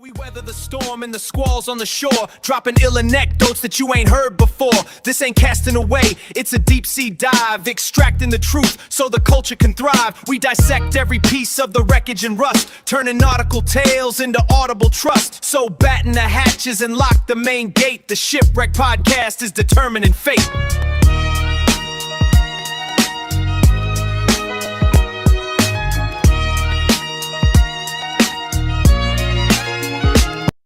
We weather the storm and the squalls on the shore, dropping ill anecdotes that you ain't heard before. This ain't casting away, it's a deep sea dive, extracting the truth so the culture can thrive. We dissect every piece of the wreckage and rust, turning nautical tales into audible trust. So batten the hatches and lock the main gate. The Shipwreck podcast is determining fate.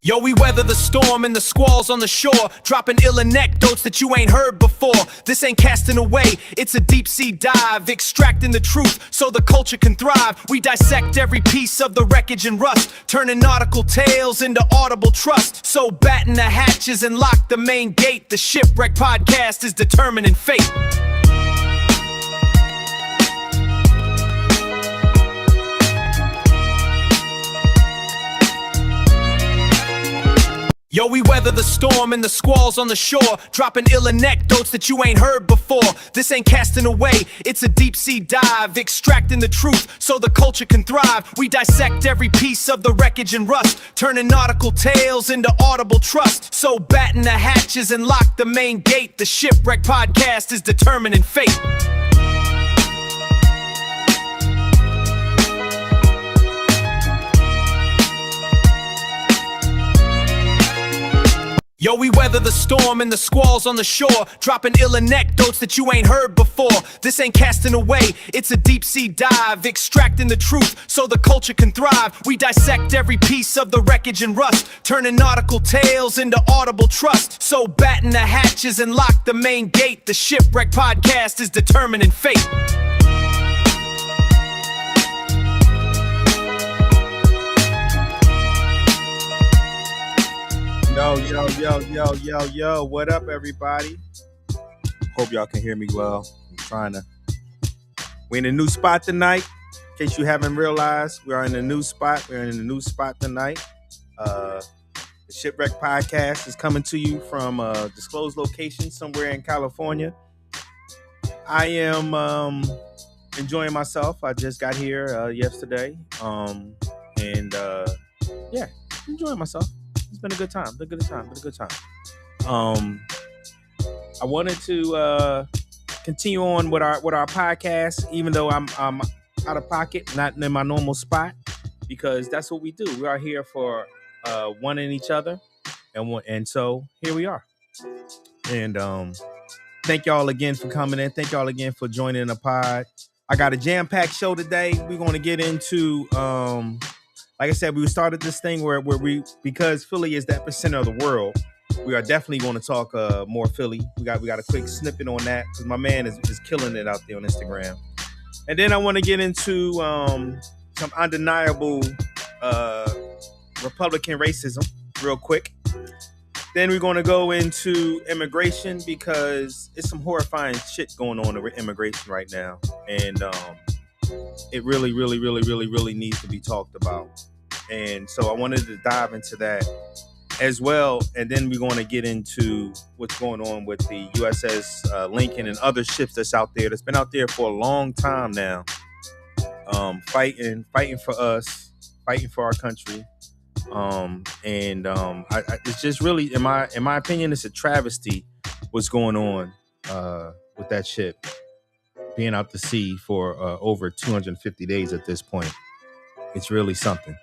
Yo, we weather the storm and the squalls on the shore, dropping ill anecdotes that you ain't heard before. This ain't casting away, it's a deep sea dive, extracting the truth so the culture can thrive. We dissect every piece of the wreckage and rust, turning nautical tales into audible trust. So batten the hatches and lock the main gate. The Shipwreck podcast is determining fate. Yo, we weather the storm and the squalls on the shore, dropping ill anecdotes that you ain't heard before. This ain't casting away, it's a deep sea dive, extracting the truth so the culture can thrive. We dissect every piece of the wreckage and rust, turning nautical tales into audible trust. So batten the hatches and lock the main gate. The Shipwreck podcast is determining fate. Yo, we weather the storm and the squalls on the shore, dropping ill anecdotes that you ain't heard before. This ain't casting away, it's a deep sea dive, extracting the truth so the culture can thrive. We dissect every piece of the wreckage and rust, turning nautical tales into audible trust. So batten the hatches and lock the main gate. The Shipwreck podcast is determining fate. Yo, what up, everybody? Hope y'all can hear me well. We're in a new spot tonight. In case you haven't realized, we are in a new spot. We're in a new spot tonight. The Shipwreck podcast is coming to you from a disclosed location somewhere in California. I am enjoying myself. I just got here yesterday. Enjoying myself. It's been a good time. I wanted to continue on with our podcast, even though I'm out of pocket, not in my normal spot, because that's what we do. We are here for one and each other, and so here we are. And thank y'all again for coming in. Thank y'all again for joining the pod. I got a jam-packed show today. We're going to get into like I said, we started this thing where we, because Philly is that percent of the world, we are definitely going to talk more Philly. We got a quick snippet on that because my man is killing it out there on Instagram. And then I want to get into some undeniable Republican racism real quick. Then we're going to go into immigration because it's some horrifying shit going on with immigration right now. And it really needs to be talked about. And so I wanted to dive into that as well. And then we're going to get into what's going on with the USS Lincoln and other ships that's out there, that's been out there for a long time now, fighting for us, fighting for our country. It's just really, in my opinion, it's a travesty what's going on with that ship being out to sea for over 250 days at this point. It's really something.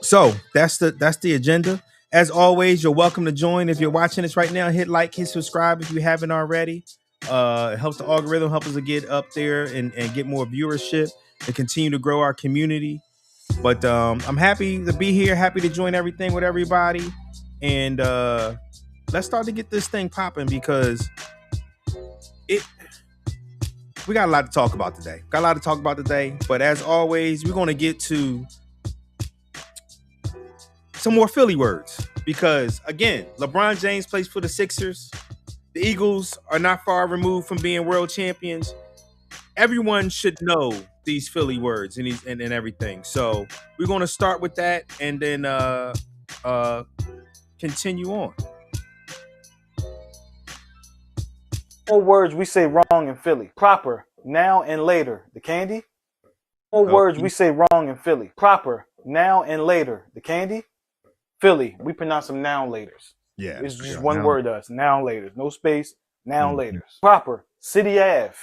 So that's the agenda. As always, you're welcome to join. If you're watching this right now, hit like, hit subscribe if you haven't already. It helps the algorithm, help us to get up there and get more viewership and continue to grow our community. But I'm happy to be here, happy to join everything with everybody. And let's start to get this thing popping because we got a lot to talk about today. But as always, we're going to get to some more Philly words. Because, again, LeBron James plays for the Sixers. The Eagles are not far removed from being world champions. Everyone should know these Philly words and everything. So we're going to start with that and then continue on. More words we say wrong in Philly. Proper, now and later. The candy. More words we say wrong in Philly. Proper, now and later. The candy. Philly, we pronounce them now laters. Yeah. It's for just sure. one Now- word to us, now laters. No space, now Mhm. laters. Proper, City Ave,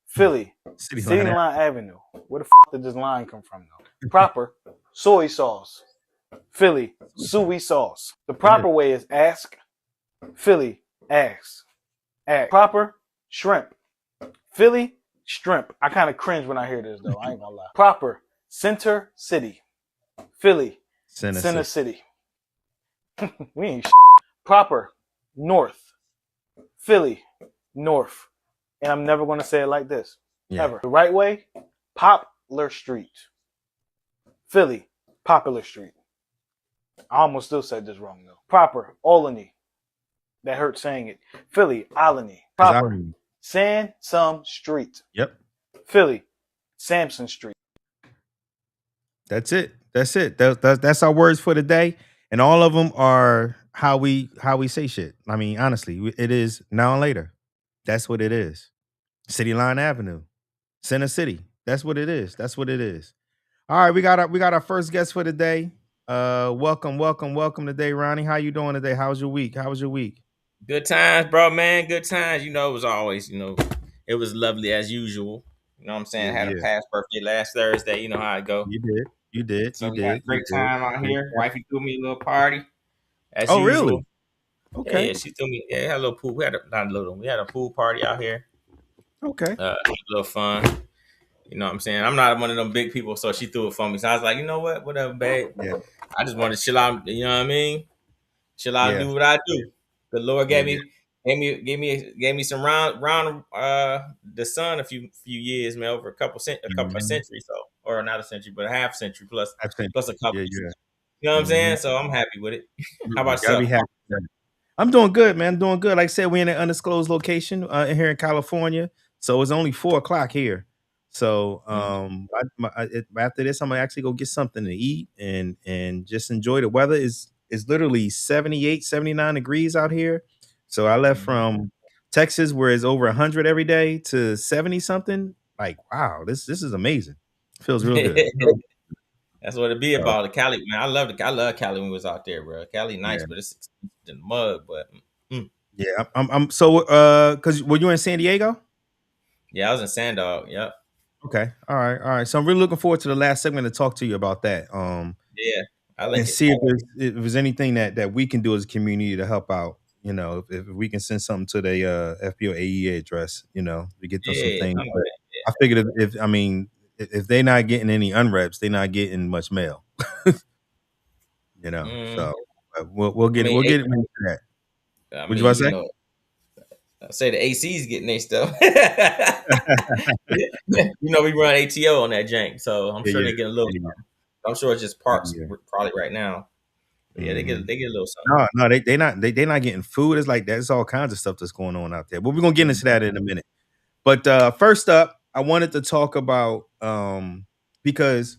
Philly, City City Line Line Avenue. Where the did this line come from, though? Proper, soy sauce, Philly, suey sauce. The proper way is ask, Philly, ask. Ask. Proper, shrimp, Philly, shrimp. I kind of cringe when I hear this, though. I ain't gonna lie. Proper, Center City, Philly, Center City. We ain't proper, North, Philly, North. And I'm never going to say it like this. Yeah. Ever. The right way, Poplar Street. Philly, Popular Street. I almost still said this wrong, though. Proper, Olney. That hurt saying it. Philly, Olney. Proper, Olney. Sansom Street. Yep. Philly, Sampson Street. That's it. That's our words for today, and all of them are how we say shit. I mean, honestly, it is now and later. That's what it is. City Line Avenue, Center City. That's what it is. All right, we got our first guest for today. Welcome today, Ronnie. How you doing today? How was your week? Good times, bro, man. Good times. You know, it was always, it was lovely as usual. You know what I'm saying? I had a past birthday last Thursday. You know how it go. You did. So we had a great time out here. Wifey threw me a little party as usual. Really? Okay. Yeah, she threw me. Yeah, had a little pool. We had a pool party out here. Okay. A little fun. You know what I'm saying? I'm not one of them big people, so she threw it for me. So I was like, you know what? Whatever, babe. Yeah. I just want to chill out. You know what I mean? Chill out and do what I do. The Lord gave me some round the sun a few years, man, over a couple of centuries, so, or not a century, but a half century plus a couple. Yeah. You know what I'm saying? So I'm happy with it. How about Gotta be yourself? happy. I'm doing good, man. Doing good. Like I said, we're in an undisclosed location here in California, so it's only 4:00 here. So after this, I'm gonna actually go get something to eat and just enjoy the weather. Is literally 78, 79 degrees out here. So I left from Texas, where it's over 100 every day, to 70 something. Like, wow, this is amazing. Feels real good. That's what it be about. The Cali, man. I love Cali when we was out there, bro. Cali nice, but it's expensive in the mud. But yeah, I'm so because were you in San Diego? Yeah, I was in Sandog. Yep. Okay. All right. So I'm really looking forward to the last segment to talk to you about that. Yeah, I like and it. see if there's anything that we can do as a community to help out. You know, if we can send something to the FBO AEA address, you know, to get them some things. I figured if they're not getting any unreps, they're not getting much mail. You know, so we'll get into that. What you want to say? I say the AC's getting their stuff. We run ATO on that jank, so I'm sure they get a little. I'm sure it's just parts probably right now. But yeah, they get a little something. No, they not getting food. It's like there's all kinds of stuff that's going on out there. But we're gonna get into that in a minute. But first up, I wanted to talk about because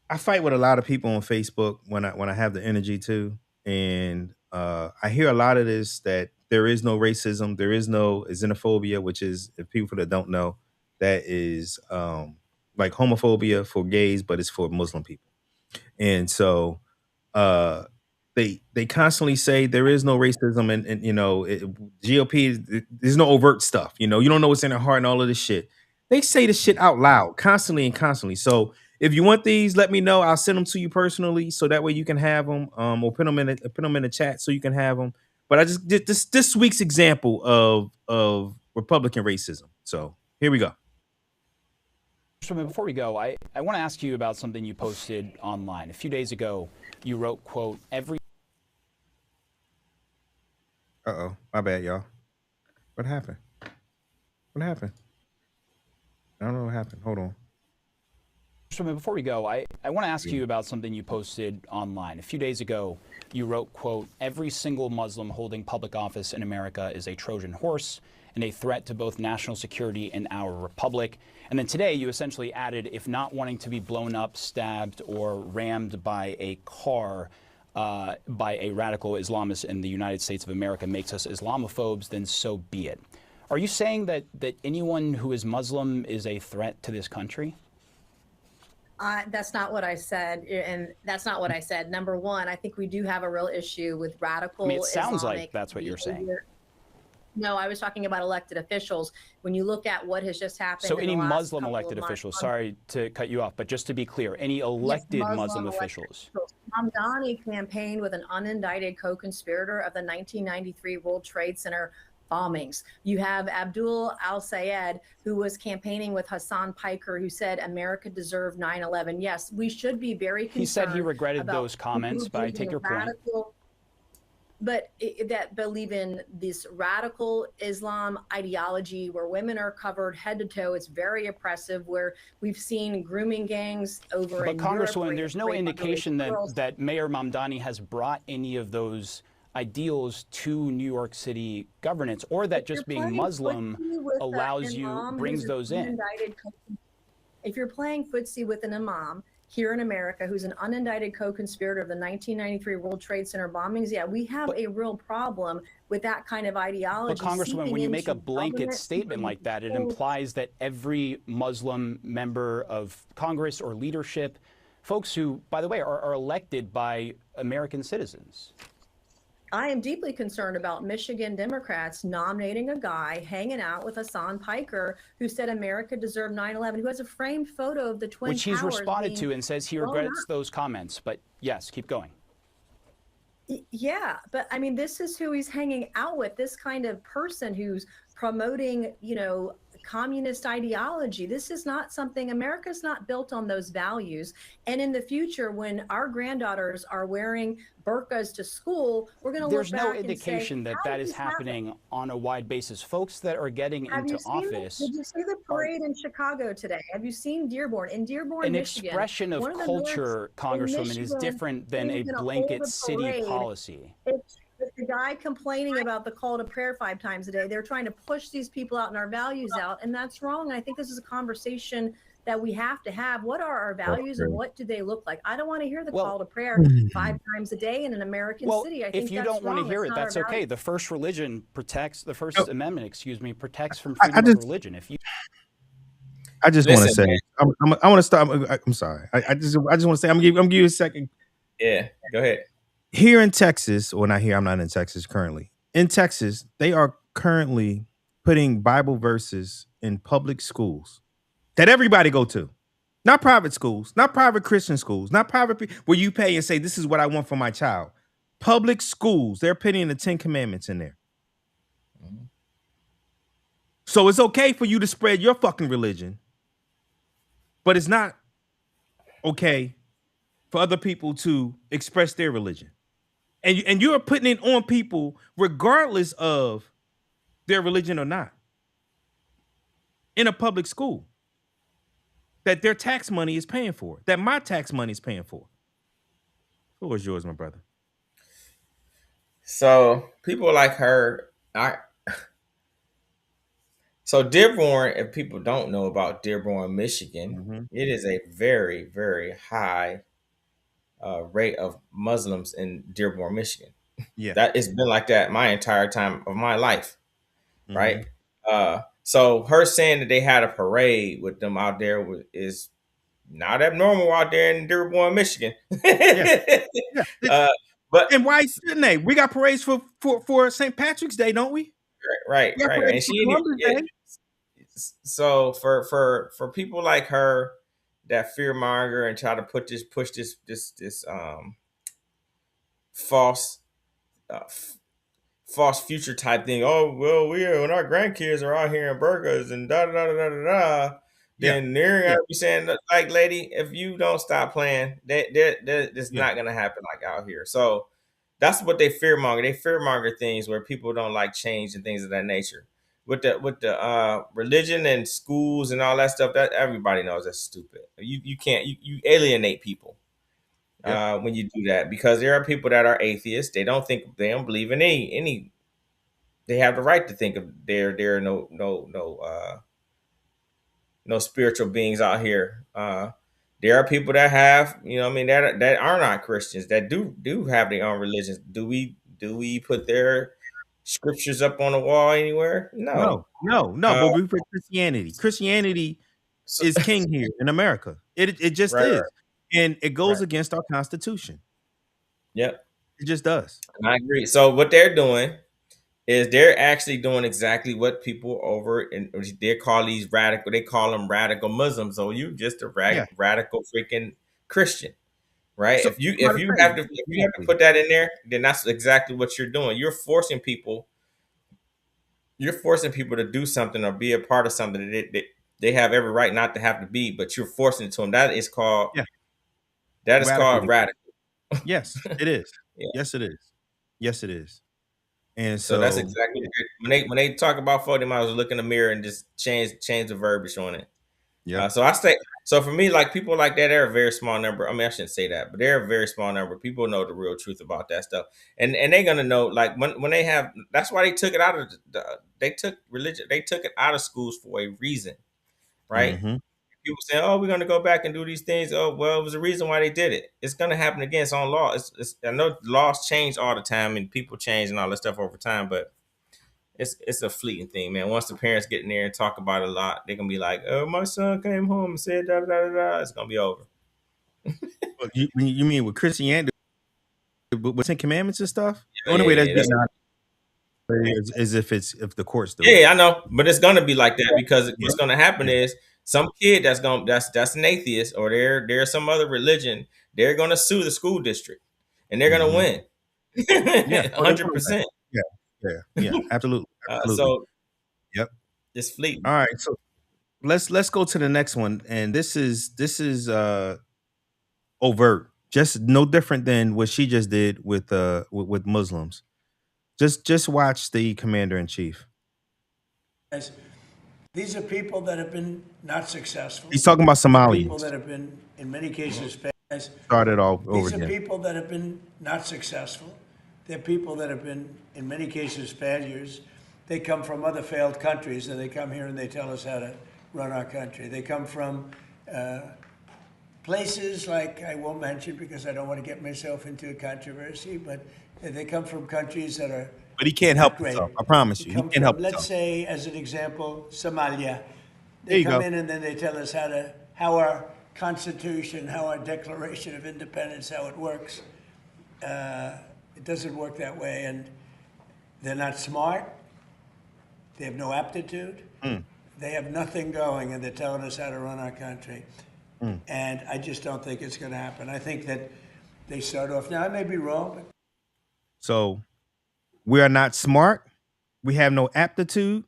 I fight with a lot of people on Facebook when I have the energy to, and I hear a lot of this that there is no racism, there is no xenophobia, which is, if people that don't know, that is like homophobia for gays, but it's for Muslim people. And so they constantly say there is no racism, and GOP, there's no overt stuff. You don't know what's in their heart and all of this shit. They say this shit out loud constantly. So if you want these, let me know. I'll send them to you personally, so that way you can have them. Or put them in the chat so you can have them. But I just did this week's example of Republican racism. So here we go. So before we go, I want to ask you about something you posted online. A few days ago, you wrote, quote, every... Uh-oh, my bad, y'all. What happened? I don't know what happened. Hold on. So before we go, I want to ask you about something you posted online. A few days ago, you wrote, quote, every single Muslim holding public office in America is a Trojan horse and a threat to both national security and our republic. And then today you essentially added, if not wanting to be blown up, stabbed, or rammed by a car by a radical Islamist in the United States of America makes us Islamophobes, then so be it. Are you saying that anyone who is Muslim is a threat to this country? That's not what I said, and that's not what I said. Number one, I think we do have a real issue with radical I mean, it sounds like Islamic that's what you're saying. behavior. No, I was talking about elected officials. When you look at what has just happened, So in any the last Muslim couple elected of months, officials, sorry to cut you off, but just to be clear, any elected yes, Muslim elected officials. Mamdani campaigned with an unindicted co-conspirator of the 1993 World Trade Center bombings. You have Abdul al-Sayed, who was campaigning with Hassan Piker, who said America deserved 9/11. Yes, we should be very concerned. He said he regretted about those comments, but I take your point. But that believe in this radical Islam ideology where women are covered head to toe. It's very oppressive, where we've seen grooming gangs over. But Congresswoman, there's no indication that Mayor Mamdani has brought any of those ideals to New York City governance, or that just being Muslim allows you, brings those in. If you're playing footsie with an imam here in America who's an unindicted co-conspirator of the 1993 World Trade Center bombings, yeah, we have a real problem with that kind of ideology. But Congresswoman, when you make a blanket statement like that, it implies that every Muslim member of Congress or leadership, folks who, by the way, are elected by American citizens. I am deeply concerned about Michigan Democrats nominating a guy hanging out with Hassan Piker, who said America deserved 9/11, who has a framed photo of the Twin Towers. Which he's responded to and says he regrets those comments. But yes, keep going. Yeah, but I mean, this is who he's hanging out with, this kind of person who's promoting, communist ideology. This is not something, America's not built on those values. And in the future, when our granddaughters are wearing burqas to school, we're going to look back and say, there's no indication that that is happening on a wide basis. Folks that are getting into office. Did you see the parade in Chicago today? Have you seen Dearborn? In Dearborn, Michigan, an expression of culture, Congresswoman, is different than a blanket city policy. It's the guy complaining about the call to prayer 5 times a day. They're trying to push these people out and our values out, and that's wrong. I think this is a conversation that we have to have. What are our values and what do they look like? I don't want to hear the call to prayer 5 times a day in an American city. I think if you don't want to hear it, that's okay. The First Religion protects, the First Amendment, protects from freedom of religion. If you, I just want to say, I want to stop. I'm sorry. I just want to say, I'm gonna give you a second. Yeah, go ahead. Here in Texas, or not here, I'm not in Texas currently. In Texas, they are currently putting Bible verses in public schools that everybody go to. Not private schools, not private Christian schools, not private where you pay and say, this is what I want for my child. Public schools, they're putting the 10 Commandments in there. Mm-hmm. So it's okay for you to spread your fucking religion, but it's not okay for other people to express their religion. And you're putting it on people regardless of their religion or not in a public school that their tax money is paying for, that my tax money is paying for. The floor is yours, my brother. So people like her, so Dearborn, if people don't know about Dearborn, Michigan, it is a very, very high rate of Muslims in Dearborn, Michigan. Yeah, that it's been like that my entire time of my life, right? So her saying that they had a parade with them out there is not abnormal out there in Dearborn, Michigan. But and why shouldn't they? We got parades for St. Patrick's Day, don't we? Right. And so for people like her that fearmonger and try to push this false future type thing. Oh well, when our grandkids are out here in burgers and da da da da da da, then they're gonna be saying, like, lady, if you don't stop playing, it's not gonna happen like out here. So that's what they fearmonger. They fearmonger things where people don't like change and things of that nature. With the religion and schools and all that stuff, that everybody knows that's stupid. You can't you alienate people when you do that, because there are people that are atheists. They don't believe in any. They have the right to think of there are no spiritual beings out here. There are people that have, that are not Christians, that do have their own religions. Do we put their scriptures up on the wall anywhere? No. But we put Christianity. Christianity is king here in America. It just Right, is. right. And it goes Right. against our Constitution. Yep. It just does. And I agree. So what they're doing is they're actually doing exactly what people over and they call these radical. They call them radical Muslims. So you just a Yeah. radical freaking Christian, right? So If you exactly. have to put that in there, then that's exactly what you're doing. You're forcing people. You're forcing people to do something or be a part of something that they have every right not to have to be, but you're forcing it to them. That is called Radical. radical. Yes, it is. Yeah. Yes, it is. Yes, it is. And So that's exactly when they talk about 40 miles, look in the mirror and just change the verbiage on it. yeah. So for me, like people like that, they're a very small number. I mean, I shouldn't say that, but they're a very small number. People know the real truth about that stuff, and they're gonna know like when they have. That's why they took it out of they took religion. They took it out of schools for a reason, right? Mhm. People say, "Oh, we're gonna go back and do these things." Oh, well, it was a reason why they did it. It's gonna happen again. It's on law. I know laws change all the time and people change and all this stuff over time, but it's a fleeting thing, man. Once the parents get in there and talk about it a lot, they're gonna be like, "Oh, my son came home and said da da da da." It's gonna be over. You mean with Christianity, with 10 Commandments and stuff? The Yeah, only way yeah, that's yeah, getting out is if the courts do it. yeah, I know, but it's gonna be like that because what's gonna happen is some kid that's an atheist or they're some other religion. They're gonna sue the school district and they're gonna Mhm. win. Yeah. 100%. Yeah. Absolutely. Absolutely. So Yep. it's fleeting. All right. So let's go to the next one. And this is overt. Just no different than what she just did with Muslims. Just watch the commander in chief. These are people that have been not successful. He's talking about People Somalians. that have been, in many cases, Started all over these are again. people that have been not successful. They're people that have been, in many cases, failures. They come from other failed countries, and they come here and they tell us how to run our country. They come from places like I won't mention because I don't want to get myself into a controversy, but they come from countries that are. But he can't help great. himself. I promise you. He Come can't help from, let's himself. say, as an example, Somalia. There They you come go. in and then they tell us how our Constitution, how our Declaration of Independence, how it works. It doesn't work that way, and they're not smart. They have no aptitude. They have nothing going, and they're telling us how to run our country. And I just don't think it's going to happen. I think that they start off. Now, I may be wrong, but So we are not smart. We have no aptitude.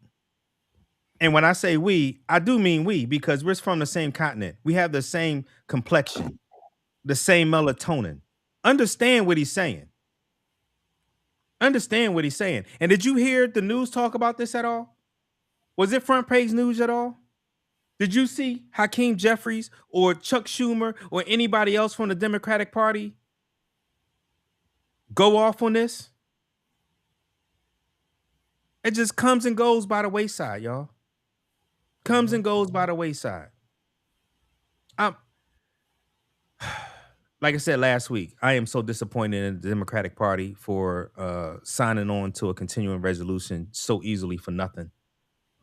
And when I say we, I do mean we because we're from the same continent. We have the same complexion, the same melatonin. Understand what he's saying. Understand what he's saying. And did you hear the news talk about this at all? Was it front page news at all? Did you see Hakeem Jeffries or Chuck Schumer or anybody else from the Democratic Party go off on this? It just comes and goes by the wayside, y'all. Comes and goes by the wayside. Like I said last week, I am so disappointed in the Democratic Party for signing on to a continuing resolution so easily for nothing.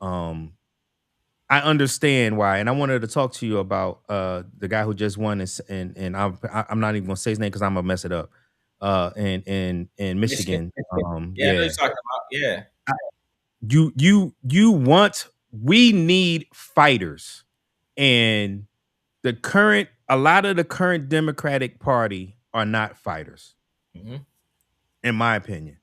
I understand why, and I wanted to talk to you about the guy who just won, and I'm not even gonna say his name because I'm gonna mess it up. In Michigan, I know you're talking about. Yeah. We need fighters, and a lot of the current Democratic Party are not fighters, in my opinion.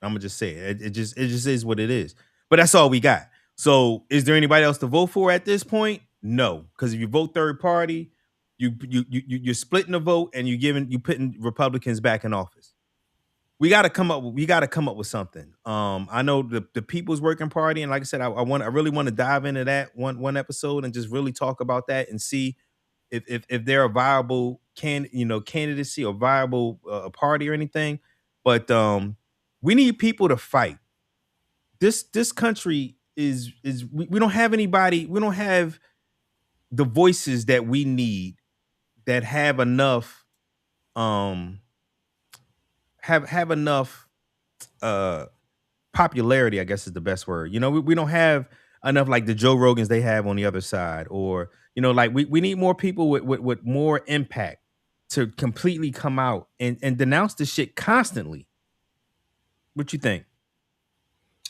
I'm gonna just say it. It just is what it is. But that's all we got. So, is there anybody else to vote for at this point? No, because if you vote third party, you're splitting the vote and you putting Republicans back in office. We got to come up with something. I know the People's Working Party, and like I said, I really want to dive into that one episode and just really talk about that and see if they're a viable candidacy or viable party or anything. But we need people to fight. This country we don't have anybody. We don't have the voices that we need that have enough have enough popularity, I guess is the best word. We don't have enough like the Joe Rogans they have on the other side, or You know, like we need more people with more impact to completely come out and denounce the shit constantly. What you think?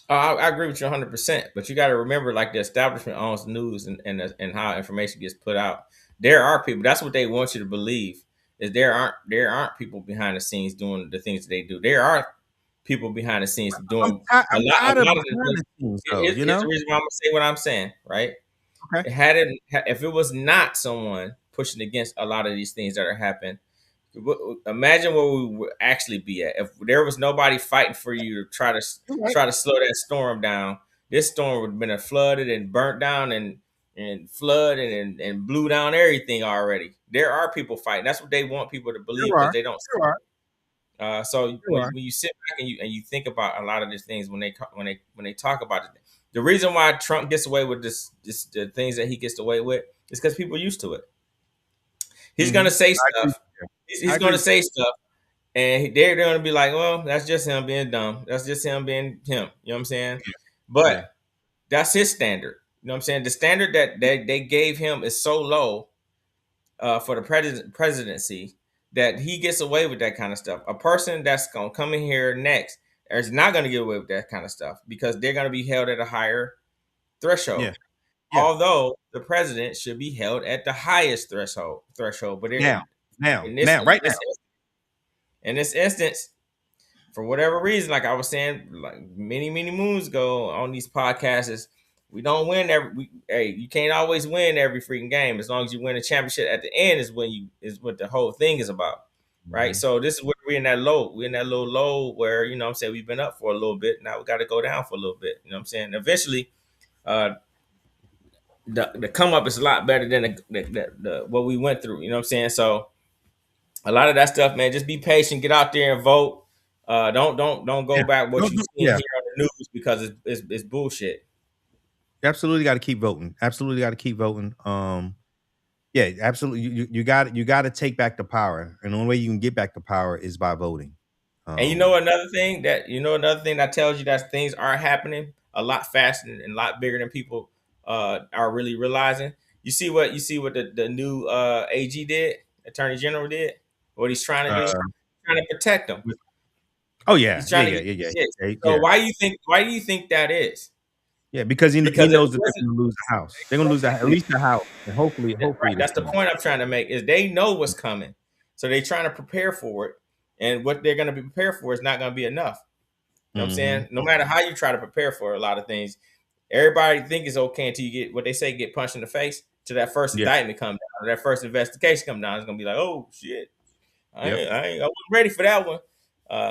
I agree with you 100%. But you got to remember, like the establishment owns news and how information gets put out. There are people. That's what they want you to believe. Is there aren't people behind the scenes doing the things that they do. There are people behind the scenes doing I'm a tired of lot of behind the the scenes, things. though. You Here's know? the reason why I'm gonna say what I'm saying. Right? Okay. If it was not someone pushing against a lot of these things that are happening, imagine where we would actually be at if there was nobody fighting for you to try to slow that storm down. This storm would have been flooded and burnt down and flooded and blew down everything already. There are people fighting. That's what they want people to believe There because are. they don't. There are. So There are. when you sit back and you think about a lot of these things when they talk about it, the reason why Trump gets away with this the things that he gets away with is because people are used to it. He's gonna say stuff. He's gonna say stuff, and they're gonna be like, "Well, that's just him being dumb. That's just him being him." You know what I'm saying? But that's his standard. You know what I'm saying? The standard that they gave him is so low for the presidency that he gets away with that kind of stuff. A person that's gonna come in here next is not gonna get away with that kind of stuff because they're gonna be held at a higher threshold. Yeah. Yeah. Although the president should be held at the highest threshold, but Now, in this instance, for whatever reason, like I was saying, like many moons ago on these podcasts, is we don't win you can't always win every freaking game. As long as you win a championship at the end is what the whole thing is about. Right. Mhm. So this is where we're in that low. We're in that little low where, you know what I'm saying, we've been up for a little bit. Now we got to go down for a little bit. You know what I'm saying? Eventually, the come up is a lot better than the what we went through. You know what I'm saying? So a lot of that stuff, man, just be patient, get out there and vote. Don't go Yeah. back what you see Yeah. here on the news because it's bullshit. Absolutely got to keep voting. Absolutely got to keep voting. Yeah, absolutely. You got to take back the power, and the only way you can get back the power is by voting. And you know another thing that tells you that things are happening a lot faster and a lot bigger than people are really realizing. You see what the new AG did, Attorney General did, what he's trying to do, trying to protect them. Oh yeah, He's trying to get shit. So why do you think that is? Yeah, because he knows that they're going to lose the House. They're going to lose at least the House, and hopefully. Right. That's the point I'm trying to make. Is they know what's coming, so they're trying to prepare for it, and what they're going to be prepared for is not going to be enough. You know what I'm saying? No matter how you try to prepare for a lot of things, everybody think it's okay until you get what they say, get punched in the face. Till that first indictment come down, or that first investigation come down, it's gonna be like, oh shit, I wasn't ready for that one.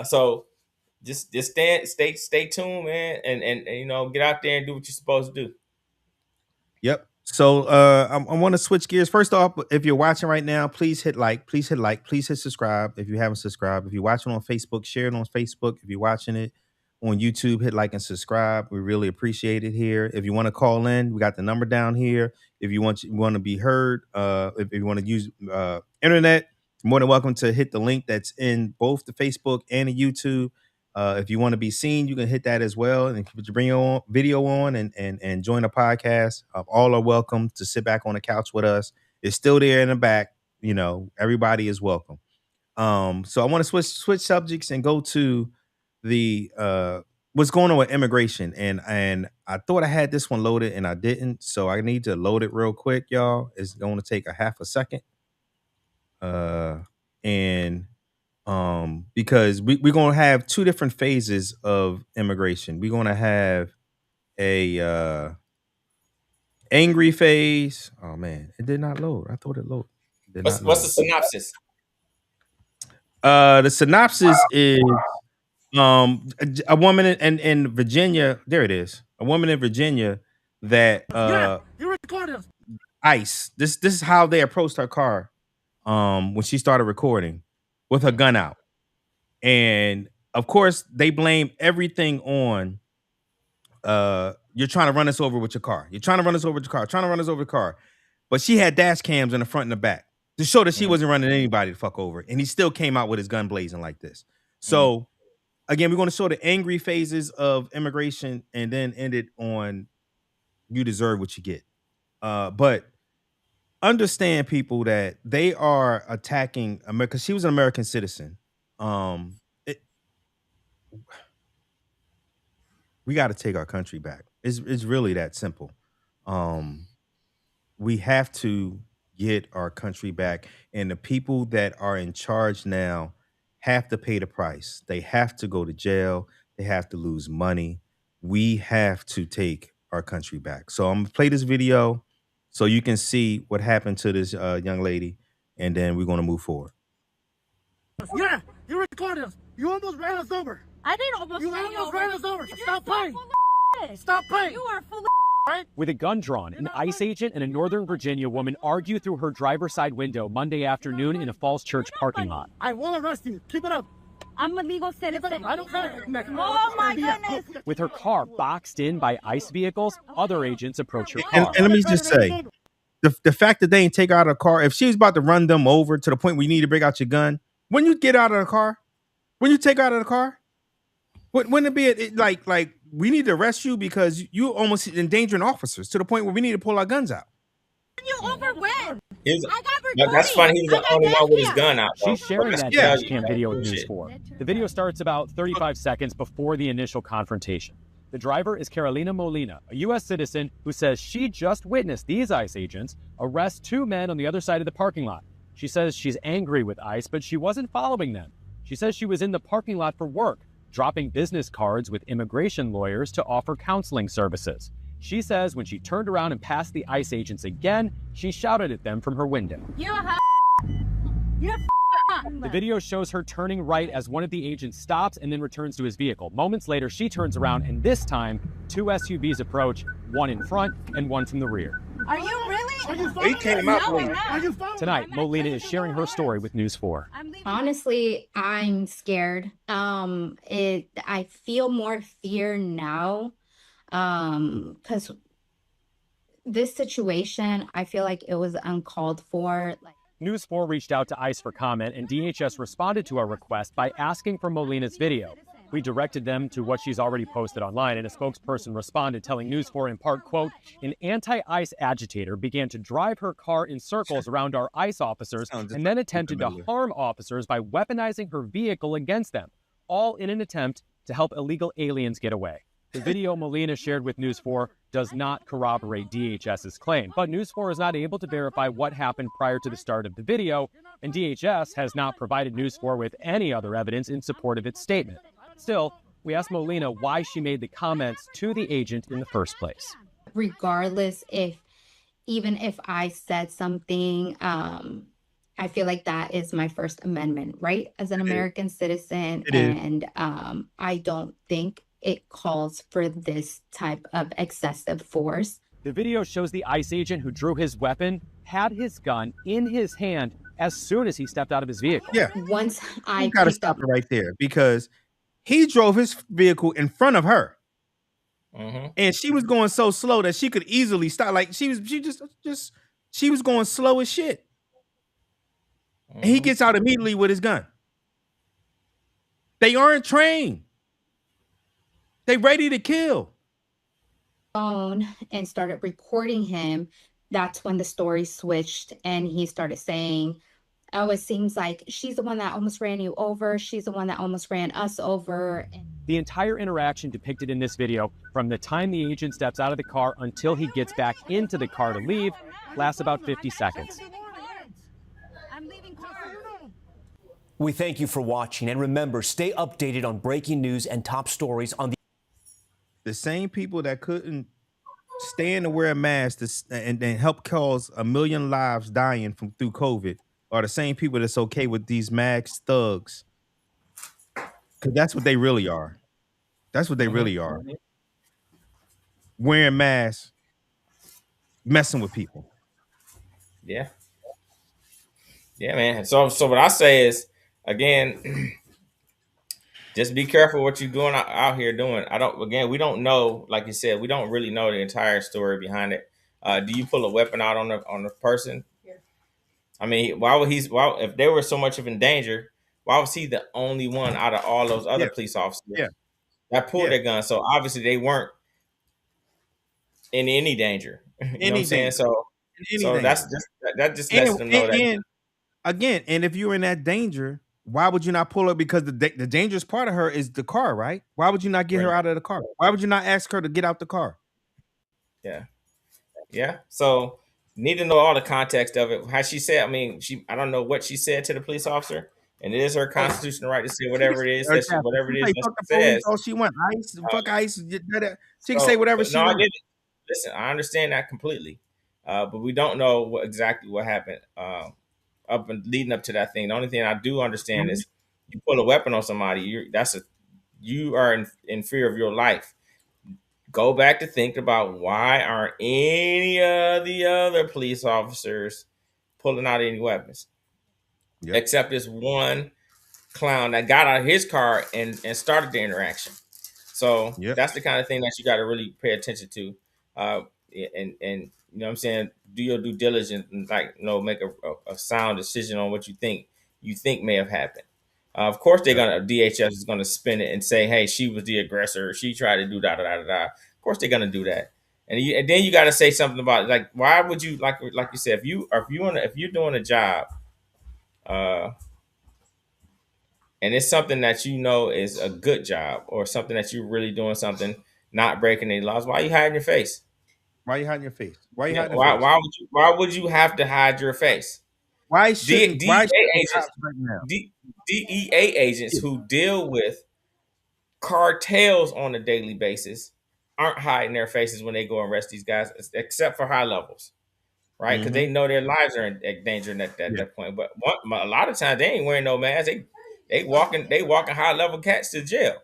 So just stay tuned, man, and you know, get out there and do what you're supposed to do. Yep. So I want to switch gears. First off, if you're watching right now, please hit like, please hit subscribe if you haven't subscribed. If you're watching on Facebook, share it on Facebook. If you're watching it on YouTube, hit like and subscribe. We really appreciate it here. If you want to call in, we got the number down here. If you want to be heard, if you want to use internet, you're more than welcome to hit the link that's in both the Facebook and the YouTube. If you want to be seen, you can hit that as well. And if you bring your video on and join the podcast, all are welcome to sit back on the couch with us. It's still there in the back. You know, everybody is welcome. So I want to switch subjects and go to the what's going on with immigration. And I thought I had this one loaded and I didn't. So I need to load it real quick, y'all. It's going to take a half a second. Because we're gonna have two different phases of immigration. We're gonna have a angry phase. Oh man, it did not load. I thought it loaded. What's the synopsis? The synopsis is a woman in Virginia. There it is. A woman in Virginia that ICE. This is how they approached her car when she started recording with her gun out. And of course, they blame everything on you're trying to run us over with your car. You're trying to run us over with your car, trying to run us over the car. But she had dash cams in the front and the back to show that she wasn't running anybody to fuck over. And he still came out with his gun blazing like this. So again, we're going to show the angry phases of immigration and then end it on you deserve what you get. But understand, people, that they are attacking America. She was an American citizen. We got to take our country back. It's really that simple. We have to get our country back, and the people that are in charge now have to pay the price. They have to go to jail. They have to lose money. We have to take our country back. So I'm gonna play this video so you can see what happened to this young lady, and then we're gonna move forward. Yeah, you recorded us. You almost ran us over. I didn't almost You run you almost over. ran us over. You're Stop so playing. full of shit. Stop playing. You are full of Right? With a gun drawn, an ICE agent and a Northern Virginia woman argue through her driver's side window Monday afternoon in a Falls Church parking lot. I will arrest you. Keep it up. I'm a legal Keep it citizen. up. I don't care. Oh my goodness. With her car boxed in by ICE vehicles, other agents approach her And, car. and let me just say, the fact that they didn't take out a car, if she was about to run them over to the point where you need to break out your gun, when you get out of the car, when you take out of the car, wouldn't it be like we need to arrest you because you almost endangering officers to the point where we need to pull our guns out? You over when? He was- I got No, that's funny. He was I the got only one with his that gun out. She's sharing That's that yeah. dash cam video with News Bullshit. 4. The video starts about 35 seconds before the initial confrontation. The driver is Carolina Molina, a U.S. citizen who says she just witnessed these ICE agents arrest two men on the other side of the parking lot. She says she's angry with ICE, but she wasn't following them. She says she was in the parking lot for work, dropping business cards with immigration lawyers to offer counseling services. She says when she turned around and passed the ICE agents again, she shouted at them from her window. You're a You're The video shows her turning right as one of the agents stops and then returns to his vehicle. Moments later, she turns around, and this time, two SUVs approach, one in front and one from the rear. Are you really? Are you following? He came out No, with I'm it. not. Are you following? Tonight, Molina is sharing her story with News 4. I'm leaving. Honestly, I'm scared. I feel more fear now, because this situation, I feel like it was uncalled for. Like, News 4 reached out to ICE for comment, and DHS responded to our request by asking for Molina's video. We directed them to what she's already posted online, and a spokesperson responded telling News 4 in part, quote, an anti-ICE agitator began to drive her car in circles around our ICE officers and then attempted to harm officers by weaponizing her vehicle against them, all in an attempt to help illegal aliens get away. The video Molina shared with News 4 does not corroborate DHS's claim, but News 4 is not able to verify what happened prior to the start of the video, and DHS has not provided News 4 with any other evidence in support of its statement. Still, we asked Molina why she made the comments to the agent in the first place. regardless even if I said something, I feel like that is my First Amendment, right? As an American citizen. It is. And I don't think it calls for this type of excessive force. The video shows the ICE agent who drew his weapon had his gun in his hand as soon as he stepped out of his vehicle. Yeah, Once I you got to picked stop up, it right there because he drove his vehicle in front of her, and she was going so slow that she could easily stop. Like she was going slow as shit, and he gets out immediately with his gun. They aren't trained. They ready to kill. phone and started recording him, that's when the story switched and he started saying, oh, it seems like she's the one that almost ran you over. She's the one that almost ran us over. The entire interaction depicted in this video, from the time the agent steps out of the car until he gets back into the car to leave, lasts about 50 seconds. I'm leaving. We thank you for watching, and remember, stay updated on breaking news and top stories on The same people that couldn't stand to wear a mask and help cause 1 million lives dying through COVID are the same people that's okay with these mask thugs. Because that's what they really are. That's what they really are. Wearing masks, messing with people. Yeah. Yeah, man. So what I say is, again, just be careful what you're doing out here doing. We don't know, like you said, we don't really know the entire story behind it. Do you pull a weapon out on the person? Yeah. I mean, if they were so much of in danger, why was he the only one out of all those other police officers that pulled their gun? So obviously they weren't in any danger. You know what I'm saying? So So anything. that just lets them know that. And again, and if you're in that danger, why would you not pull her? Because the dangerous part of her is the car, right? Why would you not get her out of the car? Why would you not ask her to get out the car? Yeah. So need to know all the context of it. How she said, I mean, I don't know what she said to the police officer, and it is her constitutional right to say whatever it is that she says. All she wants, ICE, fuck ICE. She can So, say whatever she no, I wants. get it. Listen, I understand that completely, but we don't know exactly what happened up and leading up to that thing. The only thing I do understand is you pull a weapon on somebody, you are in fear of your life. Go back to think about why aren't any of the other police officers pulling out any weapons, except this one clown that got out of his car and started the interaction. So that's the kind of thing that you got to really pay attention to, and you know what I'm saying, do your due diligence and make a sound decision on what you think may have happened. Of course, DHS is gonna spin it and say, "Hey, she was the aggressor. She tried to do da da da da." Of course, they're gonna do that, and then you got to say something about like, why would you like you said, if you're doing a job, and it's something that you know is a good job or something that you're really doing something, not breaking any laws, why are you hiding your face? Why are you hiding your face? Why are you Yeah, hiding your face? why would you have to hide your face? Why shouldn't DEA agents right now? DEA agents who deal with cartels on a daily basis aren't hiding their faces when they go and arrest these guys, except for high levels, right? Because they know their lives are in danger at that point. But a lot of times they ain't wearing no mask. They walking high level cats to jail,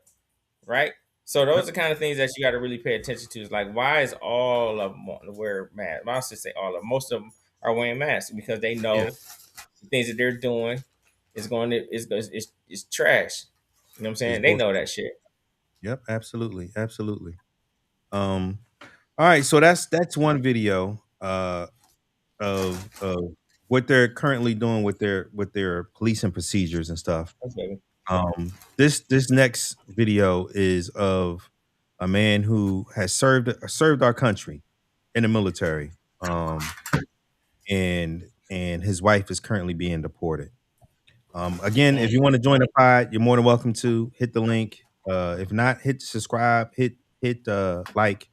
right? So those are the kind of things that you got to really pay attention to. Is like, why is all of them wanting to wear masks? I should say all of them. Most of them are wearing masks because they know the things that they're doing is trash. You know what I'm saying? They know that shit. Yep, absolutely. All right, so that's one video of what they're currently doing with their policing procedures and stuff. Okay. This next video is of a man who has served our country in the military. And his wife is currently being deported. Again, if you want to join the pod, you're more than welcome to hit the link. If not, hit subscribe, hit like,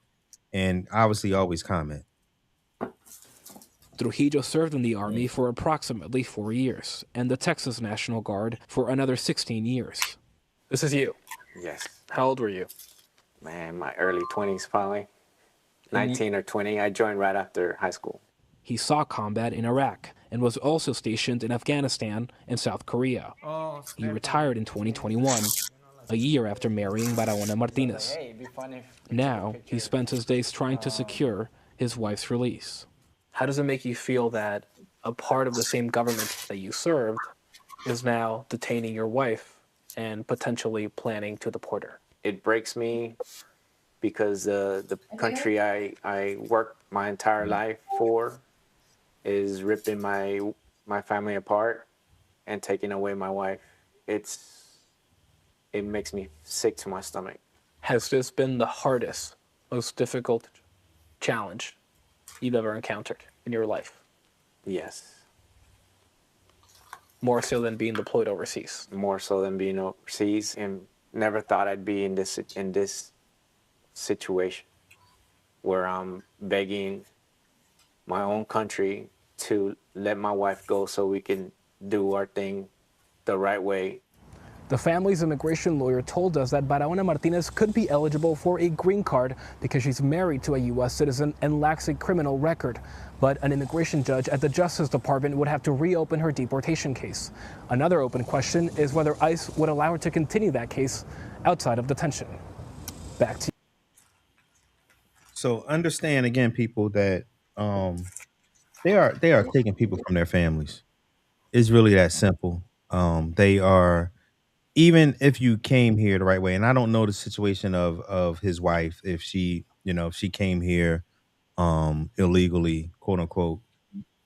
and obviously always comment. Trujillo served in the Army for approximately 4 years and the Texas National Guard for another 16 years. This is you. Yes. How old were you? Man, my early 20s probably. 19 or 20. I joined right after high school. He saw combat in Iraq and was also stationed in Afghanistan and South Korea. He retired in 2021, a year after marrying Barahona Martinez. Now, he spends his days trying to secure his wife's release. How does it make you feel that a part of the same government that you served is now detaining your wife and potentially planning to deport her? It breaks me because the country I worked my entire life for is ripping my family apart and taking away my wife. It makes me sick to my stomach. Has this been the hardest, most difficult challenge you've ever encountered in your life? Yes. More so than being deployed overseas? More so than being overseas, and never thought I'd be in this situation where I'm begging my own country to let my wife go so we can do our thing the right way. The family's immigration lawyer told us that Barahona Martinez could be eligible for a green card because she's married to a U.S. citizen and lacks a criminal record. But an immigration judge at the Justice Department would have to reopen her deportation case. Another open question is whether ICE would allow her to continue that case outside of detention. Back to you. So understand again, people, that they are taking people from their families. It's really that simple. They are, even if you came here the right way, and I don't know the situation of his wife, if she came here illegally, quote unquote,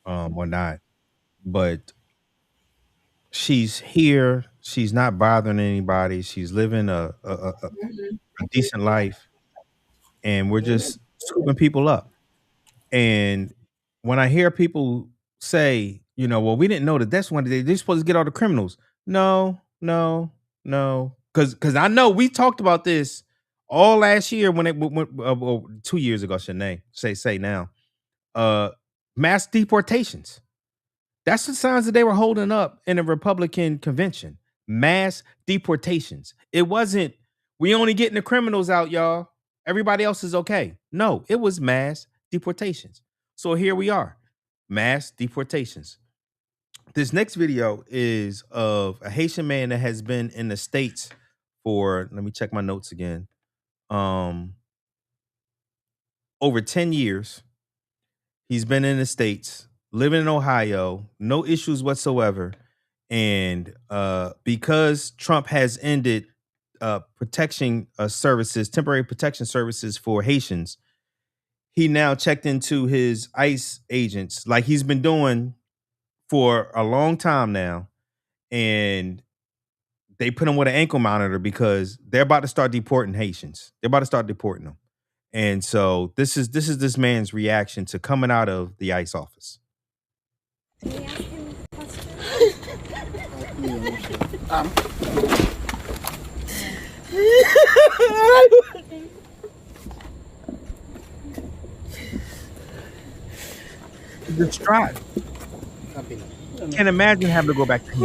or not, but she's here. She's not bothering anybody. She's living a decent life, and we're just scooping people up. And when I hear people say, well, we didn't know that that's when they're supposed to get all the criminals. No, because I know we talked about this all last year when 2 years ago. Shanae, say now, mass deportations. That's the signs that they were holding up in a Republican convention. Mass deportations. It wasn't, we only getting the criminals out, y'all. Everybody else is okay. No, it was mass deportations. So here we are, mass deportations. This next video is of a Haitian man that has been in the States for, let me check my notes again, over 10 years. He's been in the States, living in Ohio, no issues whatsoever. And because Trump has ended protection services, temporary protection services for Haitians, he now checked into his ICE agents like he's been doing for a long time now. And they put him with an ankle monitor because they're about to start deporting Haitians. They're about to start deporting them. And so this is this man's reaction to coming out of the ICE office. Just try. Can't imagine having to go back to him.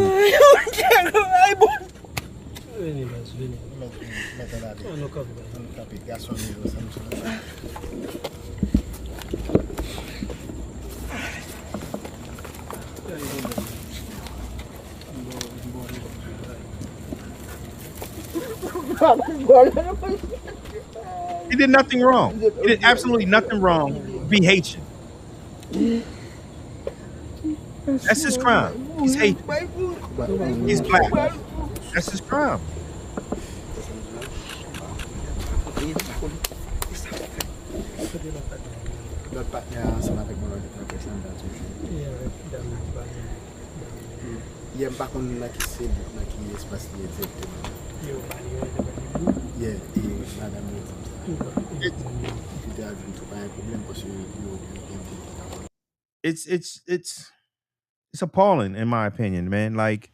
He did nothing wrong. He did absolutely nothing wrong. Be Haitian. That's his crime. He's Haitian. He's black. That's his crime. It's appalling, in my opinion, man. Like,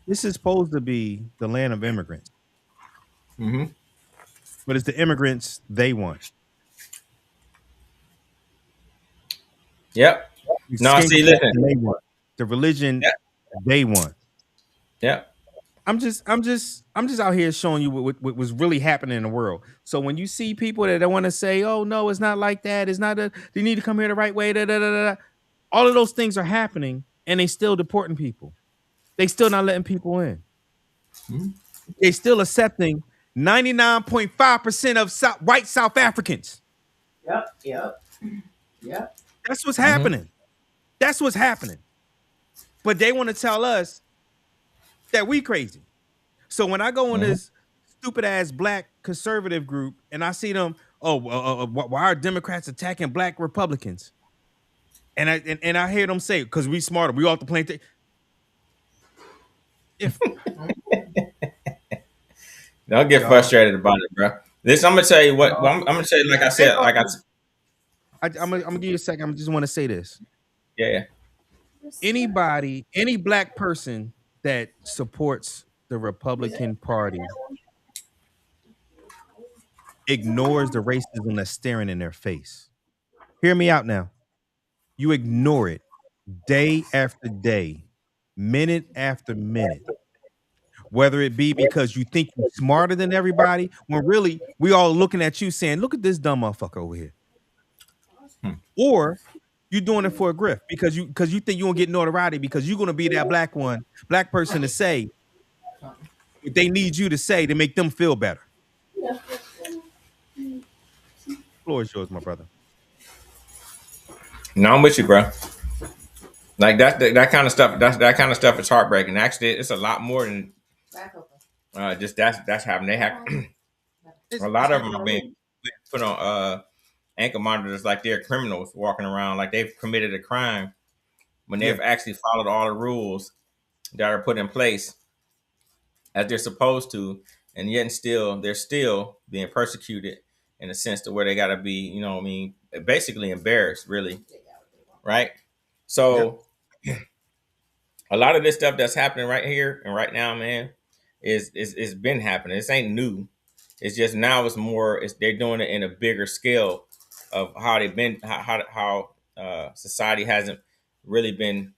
this is supposed to be the land of immigrants. Mm-hmm. But it's the immigrants they want. Yep. No, see, listen. They want. The religion they want. Yep. I'm just out here showing you what was really happening in the world. So when you see people that want to say, "Oh no, it's not like that. It's not. They need to come here the right way." All of those things are happening, and they still deporting people. They still not letting people in. Mm-hmm. They still accepting 99.5% of white South Africans. Yep. That's what's happening. That's what's happening. But they want to tell us that we crazy. So when I go in this stupid ass black conservative group and I see them, why are Democrats attacking black Republicans? And I hear them say, because we smarter, we off the plane. Don't get frustrated about it, bro. This, I'm gonna tell you what. I'm gonna tell you, like I said, I'm gonna give you a second. I just want to say this. Yeah. Anybody, any black person that supports the Republican Party ignores the racism that's staring in their face. Hear me out now. You ignore it day after day, minute after minute. Whether it be because you think you're smarter than everybody, when really we all looking at you saying, "Look at this dumb motherfucker over here," or you're doing it for a grift because you think you won't get notoriety because you're gonna be that black person to say what they need you to say to make them feel better. The floor is yours, my brother. No, I'm with you, bro. Like that kind of stuff. That kind of stuff is heartbreaking. Actually, it's a lot more than just that's happening. They have a lot of them are being put on ankle monitors like they're criminals walking around like they've committed a crime when they've actually followed all the rules that are put in place as they're supposed to, and yet still they're still being persecuted in a sense to where they got to be, you know what I mean, basically embarrassed, really, right? So a lot of this stuff that's happening right here and right now, man, is been happening. This ain't new. It's just now it's more. They're doing it in a bigger scale of how they've been, how society hasn't really been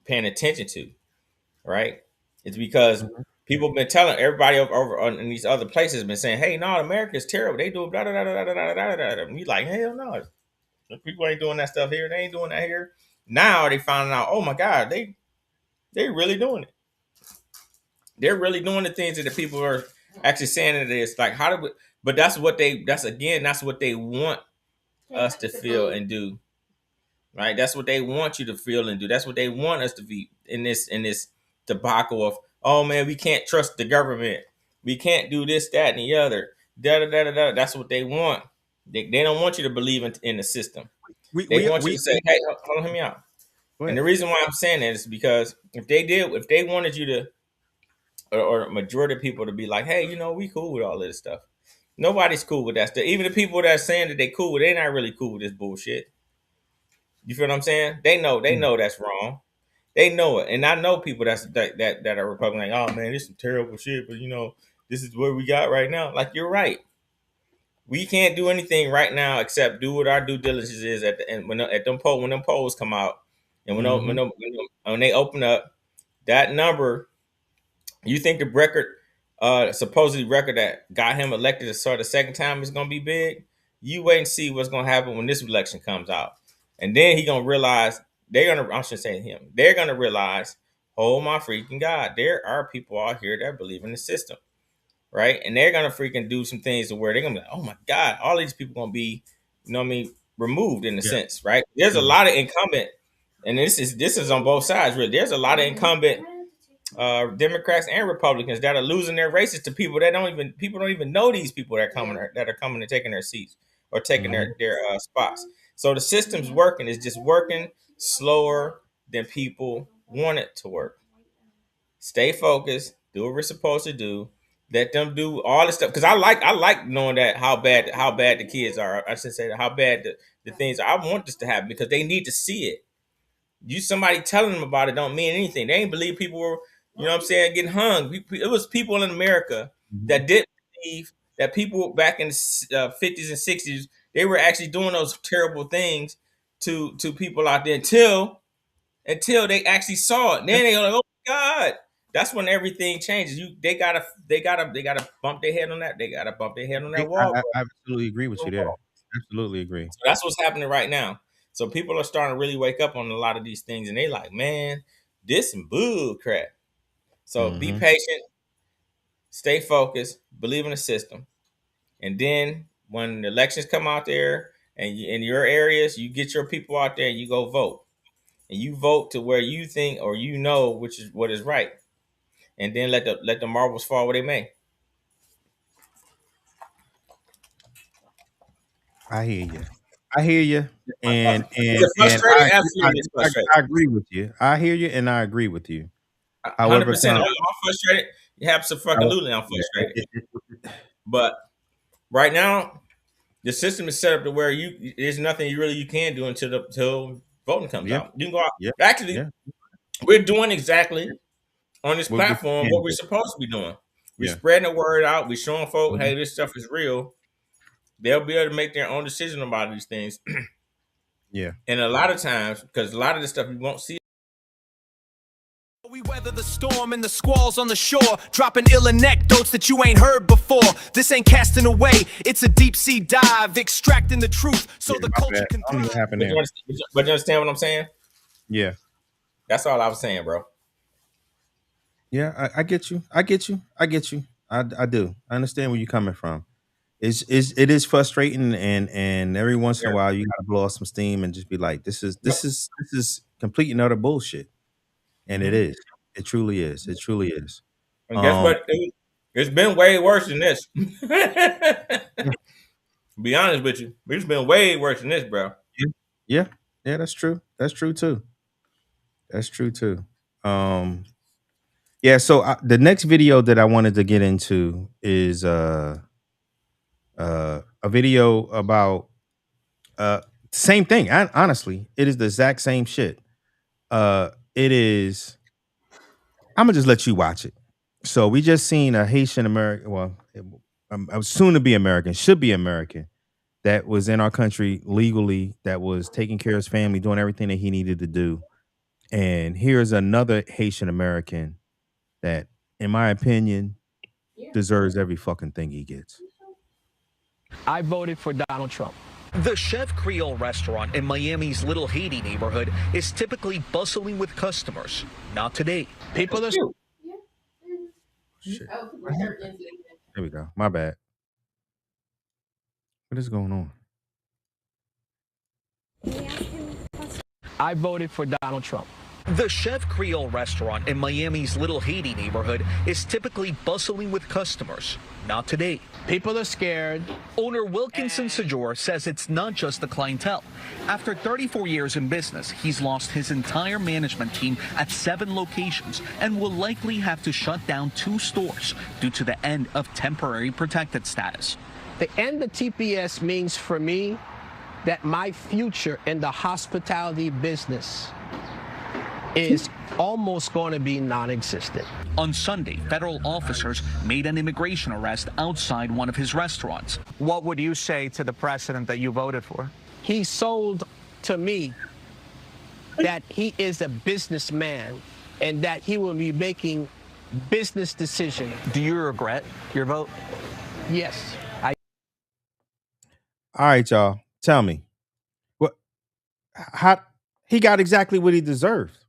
paying attention to, right? It's because people have been telling everybody over in these other places been saying, "Hey, no, America is terrible. They do blah blah blah blah blah blah blah." Blah. And we like, hell no, people ain't doing that stuff here. They ain't doing that here. Now they finding out, oh my God, they really doing it. They're really doing the things that the people are actually saying it is. Like, how do we? But that's what that's what they want us to feel and do, right? That's what they want you to feel and do. That's what they want us to be in this debacle of, oh man, we can't trust the government. We can't do this, that, and the other. Da da da da da. That's what they want. They don't want you to believe in the system. They want you to say, hey, hold on, hear me out. And the reason why I'm saying that is because if they wanted you to, or majority of people to be like, hey, you know, we cool with all this stuff. Nobody's cool with that stuff. Even the people that are saying that they cool with it, they're not really cool with this bullshit. You feel what I'm saying? They know that's wrong. They know it. And I know people that are Republican, like, oh man, this is some terrible shit, but you know, this is what we got right now. Like, you're right. We can't do anything right now except do what our due diligence is at the end when them polls come out, and when they open up that number. You think the record, supposedly record that got him elected to start the second time is gonna be big? You wait and see what's gonna happen when this election comes out, and then he gonna realize I should say him. They're gonna realize, oh my freaking God, there are people out here that believe in the system, right? And they're gonna freaking do some things to where they're gonna be like, oh my God, all these people gonna be, you know what I mean, removed in a sense, right? There's a lot of incumbent, and this is on both sides, really. There's a lot of incumbent Democrats and Republicans that are losing their races to people that don't even know these people that are coming and taking their seats or taking their spots. So the system's working. It's just working slower than people want it to work. Stay focused. Do what we're supposed to do. Let them do all this stuff, because I like knowing that how bad the kids are. I should say that how bad the things are. I want this to happen because they need to see it. Somebody telling them about it don't mean anything. They ain't believe people were, you know what I'm saying, getting hung. It was people in America that didn't believe that people back in the 50s and 60s, they were actually doing those terrible things to people out there until they actually saw it. Then they go like, oh my God. That's when everything changes. They gotta bump their head on that. They gotta bump their head on that wall. I absolutely agree with you there. Absolutely agree. So that's what's happening right now. So people are starting to really wake up on a lot of these things, and they like, man, this some bull crap. So be patient, stay focused, believe in the system, and then when the elections come out there and in your areas, you get your people out there and you go vote, and you vote to where you think or you know which is what is right, and then let the marbles fall where they may. I hear you, and I agree with you. I hear you, and I agree with you. 100%. I'm frustrated. Absolutely, I'm frustrated. But right now, the system is set up to where there's nothing you can do until voting comes out. You can go out. Actually, we're doing exactly on this platform what we're supposed to be doing. We're spreading the word out. We're showing folks, hey, this stuff is real. They'll be able to make their own decision about these things. And a lot of times, because a lot of this stuff you won't see. We weather the storm and the squalls on the shore, dropping ill anecdotes that you ain't heard before. This ain't casting away, it's a deep sea dive, extracting the truth so the culture can thrive. But you understand what I'm saying? Yeah. That's all I was saying, bro. Yeah, I get you. I do. I understand where you're coming from. It is frustrating, and every once in a while you gotta blow off some steam and just be like, this is complete and utter bullshit. And it is. It truly is. It truly is. And guess what? It's been way worse than this. Be honest with you, it's been way worse than this, bro. Yeah, that's true. That's true too. Yeah. So the next video that I wanted to get into is a video about same thing. Honestly, it is the exact same shit. It is. I'm gonna just let you watch it. So we just seen a Haitian American, well, soon to be American, should be American, that was in our country legally, that was taking care of his family, doing everything that he needed to do. And here's another Haitian American that, in my opinion, deserves every fucking thing he gets. I voted for Donald Trump. The Chef Creole restaurant in Miami's Little Haiti neighborhood is typically bustling with customers. Not today. People are. Shit. There we go. My bad. What is going on? I voted for Donald Trump. The Chef Creole restaurant in Miami's Little Haiti neighborhood is typically bustling with customers. Not today. People are scared. Owner Wilkinson Sajor says it's not just the clientele. After 34 years in business, he's lost his entire management team at 7 locations and will likely have to shut down 2 stores due to the end of temporary protected status. The end of TPS means for me that my future in the hospitality business is almost going to be non-existent. On Sunday, federal officers made an immigration arrest outside one of his restaurants. What would you say to the president that you voted for? He sold to me that he is a businessman and that he will be making business decisions. Do you regret your vote? Yes. All right, y'all. Tell me. How he got exactly what he deserved.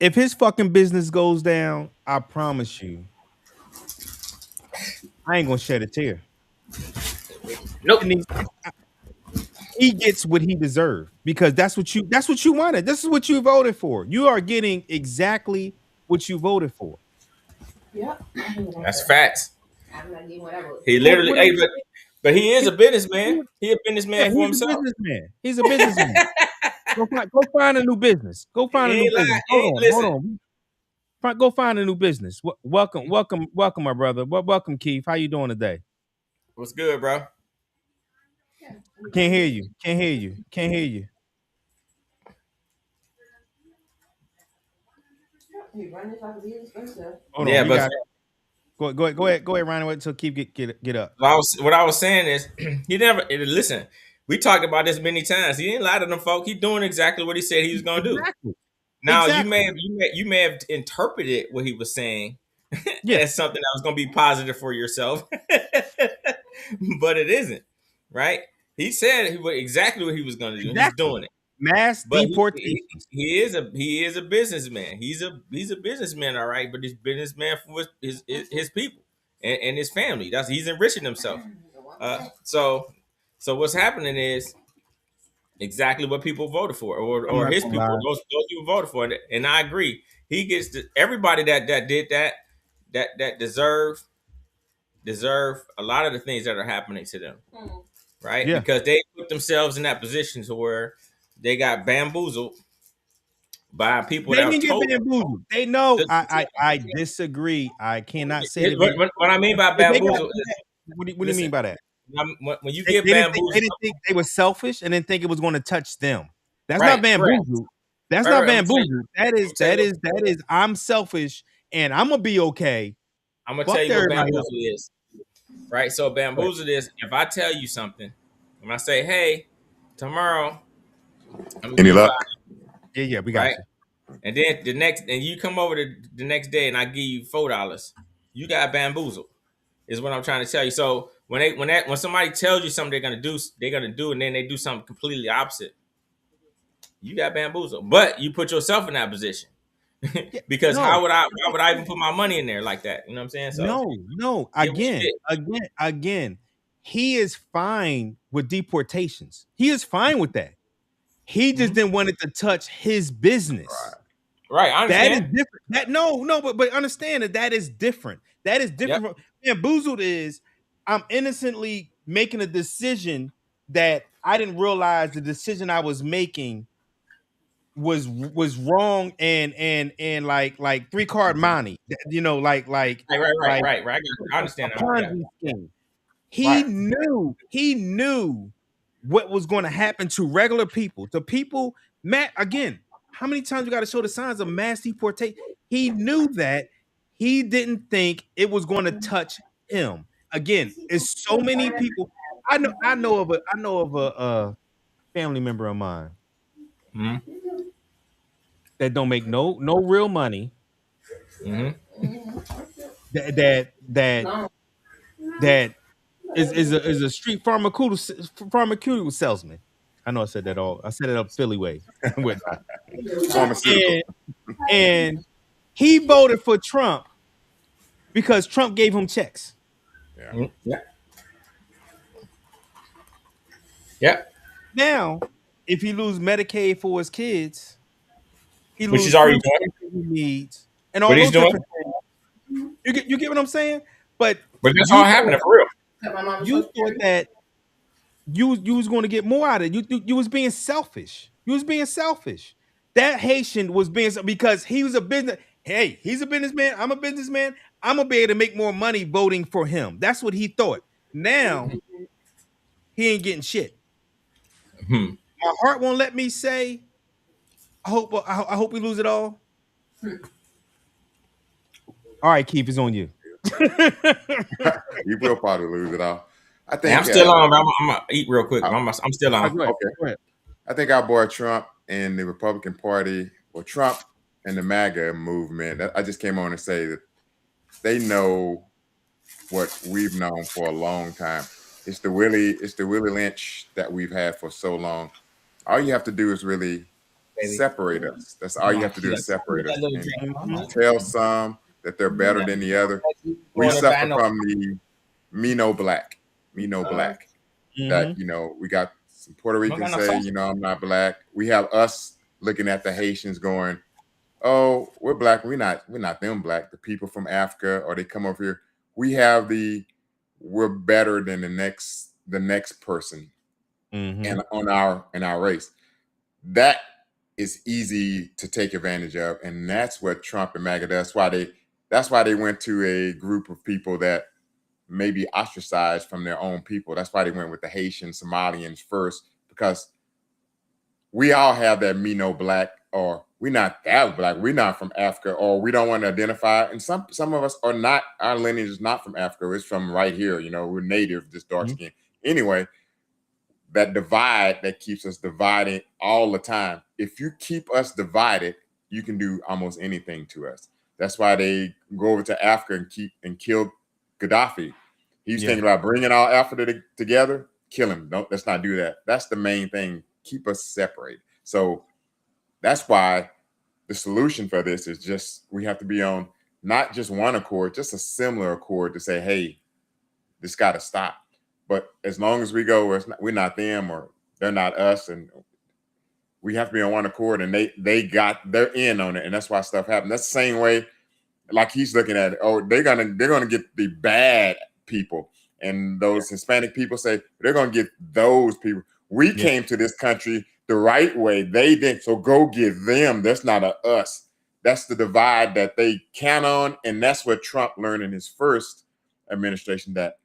If his fucking business goes down, I promise you, I ain't gonna shed a tear. Nope. He gets what he deserved because that's what you wanted. This is what you voted for. You are getting exactly what you voted for. Yep. That's facts. I'm not getting what I voted. He literally, but he is a businessman. He a businessman for himself. He's a businessman. Go find a new business. Go find a new business. Hold on. Go find a new business. Welcome, my brother. Welcome, Keith. How you doing today? What's good, bro? Can't hear you. Hold on. Yeah, but go ahead, Ryan. Wait till Keith get up. What I was saying is, he never listen. We talked about this many times. He didn't lie to them folk. He doing exactly what he said he was going to do. Now you may have interpreted what he was saying as something that was going to be positive for yourself, but it isn't. Right? He said exactly what he was going to do. He's doing it. Mass deportation. He is a businessman. He's a businessman, all right. But he's businessman for his people and his family. He's enriching himself. So what's happening is exactly what people voted for, or his people. Those people voted for it, and I agree. He gets everybody that did that deserve a lot of the things that are happening to them, right? Yeah. Because they put themselves in that position to where they got bamboozled by people They that didn't told get bamboozled. They know. I disagree. I cannot say what I mean by bamboozled. What do you mean by that? When you get bamboozled, they didn't think they were selfish and didn't think it was going to touch them. That's Right, not bamboozled. That's Right, not right, I'm bamboozled. That is. I'm selfish and I'm gonna be okay. I'm gonna Fuck tell you what everybody bamboozle is. Right. So bamboozle is if I tell you something, and I say, "Hey, tomorrow, I'm Any luck? Yeah, we got right? you. And then you come over the next day, and I give you $4. You got bamboozled. Is what I'm trying to tell you. So when somebody tells you something they're gonna do, and then they do something completely opposite, you got bamboozled. But you put yourself in that position. Because why would I even put my money in there like that? You know what I'm saying? So No. Again, he is fine with deportations. He is fine with that. He just didn't want it to touch his business. Right. I understand. That is different. But understand that is different. That is different. Yep. Bamboozled is I'm innocently making a decision that I didn't realize the decision I was making was wrong and like 3-card money, right. I got you. I understand that. Ponzi scheme. He knew what was going to happen to regular people. The people, Matt, again, how many times you got to show the signs of mass deportation? He knew that. He didn't think it was going to touch him. Again, it's so many people. I know of a family member of mine that don't make no real money. That is a street pharmaceutical salesman. I know I said that all. I said it up Philly way. Pharmaceutical. And he voted for Trump because Trump gave him checks. Yeah. Now, if he lose Medicaid for his kids, he which lose he's already food doing. he needs, and all What he's those doing. different things. You get what I'm saying? But that's all happening for real. You thought that you was going to get more out of it. You was being selfish. You was being selfish. That Haitian was being, because he was a business. Hey, he's a businessman. I'm a businessman. I'm gonna be able to make more money voting for him. That's what he thought. Now he ain't getting shit. My heart won't let me say. I hope we lose it all. All right, Keith, it's on you. You will probably lose it all. I think I'm still on. I'm gonna eat real quick. I'm still on. Okay. Go ahead. I think our boy Trump and the Republican Party, or Trump and the MAGA movement, I just came on to say that they know what we've known for a long time. It's the Willie Lynch that we've had for so long. All you have to do is really separate us. That's all you have to do is separate us. And tell some that they're better than the other. We suffer from the me no black. That, we got some Puerto Ricans say, I'm not black. We have us looking at the Haitians going, oh, we're black. We're not them black. The people from Africa, or they come over here. We have we're better than the next person and in our race. That is easy to take advantage of. And that's what Trump and MAGA does. That's why they went to a group of people that maybe ostracized from their own people. That's why they went with the Haitians, Somalians first, because we all have that me no black, or we're not that black, we're not from Africa, or we don't want to identify. And some of us are not, our lineage is not from Africa, it's from right here, we're native, just dark skin. Anyway, that divide that keeps us divided all the time. If you keep us divided, you can do almost anything to us. That's why they go over to Africa and kill Gaddafi. He's thinking about bringing all Africa together, kill him. Let's not do that. That's the main thing. Keep us separate. So that's why the solution for this is just, we have to be on not just one accord, just a similar accord to say, hey, this got to stop. But as long as we go, we're not them, or they're not us, and we have to be on one accord, and they're in on it, and that's why stuff happens. That's the same way, like he's looking at it. Oh, they're gonna get the bad people, and those Hispanic people say they're gonna get those people. We came to this country the right way. They didn't, so go get them. That's not us. That's the divide that they count on, and that's what Trump learned in his first administration. That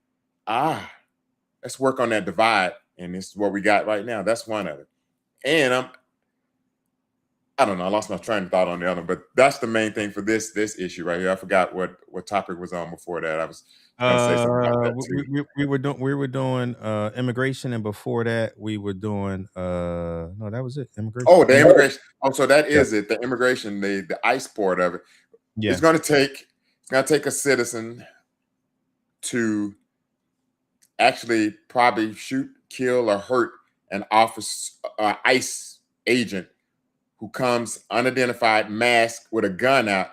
let's work on that divide, and this is what we got right now. That's one of it. And I don't know, I lost my train of thought on the other, but that's the main thing for this issue right here. I forgot what topic was on before that. I was going to say something about that too. We were doing immigration, and before that we were doing no, that was it. Immigration. Oh, the immigration. Oh, so that is it. The immigration, the ICE part of it. Yeah. It's gonna take a citizen to actually probably shoot, kill, or hurt an ICE agent who comes unidentified, masked, with a gun out.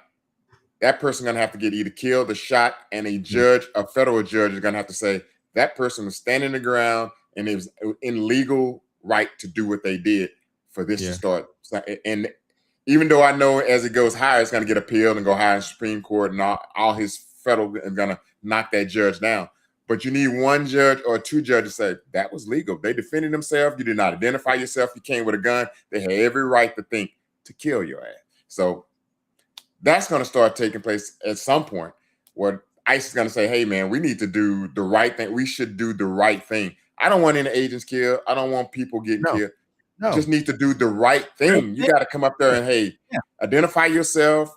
That person gonna have to get either killed or shot, and a federal judge is gonna have to say that person was standing the ground and it was in legal right to do what they did for this to start. And even though I know as it goes higher, it's gonna get appealed and go higher in Supreme Court, and all his federal is gonna knock that judge down. But you need one judge or two judges to say that was legal. They defended themselves. You did not identify yourself. You came with a gun. They had every right to think to kill your ass. So that's going to start taking place at some point. What ICE is going to say, hey, man, we need to do the right thing. We should do the right thing. I don't want any agents killed. I don't want people getting killed. You just need to do the right thing. You got to come up there and, hey, identify yourself,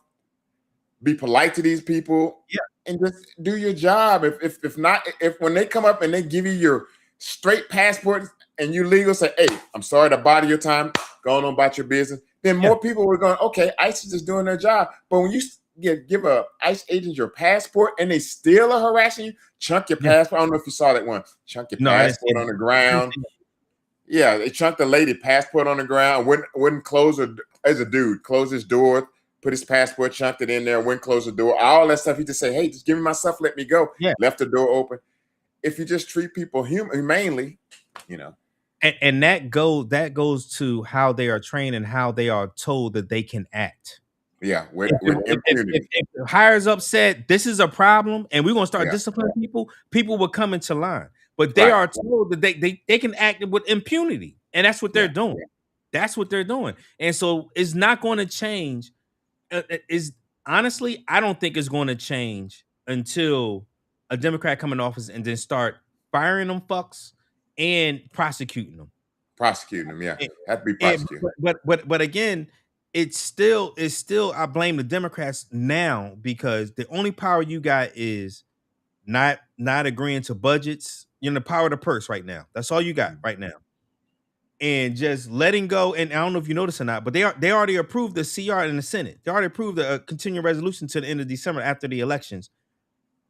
be polite to these people, and just do your job. If not, if when they come up and they give you your straight passport and you legal, say, hey, I'm sorry to bother your time, going on about your business, then more people were going, okay, ICE is just doing their job. But when you give a ICE agent your passport and they still are harassing you, chunk your passport. I don't know if you saw that one. Chunk your passport on the ground. Yeah, they chunked the lady passport on the ground. Wouldn't close her as a dude. Close his door, put his passport, chunked it in there. Wouldn't close the door. All that stuff. He just say, "Hey, just give me my stuff. Let me go." Yeah. Left the door open. If you just treat people humanely, you know. And that goes to how they are trained and how they are told that they can act. Yeah, with impunity. If the hires up said this is a problem and we're gonna start disciplining people will come into line. But they are told that they can act with impunity, and that's what they're doing. That's what they're doing, and so it's not going to change. Honestly, I don't think it's going to change until a Democrat come in office and then start firing them fucks and prosecuting them. Prosecuting them, yeah, have to be prosecuted. But again, it's still I blame the Democrats now because the only power you got is not agreeing to budgets. You're in the power of the purse right now. That's all you got right now. And just letting go. And I don't know if you noticed or not, but they already approved the CR in the Senate. They already approved the continuing resolution to the end of December after the elections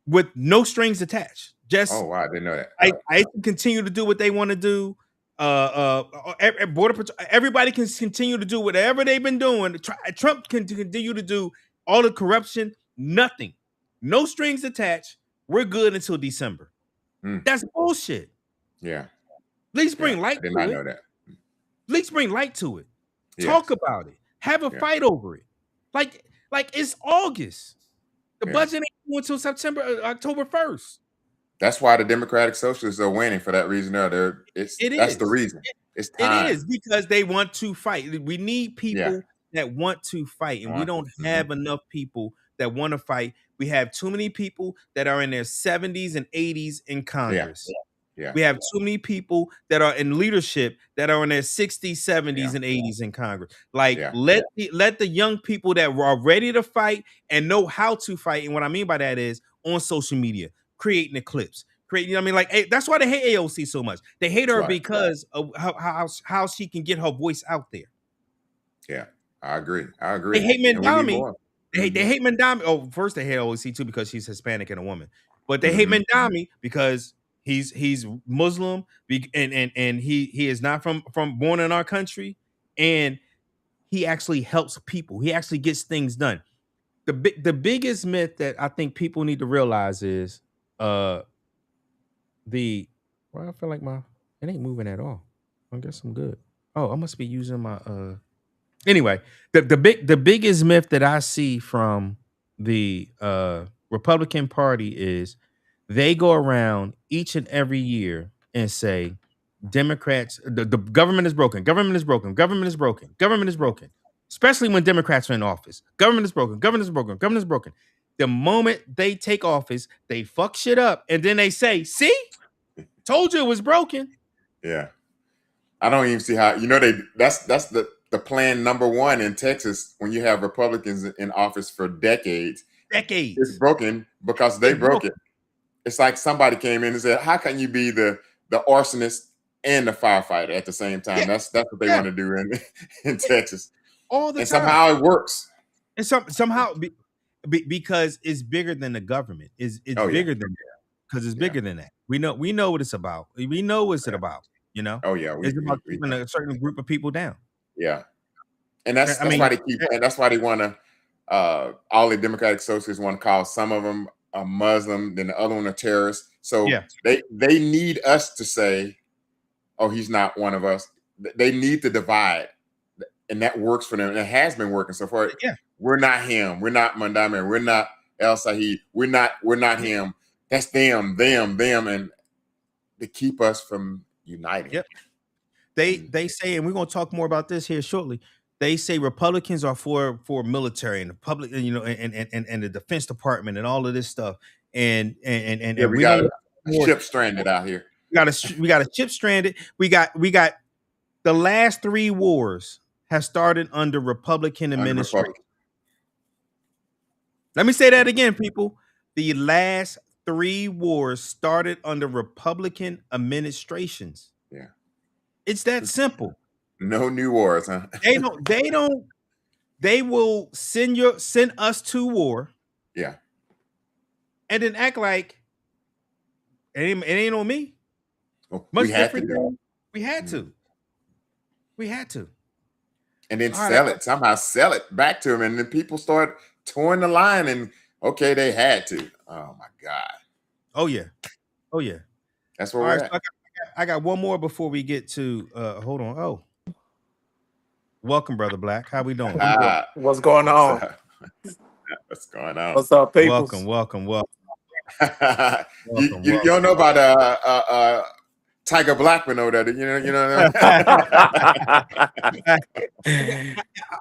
with no strings attached. Just oh wow, I didn't know that. I continue to do what they want to do. Border Patrol, everybody can continue to do whatever they've been doing. Trump can continue to do all the corruption. Nothing, no strings attached. We're good until December. That's bullshit. Yeah. At least bring light to it. I did not know that. At least bring light to it. Yes. Talk about it. Have a fight over it. Like it's August. The budget ain't going until October 1st. That's why the Democratic Socialists are winning for that reason. That's the reason. It's time. It is because they want to fight. We need people that want to fight, and we don't have enough people that want to fight. We have too many people that are in their 70s and 80s in Congress. Yeah. We have too many people that are in leadership that are in their 60s, 70s, and 80s in Congress. Like, let the young people that are ready to fight and know how to fight. And what I mean by that is on social media, creating the clips. You know what I mean? Like, that's why they hate AOC so much. They hate her because of how she can get her voice out there. Yeah, I agree. They hate Mandami. They hate Mandami. Oh, first they hate AOC too because she's Hispanic and a woman. But they hate Mandami because he's Muslim and he is not from born in our country, and he actually helps people. He actually gets things done. The biggest myth that I think people need to realize is I feel like it ain't moving at all. I guess I'm good. Oh, I must be using my anyway. The biggest myth that I see from the Republican Party is they go around each and every year and say Democrats, the government is broken, government is broken, government is broken, government is broken. Especially when Democrats are in office. Government is broken, government is broken, government is broken. The moment they take office, they fuck shit up. And then they say, see? Told you it was broken. Yeah. I don't even see how, that's the plan number one in Texas when you have Republicans in office for decades. It's broken because they broke it. It's like somebody came in and said, how can you be the arsonist and the firefighter at the same time? Yeah. That's what they want to do in Texas. All the time. And somehow it works. And somehow because it's bigger than the government. It's bigger than that. Because it's bigger than that. We know what it's about. We know what's it about, Oh yeah. It's about keeping a certain group of people down. Yeah. And that's why they keep, and that's why they want to all the Democratic Socialists want to call some of them a Muslim, then the other one a terrorist. So they need us to say, oh, he's not one of us. They need to divide. And that works for them. And it has been working so far. Yeah. We're not him. We're not Mandami. We're not El Sahid. We're not him. That's them, and to keep us from uniting. Yep. They say, and we're gonna talk more about this here shortly. They say Republicans are for military and the public, and the Defense Department and all of this stuff. and Yeah, we we got don't a want more. ship stranded out here. We got a ship stranded. We got the last 3 wars have started under Republican Under administration. Republican. Let me say that again, people. The last 3 wars started under Republican administrations. Yeah. It's that simple. No new wars, huh? They will send us to war. Yeah. And then act like it ain't on me. Well, Much we had to different do it. than we had to. We had to. And then All sell right. it, somehow sell it back to them. And then people start touring the line and okay, they had to. Oh my God. Oh yeah. Oh yeah. That's where All we're right, at. so I got one more before we get to hold on. Oh. Welcome, Brother Black. How we doing? What's going on? What's going on? What's up, people? Welcome. You don't know about Tiger Blackman over there, you know.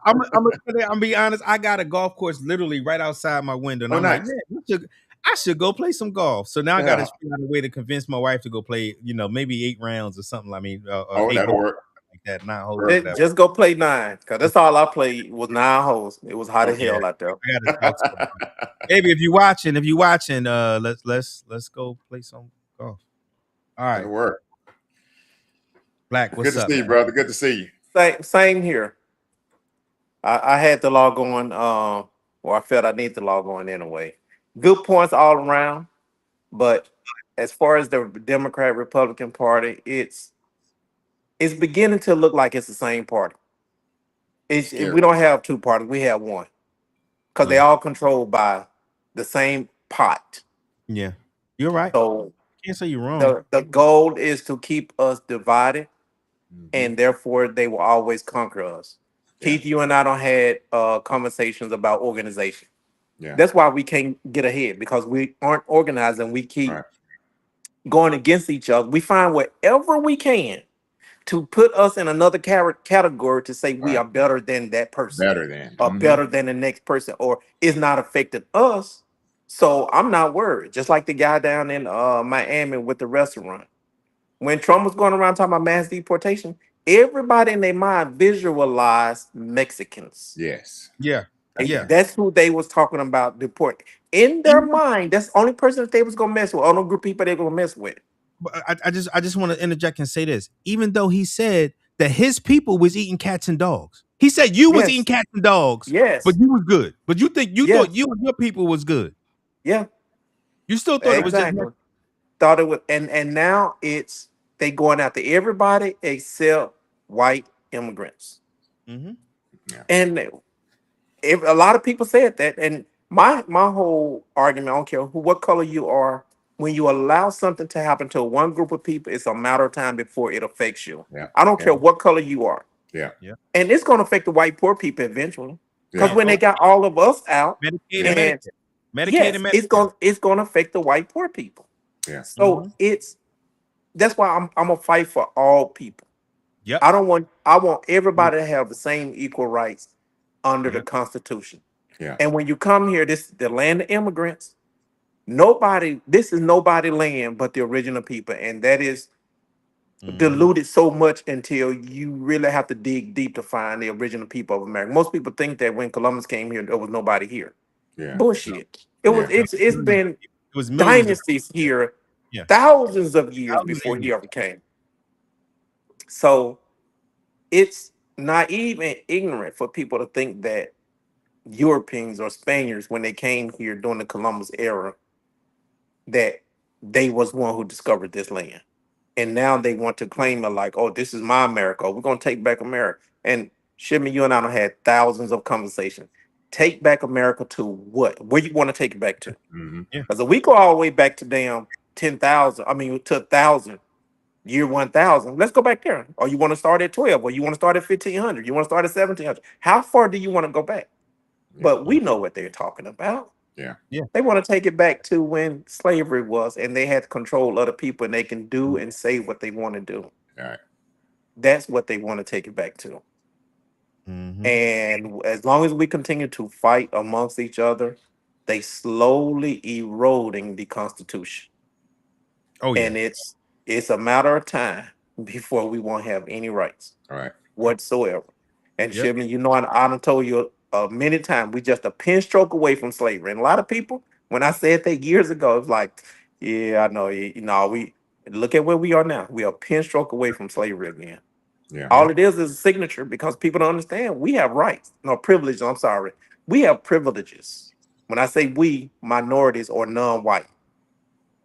I'm be honest. I got a golf course literally right outside my window, and I'm like, man, I should go play some golf. So now I got to figure out a way to convince my wife to go play. Maybe 8 rounds or something. I mean, 8 that'll holes, work. like that. 9 holes. Just go play 9, because that's all I played was 9 holes. It was hot as hell out there. I gotta talk to her. Baby, if you watching, let's go play some golf. All right, That'll work. Black, what's Good to up? see you, brother. Good to see you. Same here. I had to log on, or I felt I need to log on anyway. Good points all around, but as far as the Democrat Republican Party, it's beginning to look like it's the same party. We don't have 2 parties, we have one, because they all controlled by the same pot. Yeah, you're right. So can't say you're wrong. the goal is to keep us divided, and therefore they will always conquer us. Keith, you and I don't had conversations about organization. Yeah. That's why we can't get ahead, because we aren't organized and we keep going against each other. We find whatever we can to put us in another category to say we are better than that person, Better than. or better than the next person, or it's not affecting us. So I'm not worried. Just like the guy down in Miami with the restaurant. When Trump was going around talking about mass deportation, everybody in their mind visualized Mexicans. Yes. Yeah. Yeah. That's who they was talking about deport. In their mind, that's the only person that they was gonna mess with. Only group of people they gonna mess with. But I just want to interject and say this. Even though he said that his people was eating cats and dogs, he said you was eating cats and dogs. Yes, but you was good. But you thought you and your people was good. Yeah, you still thought it was just thought it was, and now it's they going after everybody except white immigrants. Mm-hmm. Yeah. And a lot of people said that, and my whole argument, I don't care what color you are, when you allow something to happen to one group of people, it's a matter of time before it affects you. Yeah. I don't care what color you are. Yeah. And it's going to affect the white poor people eventually, because Yeah. when they got all of us out, Medicaid, yes, it's going to affect the white poor people. Yeah. So that's why I'm gonna fight for all people. Yep. I want everybody to have the same equal rights under the Constitution. Yeah. And when you come here, this is the land of immigrants. This is nobody land but the original people, and that is diluted so much until you really have to dig deep to find the original people of America. Most people think that when Columbus came here, there was nobody here. Yeah. Bullshit. It's been dynasties here, thousands of years before he ever came. So it's naive and ignorant for people to think that Europeans or Spaniards, when they came here during the Columbus era, that they was one who discovered this land. And now they want to claim it like, oh, this is my America. We're going to take back America. And Shimmy, you and I have had thousands of conversations. Take back America to what? Where you want to take it back to? Because if we go all the way back to damn 10,000, I mean, to 1,000, year 1,000, let's go back there. Or you want to start at 12, or you want to start at 1,500, you want to start at 1,700. How far do you want to go back? But we know what they're talking about. Yeah. They want to take it back to when slavery was, and they had control of the people, and they can do and say what they want to do. All right. That's what they want to take it back to. And as long as we continue to fight amongst each other, they slowly eroding the Constitution. Oh yeah. And it's a matter of time before we won't have any rights All right. whatsoever. And Yep. Shipman, you know, I done told you many times, we just a pin stroke away from slavery. And a lot of people, when I said that years ago, it's like, yeah, I know. You know, we look at where we are now. We are a pin stroke away from slavery again. Yeah. All it is a signature because people don't understand we have rights. No, privileges. I'm sorry. We have privileges. When I say we, minorities or non-white.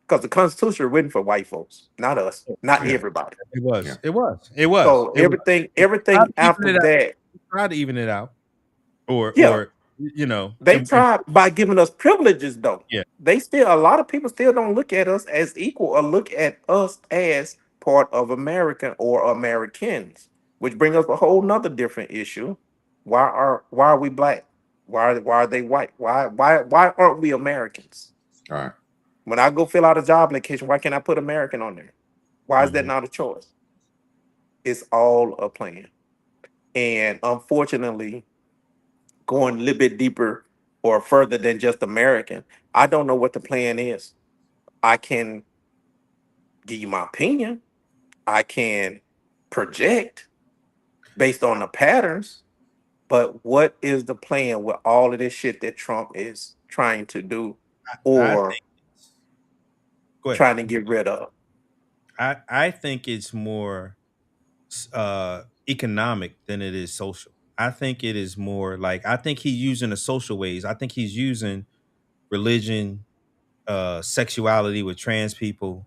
Because the Constitution is written for white folks, not us, not Yeah. everybody. It was. Yeah. It was. It was. So It was. everything after that, Try to even it out, or yeah, you know, they tried by giving us privileges though. yeah. They still, a lot of people still don't look at us as equal or look at us as part of American or Americans, which bring us a whole nother different issue. Why are we black? Why are they white? Why aren't we Americans? All right. When I go fill out a job application, why can't I put American on there? Why is that Mhm. not a choice? It's all a plan. And unfortunately, going a little bit deeper or further than just American, I don't know what the plan is. I can give you my opinion. I can project based on the patterns, but what is the plan with all of this shit that Trump is trying to do I or think. Go ahead. trying to get rid of? I think it's more economic than it is social. I think it is more like I think he's using the social ways. I think he's using religion, sexuality with trans people,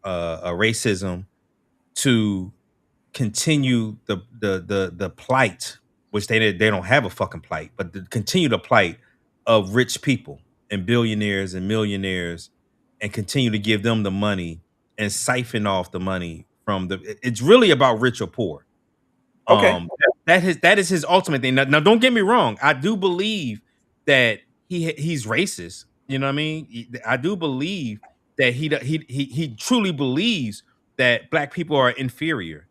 racism to continue the plight, which they don't have a fucking plight, but to continue the plight of rich people and billionaires and millionaires, and continue to give them the money and siphon off the money from the. It's really about rich or poor. Okay. That is his ultimate thing. Now, don't get me wrong. I do believe that he's racist. You know what I mean? I do believe that he truly believes that black people are inferior.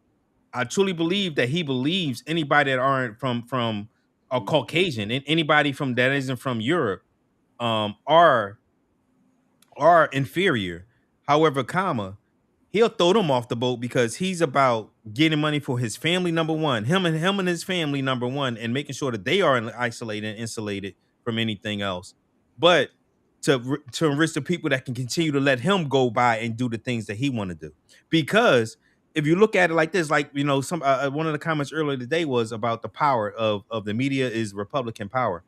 I truly believe that he believes anybody that aren't from a Caucasian and anybody from that isn't from Europe are inferior. However, he'll throw them off the boat because he's about getting money for his family, number one, him and his family, number one, and making sure that they are isolated and insulated from anything else. But to enrich the people that can continue to let him go by and do the things that he want to do. Because if you look at it like this, like, you know, some one of the comments earlier today was about the power of the media is Republican power.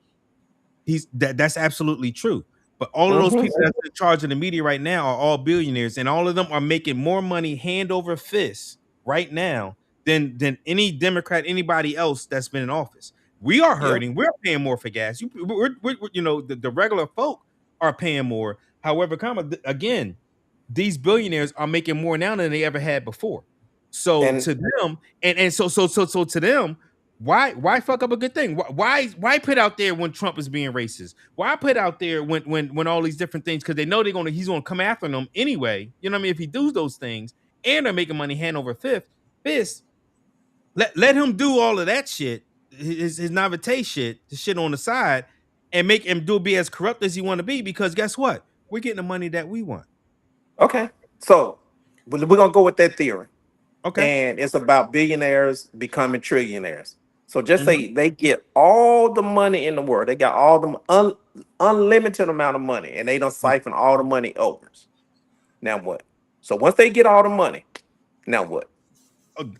That's absolutely true. But all of those people that's in charge of the media right now are all billionaires, and all of them are making more money hand over fist right now than any Democrat, anybody else that's been in office. We are Yeah. hurting. We're paying more for gas. We're you know, the regular folk are paying more. However, again, these billionaires are making more now than they ever had before. So And to them, and so to them, why fuck up a good thing? Why put out there when Trump is being racist? Why put out there when all these different things? Because they know he's gonna come after them anyway. You know what I mean? If he does those things and they're making money hand over fist, let him do all of that shit, his naivete shit, the shit on the side, and make him be as corrupt as he want to be. Because guess what? We're getting the money that we want. okay, so we're gonna go with that theory. Okay. And it's about billionaires becoming trillionaires. So just Mhm. say they get all the money in the world. They got all the unlimited amount of money, and they don't siphon all the money over. Now what? So once they get all the money, now what?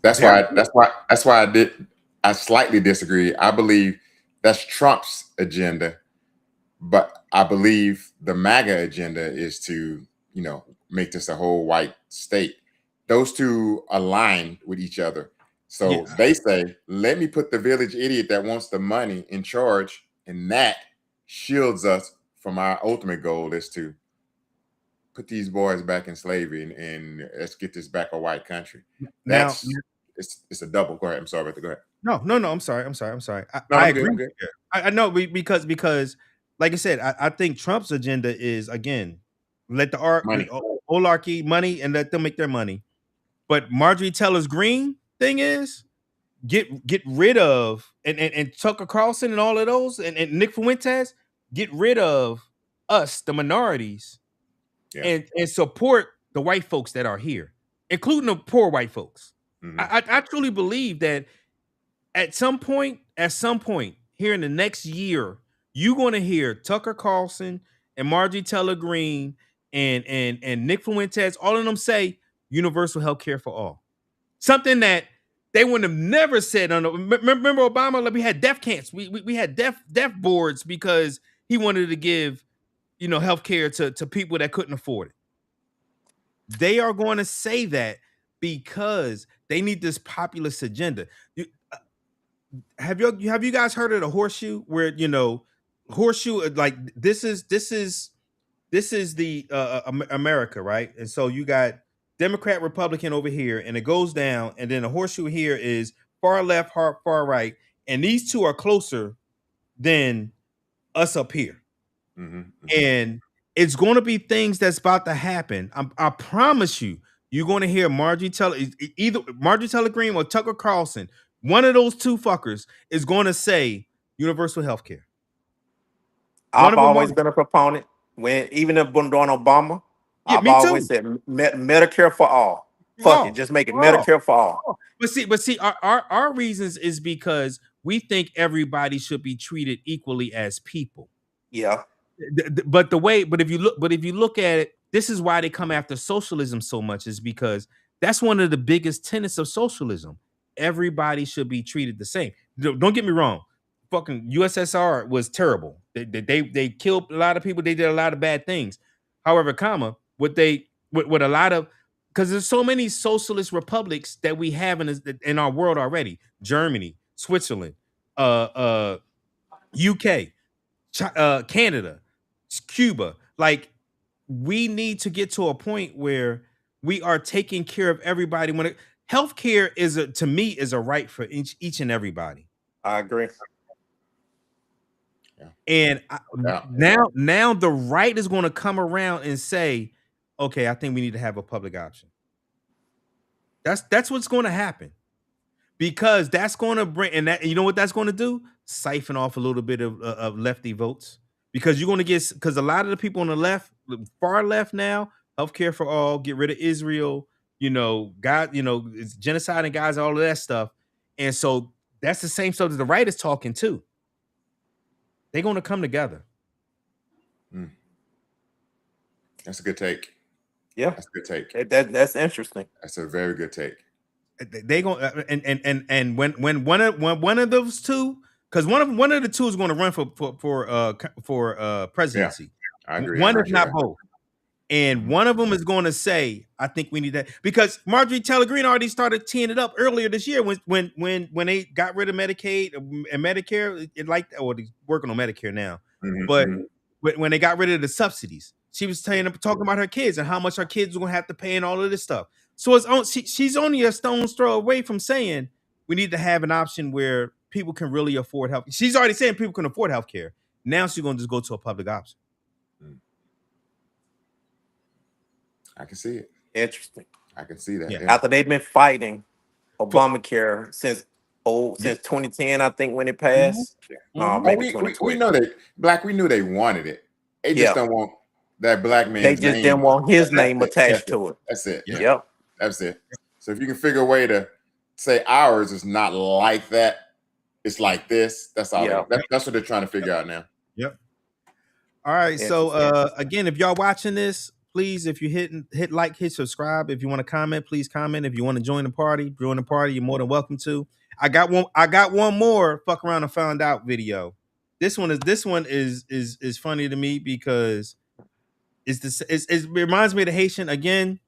That's why I slightly disagree. I believe that's Trump's agenda, but I believe the MAGA agenda is to, you know, make this a whole white state. Those two align with each other. So Yeah. they say, let me put the village idiot that wants the money in charge, and that shields us from our ultimate goal is to put these boys back in slavery and let's get this back a white country. Now, It's a double. Go ahead. I'm sorry, but go ahead. no. I'm sorry. No, I I'm good, agree. I'm good. I know because like I said, I think Trump's agenda is, again, let the Money. oligarchy money and let them make their money. But Marjorie Taylor Greene thing is get rid of and Tucker Carlson and all of those and Nick Fuentes, get rid of us, the minorities, and support the white folks that are here, including the poor white folks. I truly believe that at some point here in the next year, you're going to hear Tucker Carlson and Marjorie Taylor Greene and Nick Fuentes, all of them say universal health care for all. Something that they would have never said. Remember Obama? Like we had death camps. We had death boards because he wanted to give, health care to people that couldn't afford it. They are going to say that because they need this populist agenda. Have you guys heard of the horseshoe? Where horseshoe, like this is the America, right? And so you got Democrat, Republican over here, and it goes down, and then the horseshoe here is far left, far right, and these two are closer than us up here. And it's going to be things that's about to happen. I promise you, you're going to hear either Marjorie Taylor Greene or Tucker Carlson. One of those two fuckers is going to say universal health care. I've always been a proponent. Even if during Obama, I've always said Medicare for all. Fuck it, just make it Medicare for all. But see, our reasons is because we think everybody should be treated equally as people. Yeah. But if you look at it, this is why they come after socialism so much, is because that's one of the biggest tenets of socialism. Everybody should be treated the same. Don't get me wrong. Fucking USSR was terrible. They killed a lot of people. They did a lot of bad things. However, what a lot of, because there's so many socialist republics that we have in our world already. Germany, Switzerland, UK, Canada, Cuba. Like, we need to get to a point where we are taking care of everybody. Healthcare to me is a right for each and everybody. I agree. And now the right is going to come around and say, okay, I think we need to have a public option. That's what's going to happen, because that's going to bring, and you know what that's going to do? Siphon off a little bit of lefty votes, because you're going to because a lot of the people on the left, far left now, healthcare for all, get rid of Israel, it's genocide and guys, all of that stuff. And so that's the same stuff that the right is talking too. They're going to come together. That's a good take. Yeah, that's a good take. That's interesting. That's a very good take. They going and when one of those two, because one of the two is going to run for presidency. Yeah, I agree. One, if not both. And one of them is going to say, I think we need that, because Marjorie Taylor Greene already started teeing it up earlier this year when they got rid of Medicaid and Medicare. They're working on Medicare now, but when they got rid of the subsidies, she was talking about her kids and how much her kids were going to have to pay and all of this stuff. So she's only a stone's throw away from saying we need to have an option where people can really afford health. She's already saying people can afford health care. Now she's going to just go to a public option. I can see it. Interesting. I can see that. Yeah. After they've been fighting Obamacare since 2010, I think, when it passed. We know we knew they wanted it. They just don't want that black man's name. They just didn't want his name attached to it. That's it. Yeah. Yep. That's it. So if you can figure a way to say ours is not like that, it's like this. That's all. That's what they're trying to figure out now. Yep. All right. So again, if y'all watching this, please, if you hit like, hit subscribe. If you want to comment, please comment. If you want to join the party, you're more than welcome to. I got one more fuck around and found out video. This one is funny to me because it reminds me of the Haitian again.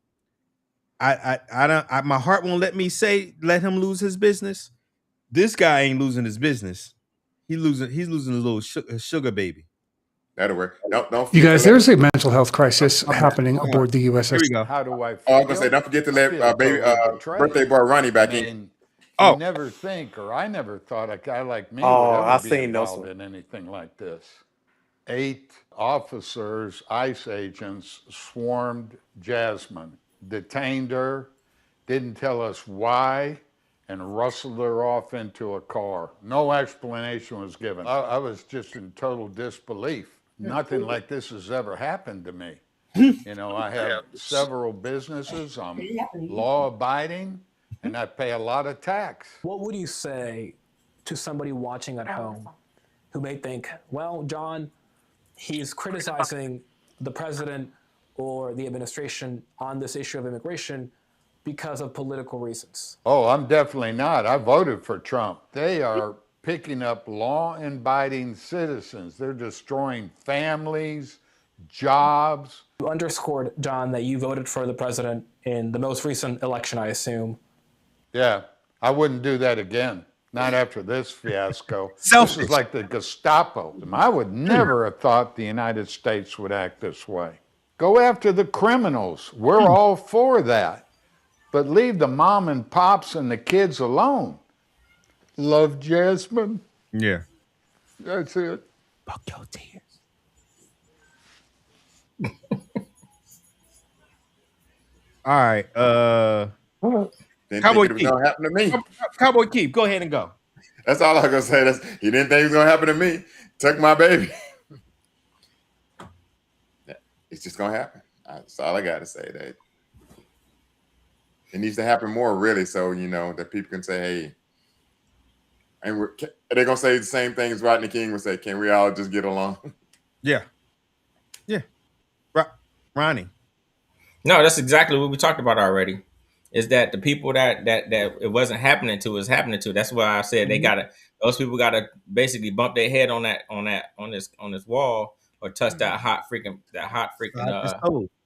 My heart won't let him lose his business. This guy ain't losing his business. He's losing a little sugar baby. That'll work. Don't you guys, there's a mental health crisis happening aboard the USS. Here we go. How do I feel? I was gonna say, don't forget to let birthday boy Ronnie back in. You never think, or I never thought a guy like me would ever be involved in anything like this. 8 officers, ICE agents, swarmed Jasmine, detained her, didn't tell us why, and rustled her off into a car. No explanation was given. I was just in total disbelief. Nothing like this has ever happened to me. You know, I have several businesses, I'm law-abiding, and I pay a lot of tax. What would you say to somebody watching at home who may think, well, John, he's criticizing the president or the administration on this issue of immigration because of political reasons? Oh, I'm definitely not. I voted for Trump. They are picking up law-abiding citizens. They're destroying families, jobs. You underscored, John, that you voted for the president in the most recent election, I assume. Yeah, I wouldn't do that again. Not after this fiasco. Selfish. This is like the Gestapo. I would never have thought the United States would act this way. Go after the criminals. We're all for that. But leave the mom and pops and the kids alone. Love, Jasmine. Yeah. That's it. Fuck your tears. All right. Didn't Cowboy think it was Keith. gonna happen to me. Cowboy Keith, go ahead and go. That's all I was gonna say. He didn't think it was gonna happen to me. Took my baby. It's just gonna happen. That's all I gotta say. That it needs to happen more, really, so you know that people can say, "Hey," and they're gonna say the same thing as Rodney King would say, "Can we all just get along?" Yeah. Yeah. Ronnie. No, that's exactly what we talked about already. Is that the people that it wasn't happening to is happening to. That's why I said those people gotta basically bump their head on this wall or touch that hot freaking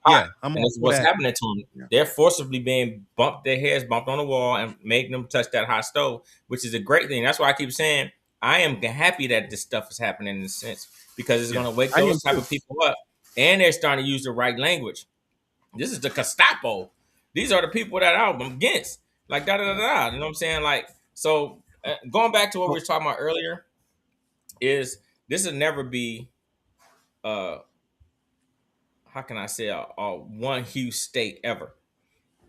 Yeah, and this is what's happening to them. They're forcibly being their heads bumped on the wall and making them touch that hot stove, which is a great thing. That's why I keep saying I am happy that this stuff is happening in a sense because it's gonna wake those type of people up, and they're starting to use the right language. This is the Gestapo. These are the people that I'm against. Like da da da da. You know what I'm saying? Like so. Going back to what we were talking about earlier, is this will never be, how can I say, a one huge state ever,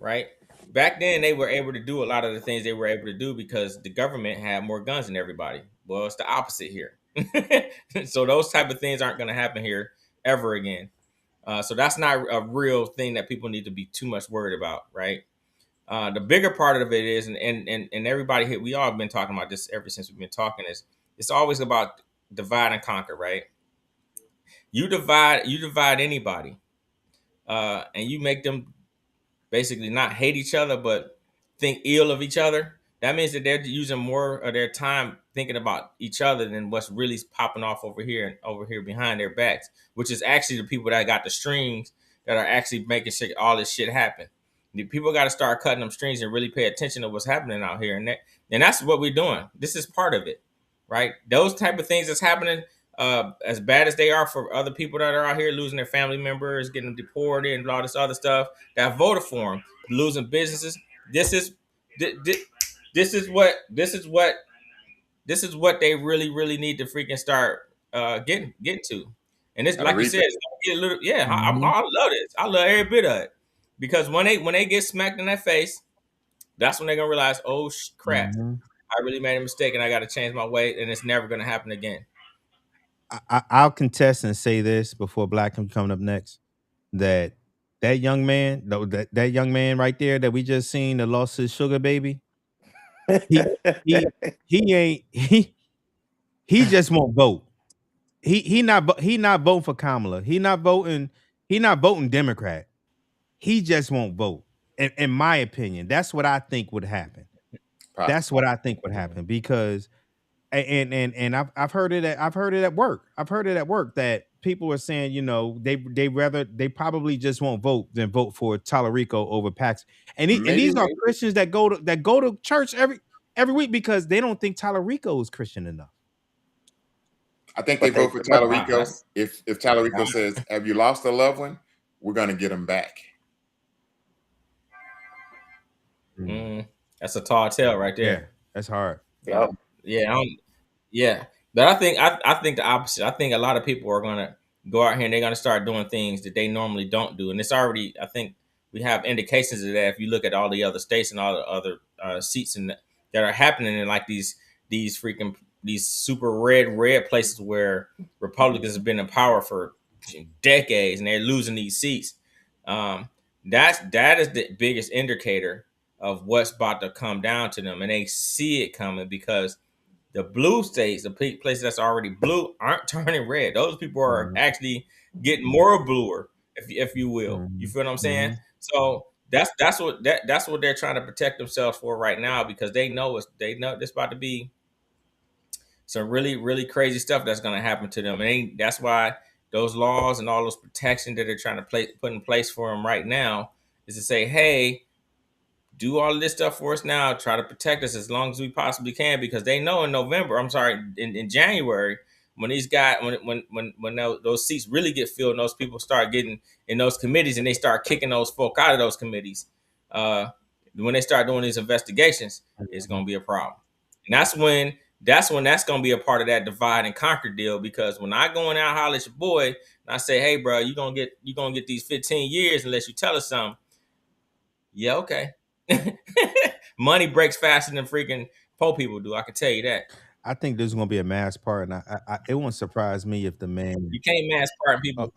right? Back then, they were able to do a lot of the things they were able to do because the government had more guns than everybody. Well, it's the opposite here. So those type of things aren't going to happen here ever again. So that's not a real thing that people need to be too much worried about, right? The bigger part of it is, and everybody here, we all have been talking about this ever since we've been talking, is it's always about divide and conquer, right? You divide anybody, and you make them basically not hate each other, but think ill of each other. That means that they're using more of their time thinking about each other than what's really popping off over here behind their backs, which is actually the people that got the strings that are actually making sure all this shit happen. The people got to start cutting them strings and really pay attention to what's happening out here. And that's what we're doing. This is part of it, right? Those type of things that's happening, as bad as they are for other people that are out here losing their family members, getting deported and all this other stuff, that voted for them, losing businesses. This is what they really need to freaking start getting to. And it's like you said, it's gonna get a little, I love this. I love every bit of it. Because when they get smacked in that face, that's when they're gonna realize, oh crap, I really made a mistake and I got to change my way, and it's never gonna happen again. I'll contest and say this before Black coming up next, that young man, that young man right there that we just seen that lost his sugar baby, he just won't vote. He not voting for Kamala. He not voting Democrat. He just won't vote. In my opinion, that's what I think would happen. That's what I think would happen because, and I've heard it at work. I've heard it at work that people are saying, you know, they probably just won't vote than vote for Tallarico over Pax. And these are Christians that go to church every week because they don't think Tallarico is Christian enough. I think they vote for Tallarico. If Tallarico says, "Have you lost a loved one? We're gonna get them back." That's a tall tale right there. Yeah, that's hard. Yeah. But I think the opposite. I think a lot of people are gonna go out here and they're gonna start doing things that they normally don't do, and it's already. I think we have indications of that if you look at all the other states and all the other seats in that are happening in like these freaking these super red places where Republicans have been in power for decades and they're losing these seats. That is the biggest indicator of what's about to come down to them, and they see it coming because the blue states, the places that's already blue, aren't turning red. Those people are actually getting more bluer, if you will. You feel what I'm saying? So that's what they're trying to protect themselves for right now because they know it's about to be some really, really crazy stuff that's going to happen to them. And that's why those laws and all those protections that they're trying to put in place for them right now is to say, hey, do all of this stuff for us now. Try to protect us as long as we possibly can, because they know in January, when those seats really get filled and those people start getting in those committees and they start kicking those folk out of those committees, when they start doing these investigations, it's going to be a problem. And that's when that's going to be a part of that divide and conquer deal. Because when I go in there and holler at your boy and I say, hey, bro, you're going to get these 15 years unless you tell us something. Yeah, okay. Money breaks faster than freaking poor people do. I can tell you that. I think there's going to be a mass part, and it won't surprise me if the man. You can't mass part people.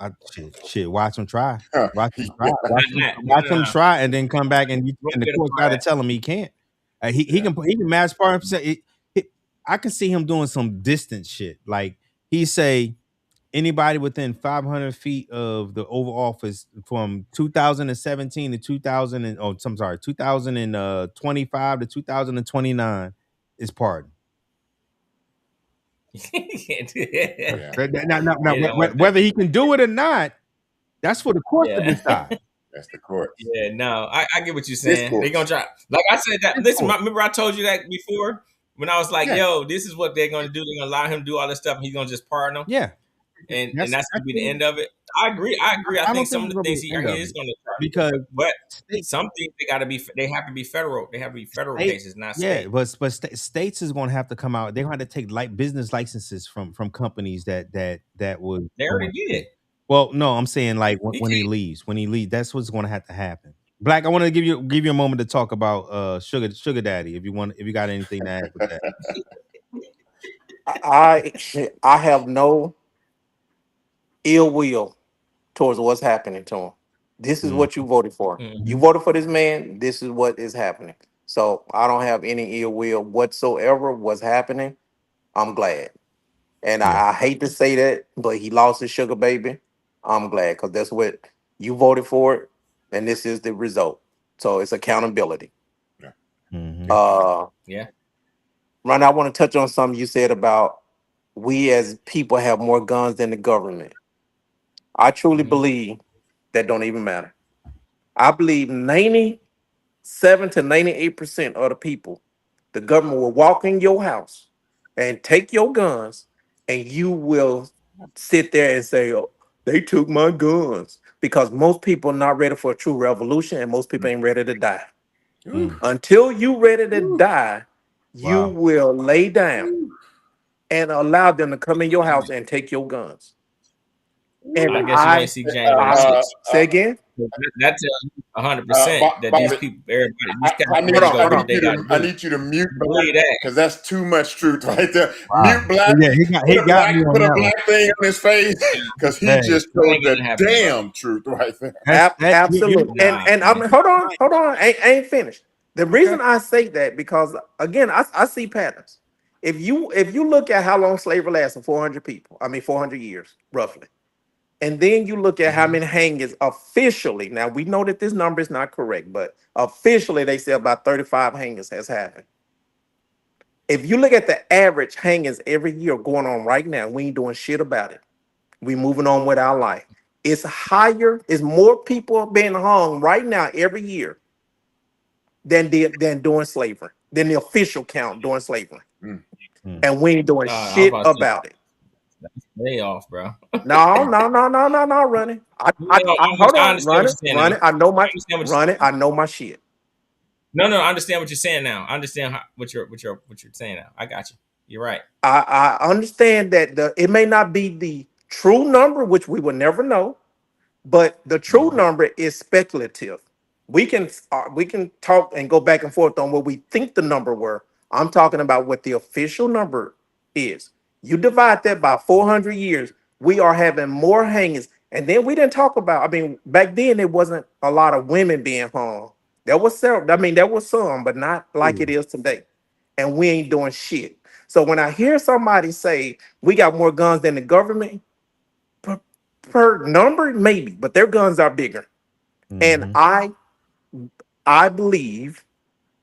Shit. Watch him try. Watch him try. Watch him try, and then come back and the court got to tell him he can't. He can mass part himself. I can see him doing some distant shit. Like he say, anybody within 500 feet of the Oval Office from 2017 to 2025 to 2029 is pardoned. Whether he can do it or not, that's for the court to decide. That's the court. Yeah, no, I get what you're saying. They're gonna try. Like I said that. Listen, remember I told you that before when I was like, "Yo, this is what they're gonna do. They're gonna allow him to do all this stuff, and he's gonna just pardon them." Yeah, and that's gonna be the end of it. I agree. I think some of the things he is gonna try because, but some things they have to be federal. They have to be federal cases, not state. Yeah, but states is gonna have to come out. They're gonna have to take business licenses from companies that would. They already did it. Well, no, I'm saying like when he leaves, that's what's going to have to happen. Black, I want to give you a moment to talk about sugar daddy if you got anything to add with that. I have no ill will towards what's happening to him. This is what you voted for. You voted for this man. This is what is happening. So I don't have any ill will whatsoever. What's happening, I'm glad. And I hate to say that, but he lost his sugar baby. I'm glad because that's what you voted for it, and this is the result. So it's accountability. Yeah. Ron, I want to touch on something you said about we as people have more guns than the government. I truly believe that don't even matter. I believe 97 to 98% of the people, the government will walk in your house and take your guns, and you will sit there and say, "Oh, they took my guns," because most people are not ready for a true revolution, and most people ain't ready to die. Until you ready to die, you will lay down and allow them to come in your house and take your guns. And I guess you ain't see January 6th. Say again. That tells you 100% that these people, everybody, I need you to mute because that's too much truth right there. Wow. Mute Black. Yeah, he got me on put a that black thing on his face because he just told the damn truth right there. Absolutely. And I'm hold on. I ain't finished. The reason I say that because again, I see patterns. If you look at how long slavery lasted, 400 years roughly. And then you look at how many hangings officially. Now we know that this number is not correct, but officially they say about 35 hangings has happened. If you look at the average hangings every year going on right now, we ain't doing shit about it. We moving on with our life. It's higher, it's more people being hung right now every year than during slavery, than the official count during slavery. And we ain't doing shit about it. Way off, bro. No, running. Hold on, running. I know my shit. No, I understand what you're saying now. I understand what you're saying now. I got you. You're right. I understand that it may not be the true number, which we will never know, but the true number is speculative. We can talk and go back and forth on what we think the number were. I'm talking about what the official number is. You divide that by 400 years, we are having more hangings. And then we didn't talk about, I mean, back then it wasn't a lot of women being hung. There was several, I mean, there was some, but not like it is today. And we ain't doing shit. So when I hear somebody say we got more guns than the government, per number, maybe, but their guns are bigger. And I believe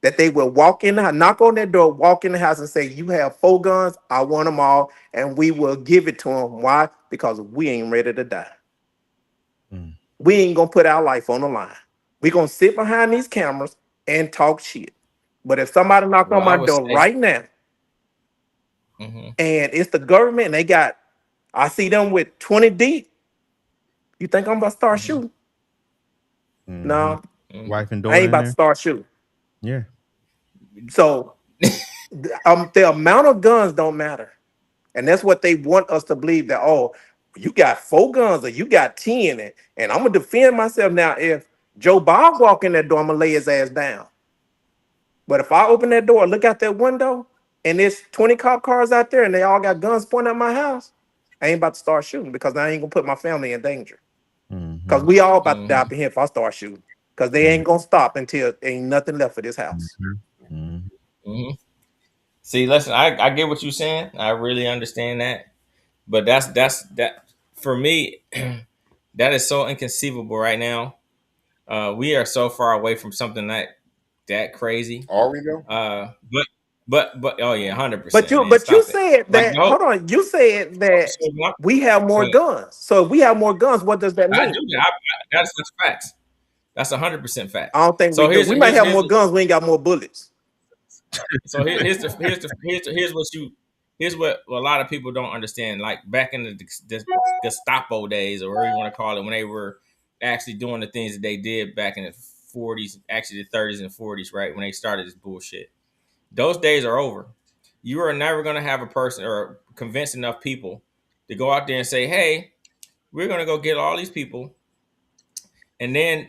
that they will walk in the house, knock on their door, walk in the house and say, you have 4 guns, I want them all, and we will give it to them. Why? Because we ain't ready to die. We ain't gonna put our life on the line. We gonna sit behind these cameras and talk shit. But if somebody knock on my door right now, and it's the government and they got, I see them with 20 deep, you think I'm about to start shooting? No. Wife and I daughter ain't in about to there? start shooting. Yeah. So the amount of guns don't matter. And that's what they want us to believe, that, oh, you got 4 guns or you got 10. And I'm going to defend myself now. If Joe Bob walk in that door, I'm going to lay his ass down. But if I open that door, look out that window, and there's 20 cop cars out there and they all got guns pointing at my house, I ain't about to start shooting because I ain't going to put my family in danger. Because we all about to die up in here if I start shooting. Because they ain't going to stop until ain't nothing left for this house. See, listen, I get what you're saying. I really understand that. But that for me, that is so inconceivable right now. We are so far away from something that crazy. Are we though? But oh yeah, 100%. But you said that, hold on, you said that we have more guns. So if we have more guns, what does that mean? I do that. That's facts. That's 100% fact. I don't think so we do. We might have more guns, we ain't got more bullets. So here's what a lot of people don't understand. Like back in the Gestapo days, or whatever you want to call it, when they were actually doing the things that they did back in the 40s, actually the 30s and 40s, right, when they started this bullshit. Those days are over. You are never going to have a person or convince enough people to go out there and say, hey, we're going to go get all these people, and then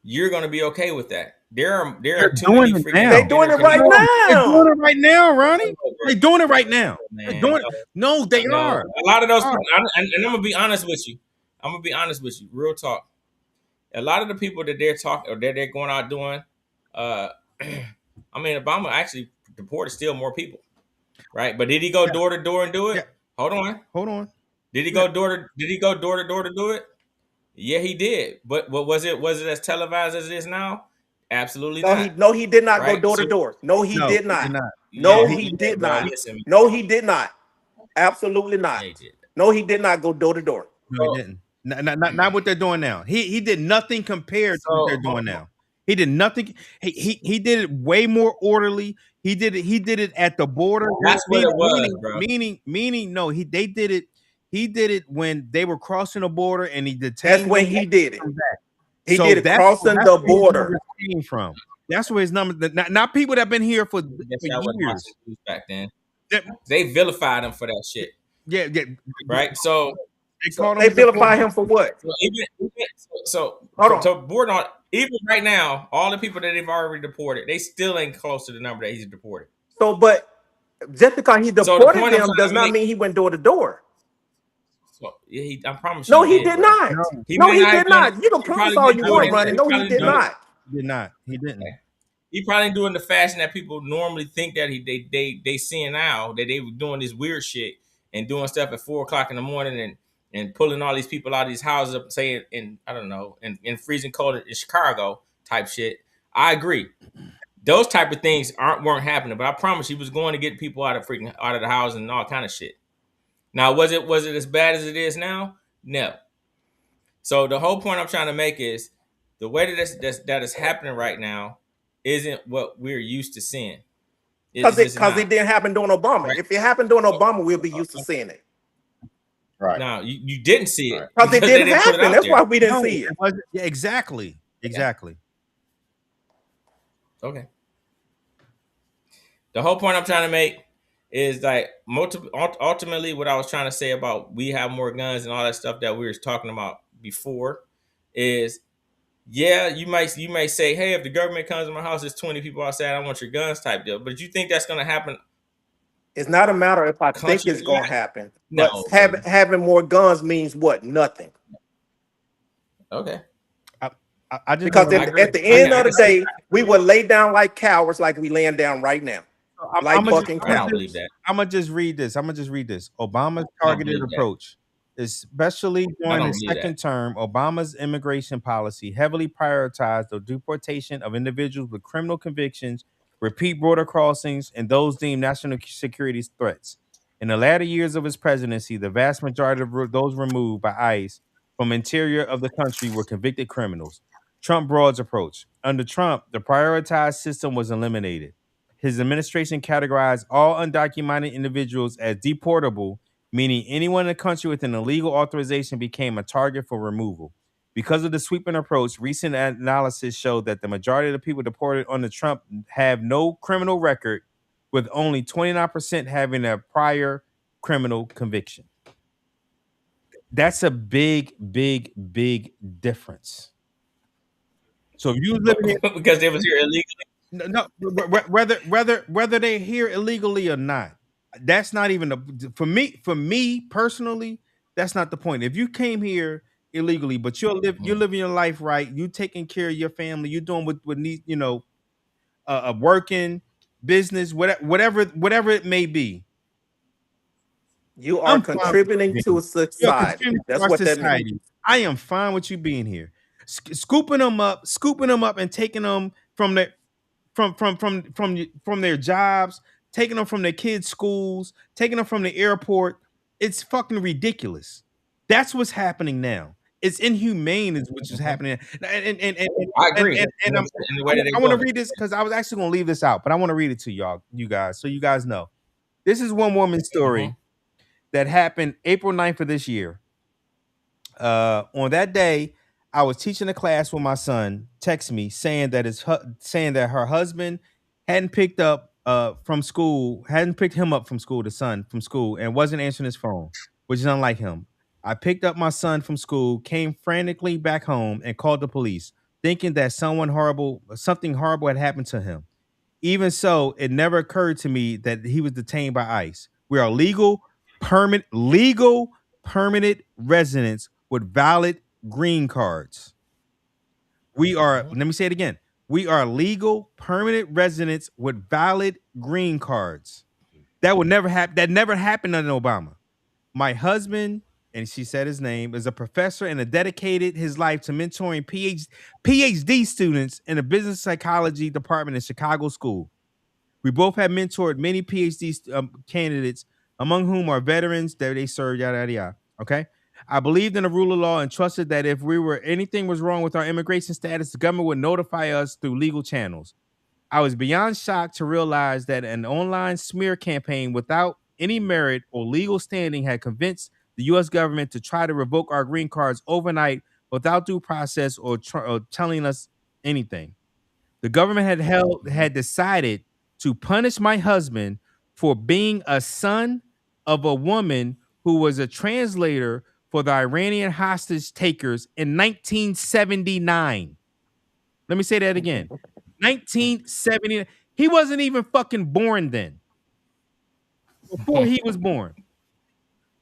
you're going to be okay with that. There are too many freaking. They're doing it right now. They're doing it right now, Ronnie. They're doing it right now. They're doing it. No, they are. A lot of those people, and I'm gonna be honest with you. Real talk. A lot of the people that they're talking or that they're going out doing, I mean, Obama actually deported still more people, right? But did he go door to door and do it? Hold on. Did he go door to door to do it? Yeah, he did. But what was it as televised as it is now? Absolutely not. No, he did not go door to door. No, he did not. No, he did not. No, he did not. Absolutely not. No, he did not go door to door. No, he didn't. Not what they're doing now. He did nothing compared to what they're doing now. He did nothing. He did it way more orderly. He did it at the border. That's what it was, bro. Meaning, no, they did it. He did it when they were crossing the border, and he detained. That's when he did it. He did it crossing the border. Came from. That's where his numbers. Not people that have been here for years. Back then, they vilified him for that shit. Yeah. Right. So they vilify him for what? Even right now, all the people that they've already deported, they still ain't close to the number that he's deported. So, but just because he deported them does not mean he went door to door. So, I promise you. No, he did not. No, he did not. You can promise all you want, Ronnie. No, he did not. He did not. He didn't. He probably doing the fashion that people normally think that they seeing now, that they were doing this weird shit and doing stuff at 4:00 in the morning and pulling all these people out of these houses up, saying in I don't know in freezing cold in Chicago type shit. I agree. Those type of things weren't happening, but I promise he was going to get people out of the house and all kind of shit. Now, was it as bad as it is now? No. So the whole point I'm trying to make is the way that is happening right now isn't what we're used to seeing. Because it didn't happen during Obama. Right. If it happened during Obama, we'll be used to seeing it. Right. Now, you didn't see it. Because it didn't happen. That's why we didn't see it. Yeah, exactly. Okay. The whole point I'm trying to make is like ultimately what I was trying to say about we have more guns and all that stuff that we were talking about before is yeah, you might say, hey, if the government comes to my house, there's 20 people outside, I want your guns type deal. But you think that's gonna happen It's not a matter if I think country it's gonna happen, but No, having more guns means what? Nothing. okay. I just Because want at the end of the day, we would lay down like cowards, like we laying down right now, like fucking cowards. I'm gonna just read this. Obama's targeted approach, especially during his second term, Obama's immigration policy heavily prioritized the deportation of individuals with criminal convictions, repeat border crossings, and those deemed national security threats. In the latter years of his presidency, the vast majority of those removed by ICE from interior of the country were convicted criminals. Trump broad's approach. Under Trump, the prioritized system was eliminated. His administration categorized all undocumented individuals as deportable, meaning anyone in the country with an illegal authorization became a target for removal. Because of the sweeping approach, recent analysis showed that the majority of the people deported under Trump have no criminal record, with only 29% having a prior criminal conviction. That's a big, big, big difference. So if you live here because they was here illegally, whether they're here illegally or not, that's not even for me personally. That's not the point. If you came here illegally, but you're living your life right, you taking care of your family, you're doing what needs, working, business, whatever it may be. You are contributing to society. That's what that means. I am fine with you being here, scooping them up, and taking them from their jobs, taking them from their kids' schools, taking them from the airport. It's fucking ridiculous. That's what's happening now. It's inhumane, is which is happening. And I agree. I want to read this because I was actually going to leave this out, but I want to read it to you guys, so you guys know. This is one woman's story that happened April 9th of this year. On that day, I was teaching a class when my son texted me saying that her husband hadn't picked him up from school, the son from school, and wasn't answering his phone, which is unlike him. I picked up my son from school, came frantically back home, and called the police, thinking that something horrible had happened to him. Even so, it never occurred to me that he was detained by ICE. We are legal, permanent residents with valid green cards. Let me say it again. We are legal, permanent residents with valid green cards. That would never happen. That never happened under Obama. My husband, and she said his name, is a professor and dedicated his life to mentoring PhD students in the business psychology department in Chicago School. We both have mentored many PhD candidates, among whom are veterans that they serve, yada, yada, yada. Okay? I believed in the rule of law and trusted that if anything was wrong with our immigration status, the government would notify us through legal channels. I was beyond shocked to realize that an online smear campaign without any merit or legal standing had convinced the U.S. government to try to revoke our green cards overnight without due process or telling us anything. The government had decided to punish my husband for being a son of a woman who was a translator for the Iranian hostage takers in 1979. Let me say that again. 1979. He wasn't even fucking born then. Before he was born.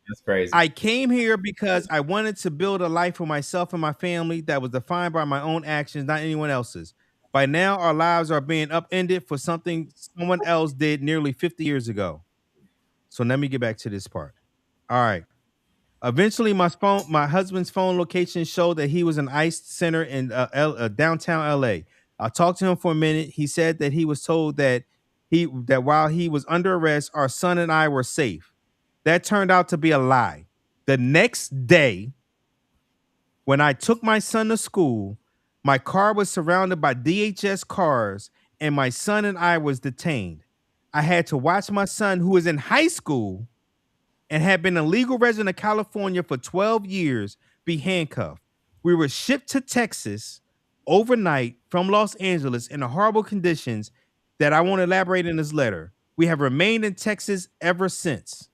That's crazy. I came here because I wanted to build a life for myself and my family that was defined by my own actions, not anyone else's. By now, our lives are being upended for something someone else did nearly 50 years ago. So let me get back to this part. All right. Eventually, my husband's phone location showed that he was in ICE center in downtown LA. I talked to him for a minute. He said that he was told that while he was under arrest, our son and I were safe. That turned out to be a lie. The next day, when I took my son to school, my car was surrounded by DHS cars, and my son and I was detained. I had to watch my son, who was in high school and had been a legal resident of California for 12 years, be handcuffed. We were shipped to Texas overnight from Los Angeles in horrible conditions that I won't elaborate in this letter. We have remained in Texas ever since.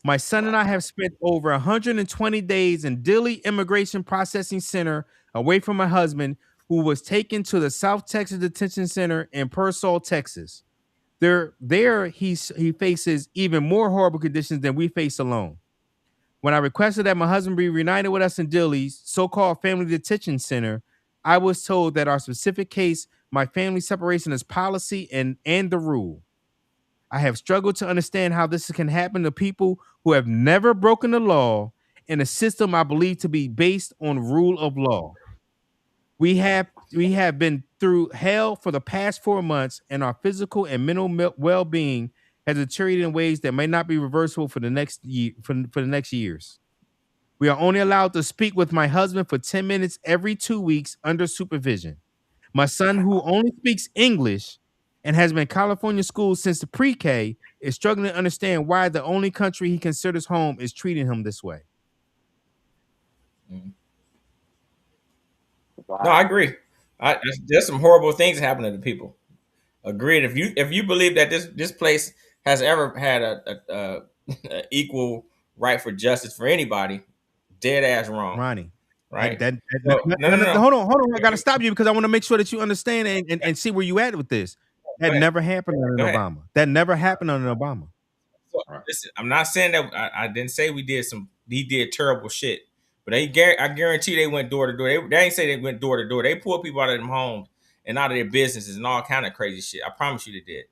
My son and I have spent over 120 days in Dilley Immigration Processing Center away from my husband, who was taken to the South Texas Detention Center in Pearsall, Texas. There he faces even more horrible conditions than we face alone. When I requested that my husband be reunited with us in Dilley's so-called family detention center, I was told that our specific case, my family separation, is policy and the rule. I have struggled to understand how this can happen to people who have never broken the law in a system I believe to be based on rule of law. We have been through hell for the past 4 months, and our physical and mental well-being has deteriorated in ways that may not be reversible for the next year, for the next years. We are only allowed to speak with my husband for 10 minutes every 2 weeks under supervision. My son, who only speaks English and has been in California schools since the pre-K, is struggling to understand why the only country he considers home is treating him this way. No, I agree. There's some horrible things happening to people. Agreed. If you believe that this place has ever had a equal right for justice for anybody, dead ass wrong. Ronnie. Right? No. Hold on. I gotta stop you because I want to make sure that you understand and see where you at with this. That never happened under Obama. That never happened under Obama. So, listen, I'm not saying that I didn't say he did terrible shit. But I guarantee they went door to door. They ain't say they went door to door. They pulled people out of them homes and out of their businesses and all kind of crazy shit. I promise you they did.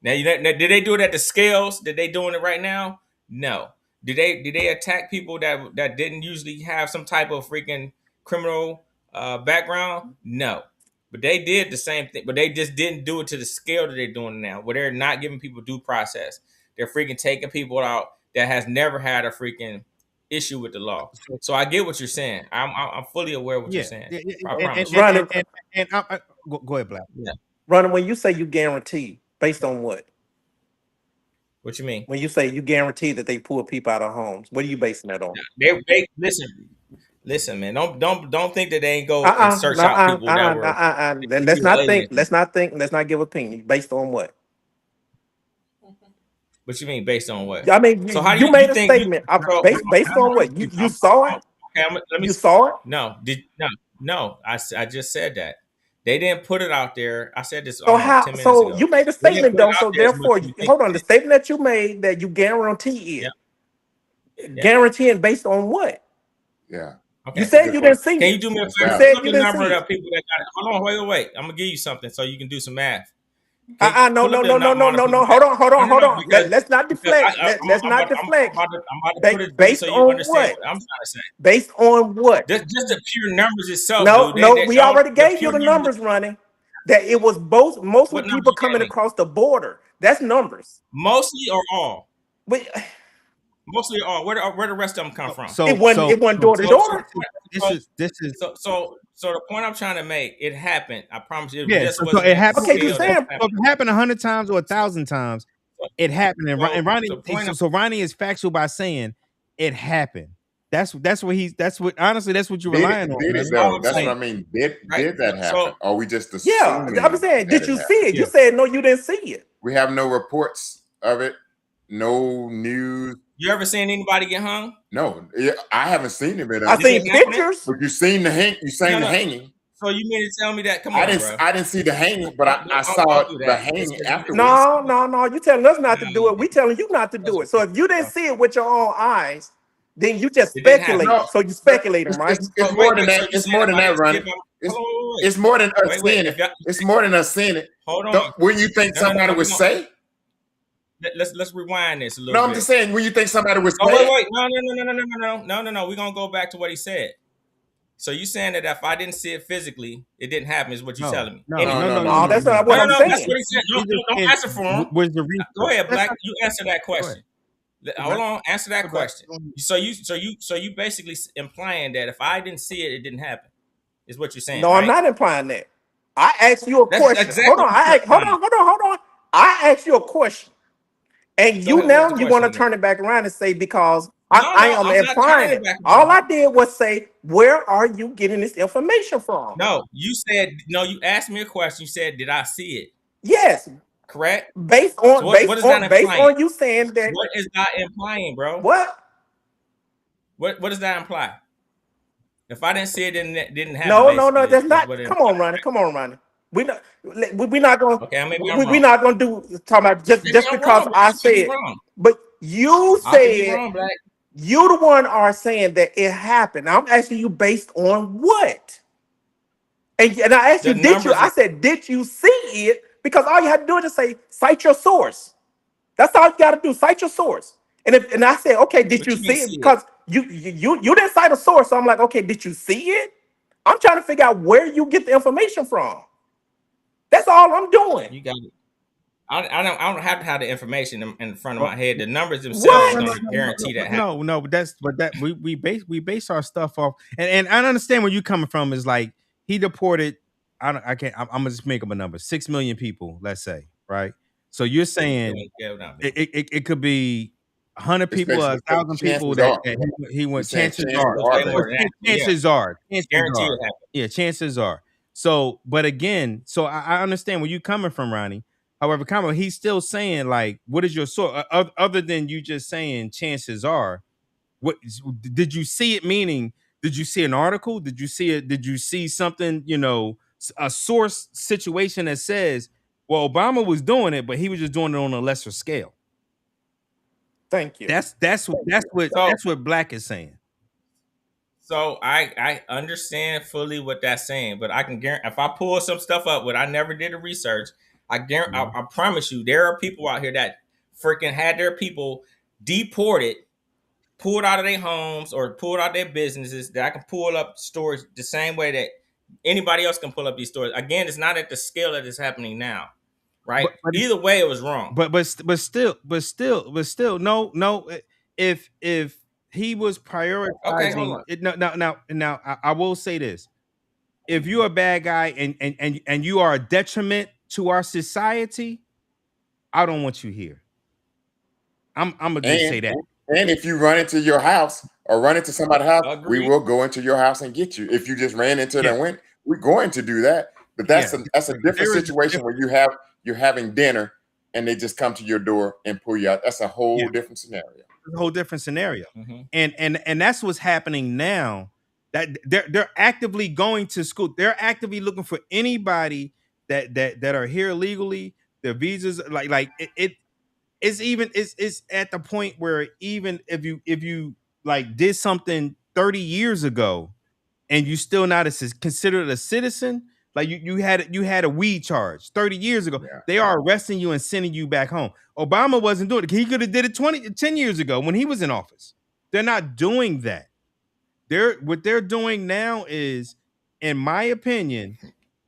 Now, did they do it at the scales? Did they doing it right now? No. Did they attack people that didn't usually have some type of freaking criminal background? No. But they did the same thing. But they just didn't do it to the scale that they're doing now, where they're not giving people due process. They're freaking taking people out that has never had a freaking issue with the law. So I get what you're saying. I'm fully aware of what you're saying. I promise. Go ahead, Black. Yeah. Ronnie, when you say you guarantee, based on what? What you mean? When you say you guarantee that they pull people out of homes, what are you basing that on? They listen, man. Don't think that they ain't go and search out people that were. Let's not give opinion. Based on what? What you mean based on what? I mean, so how you made a statement. Based on what? You saw it? Okay, you saw it? No. I just said that. They didn't put it out there. I said this 10 minutes ago. You made a statement though, so therefore, hold on. The statement that you made that you guarantee it. Yeah. Guaranteeing based on what? Yeah. Okay. You said you didn't see it. Can you do me a favor? You said Look you the didn't number see of people that got it. Hold on, wait. I'm gonna give you something so you can do some math. No. Hold on. Let's not deflect. Let's not deflect. I'm about to put it based so you on understand what? what I'm trying to say. Based on what? Just the pure numbers itself. No, we already gave you the numbers, running. That it was mostly people coming across the border. That's numbers. Mostly or all? Mostly or all. Where the rest of them come from? It wasn't door to door. This is So the point I'm trying to make, it happened. I promise you. It happened. Okay, you saying if it happened 100 times or 1,000 times, it happened. And Ronnie, so Ronnie is factual by saying it happened. That's what honestly that's what you're relying on. That's what I mean. Did that happen? Or we just assuming? Yeah, I'm saying, did you see it? Yeah. You said no, you didn't see it. We have no reports of it. No news. You ever seen anybody get hung? No, I haven't seen it. I seen pictures. But you seen the hang. You seen the hanging. So you mean to tell me that? Come on, I didn't see the hanging, but I saw the hanging afterwards. No. You telling us not to do it. We telling you not to do it. So if you didn't see it with your own eyes, then you just speculate. So you speculating, right? It's more than that. It's more than that, Ronnie. It's more than us seeing it. It's more than us seeing it. Hold on. Wouldn't you think somebody would say? Let's rewind this a little bit. No, I'm just saying, when you think somebody was wait. No. We're gonna go back to what he said. So you saying that if I didn't see it physically, it didn't happen, is what you're telling me? No, that's not what I'm saying. That's what he said. Don't answer for him. Go ahead, Black. You answer that question. Hold on, answer that question. So you basically implying that if I didn't see it, it didn't happen, is what you're saying? No, right? I'm not implying that. I asked you a question. Hold on. I asked you a question. And you want to turn it back around and say, because I am implying it. All I did was say, where are you getting this information from? No, you asked me a question. You said, did I see it? Yes. Correct. Based So on what is that based implying? on you saying that. What is that implying, bro? What? What does that imply? If I didn't see it, it didn't happen. No, no, Basically, no. That's is not. what it Come implies. on, Ronnie. Come on, Ronnie. We're not going. Okay, maybe I'm We're wrong. not going to do talking about Maybe just I'm because wrong. I I could be said. wrong. But you I could be said wrong, Black. you the one are saying that it happened. I'm asking you based on what? And I asked The you, did you? numbers. I said, did you see it? Because all you had to do is just say, cite your source. That's all you got to do. Cite your source. And I said, okay, did What you you mean see it? see it? Because you didn't cite a source. So I'm like, okay, did you see it? I'm trying to figure out where you get the information from. That's all I'm doing. You got it. I don't have to have the information in front of my head. The numbers themselves What? don't guarantee that. We base our stuff off, and I understand where you coming from. Is like he deported. I'm gonna just make up a number. 6 million people, let's say, right? So you're saying it could be 100 It's people, basically 1,000 people chances that are. he went. He's saying Chances chances are, are that. chances are, Guarantee it happened. yeah, chances are. So, but again, so I understand where you coming from, Ronnie. However, he's still saying like, what is your source other than you just saying chances are? What did you see it meaning? Did you see an article? Did you see it? Did you see something? A source situation that says, well, Obama was doing it, but he was just doing it on a lesser scale. Thank you. That's what Black is saying. So I understand fully what that's saying, but I can guarantee if I pull some stuff up, what I never did the research, I promise you, there are people out here that freaking had their people deported, pulled out of their homes or pulled out their businesses. That I can pull up stories the same way that anybody else can pull up these stories. Again, it's not at the scale that is happening now, right? But Either way, it was wrong. But still, no. If he was prioritizing, Okay, hold on. Now, I will say this: if you're a bad guy and you are a detriment to our society, I don't want you here. I'm gonna just say that. And if you run into your house or run into somebody's house, we Agreed. will go into your house and get you. If you just ran into it and went, we're going to do that. But that's a different situation where you're having dinner and they just come to your door and pull you out. That's a whole different scenario. A whole different scenario. And that's what's happening now. That they're actively going to school. They're actively looking for anybody that are here illegally. Their visas it's at the point where even if you like did something 30 years ago and you still not considered a citizen, like you had a weed charge 30 years ago, they are arresting you and sending you back home. Obama wasn't doing it. He could have did it 10 years ago when he was in office. They're not doing that. What they're doing now is, in my opinion,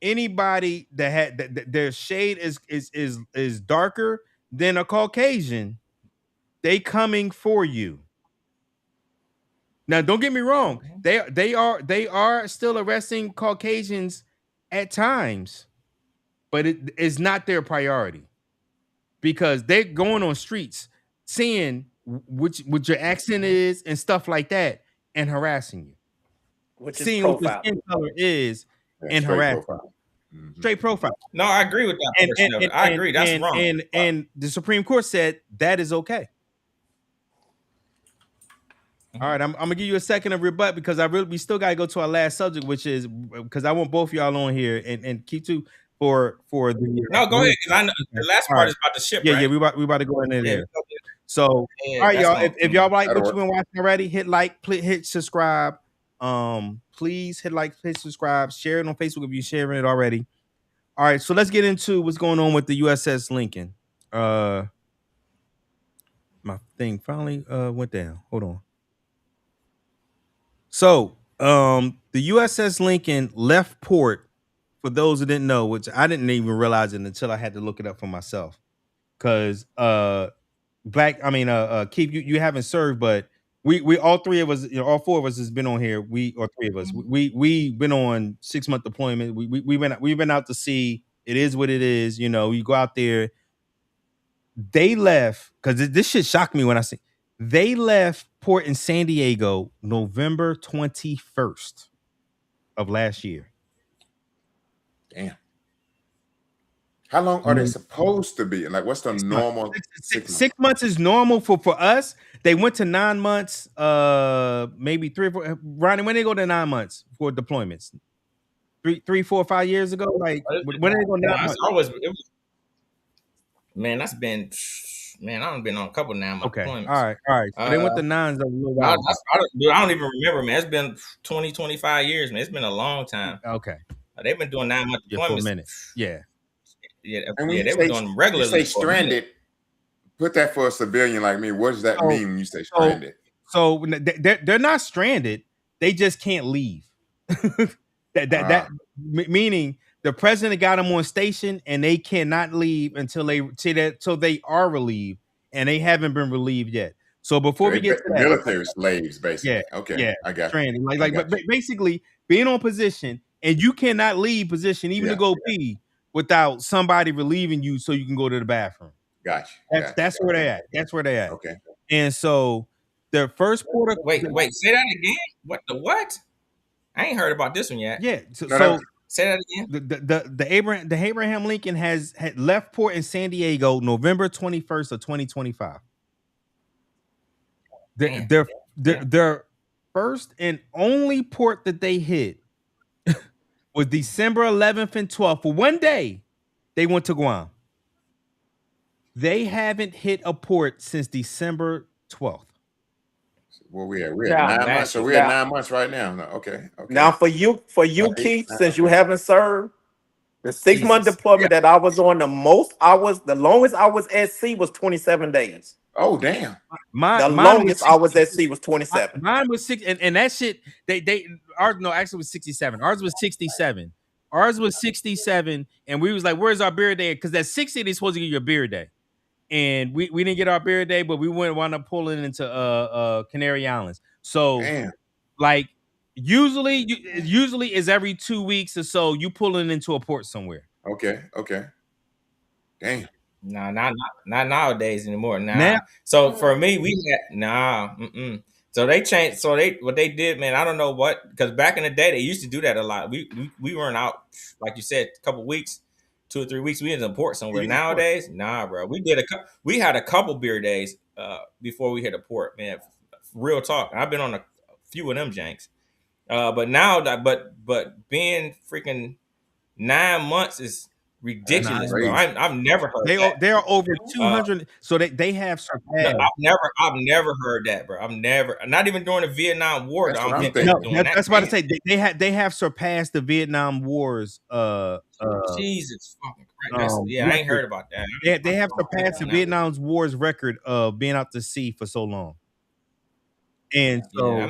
anybody that had their shade is darker than a Caucasian, they coming for you. Now, don't get me wrong. They are still arresting Caucasians at times, but it is not their priority because they're going on streets, seeing what your accent is and stuff like that, and harassing you. Which is seeing profile. what your skin color is and harassing. Straight profile. No, I agree with that portion of it. I agree. That's wrong. And the Supreme Court said that is okay. All right, I'm gonna give you a second of rebut because we still gotta go to our last subject, which is because I want both of y'all on here and keep to for the. No, go ahead because I know the last part is about the ship. Yeah, we about to go in there. So, all right, y'all. If y'all like what you've been watching already, hit like, hit subscribe. Please hit like, hit subscribe, share it on Facebook if you're sharing it already. All right, so let's get into what's going on with the USS Lincoln. My thing finally went down. Hold on. So, the USS Lincoln left port, for those who didn't know, which I didn't even realize it until I had to look it up for myself. Because Keith, you haven't served, but we all three of us, all four of us has been on here. We've been on 6-month deployment. We've been out to sea. It is what it is. You go out there. They left because this shit shocked me when I see they left port in San Diego November 21st of last year. Damn. How long are they supposed to be? Like, what's the normal? 6 months is normal for us. They went to 9 months, maybe 3 or 4. Ronnie, when they go to 9 months for deployments? 3, 4, 5 years ago? Like, when did they go 9 months? Man, that's been, man, I've been on a couple 9-month deployments. All right. So they went to 9s a little while. I don't even remember, man. It's been 20, 25 years, man. It's been a long time. Okay. They've been doing 9-month deployments. For a minute. Yeah. And when they were doing them regularly. You say stranded, put that for a civilian like me. What does that mean when you say stranded? So they're not stranded. They just can't leave. Meaning the president got them on station and they cannot leave until they are relieved, and they haven't been relieved yet. So before we get to that, military slaves, basically. Yeah. Okay. Yeah. I got stranded. you. Basically being on position, and you cannot leave position even to go pee without somebody relieving you so you can go to the bathroom. Gotcha. That's where they at. That's where they at. Okay. And so their first port of wait, say that again. What? I ain't heard about this one yet. Yeah. So say that again. The Abraham Lincoln had left port in San Diego November 21st of 2025. Their first and only port that they hit was December 11th and 12th. For one day, they went to Guam. They haven't hit a port since December 12th. Well, we're at 9 months. So we're at 9 months right now. No, okay. Now for you, Keith, since you haven't served, the 6-month deployment that I was on, the longest I was at sea was 27 days. Oh, damn. The longest I was at sea was 27. Mine was 6, and that shit, ours was 67. Ours was 67. Ours was 67, and we was like, where's our beer day? Because at 60, they're supposed to give you a beer day. And we didn't get our beer day, but we wound up pulling into Canary Islands. So like usually is every 2 weeks or so you pulling into a port somewhere. Okay. Damn. No, not nowadays anymore. Nah. So for me, we had So they changed. So what they did, man, I don't know what, because back in the day they used to do that a lot. We weren't out, like you said, a couple weeks, 2 or 3 weeks. We was in port somewhere. Nowadays, nah, bro. We had a couple beer days before we hit a port, man. Real talk. I've been on a few of them janks. But now but being freaking 9 months is ridiculous, bro. I've never heard that. They are over 200. So they have surpassed. I've never heard that, bro. Not even during the Vietnam War. That's what I say. They have surpassed the Vietnam Wars. Jesus fucking Christ. I ain't heard about that. They have surpassed the Vietnam Wars record of being out to sea for so long. And so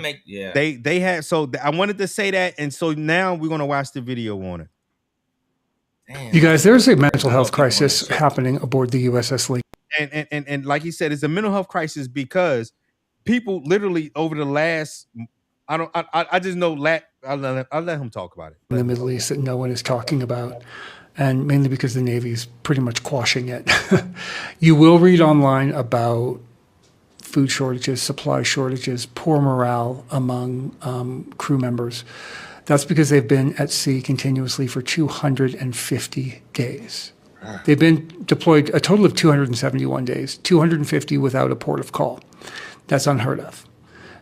they had. So I wanted to say that, and so now we're gonna watch the video on it. Damn. You guys, there's a mental health crisis happening aboard the USS Lincoln. And like he said, it's a mental health crisis because people literally over the last, I just know I'll let him talk about it. In the Middle East that no one is talking about, and mainly because the Navy is pretty much quashing it. You will read online about food shortages, supply shortages, poor morale among crew members. That's because they've been at sea continuously for 250 days. They've been deployed a total of 271 days, 250 without a port of call. That's unheard of.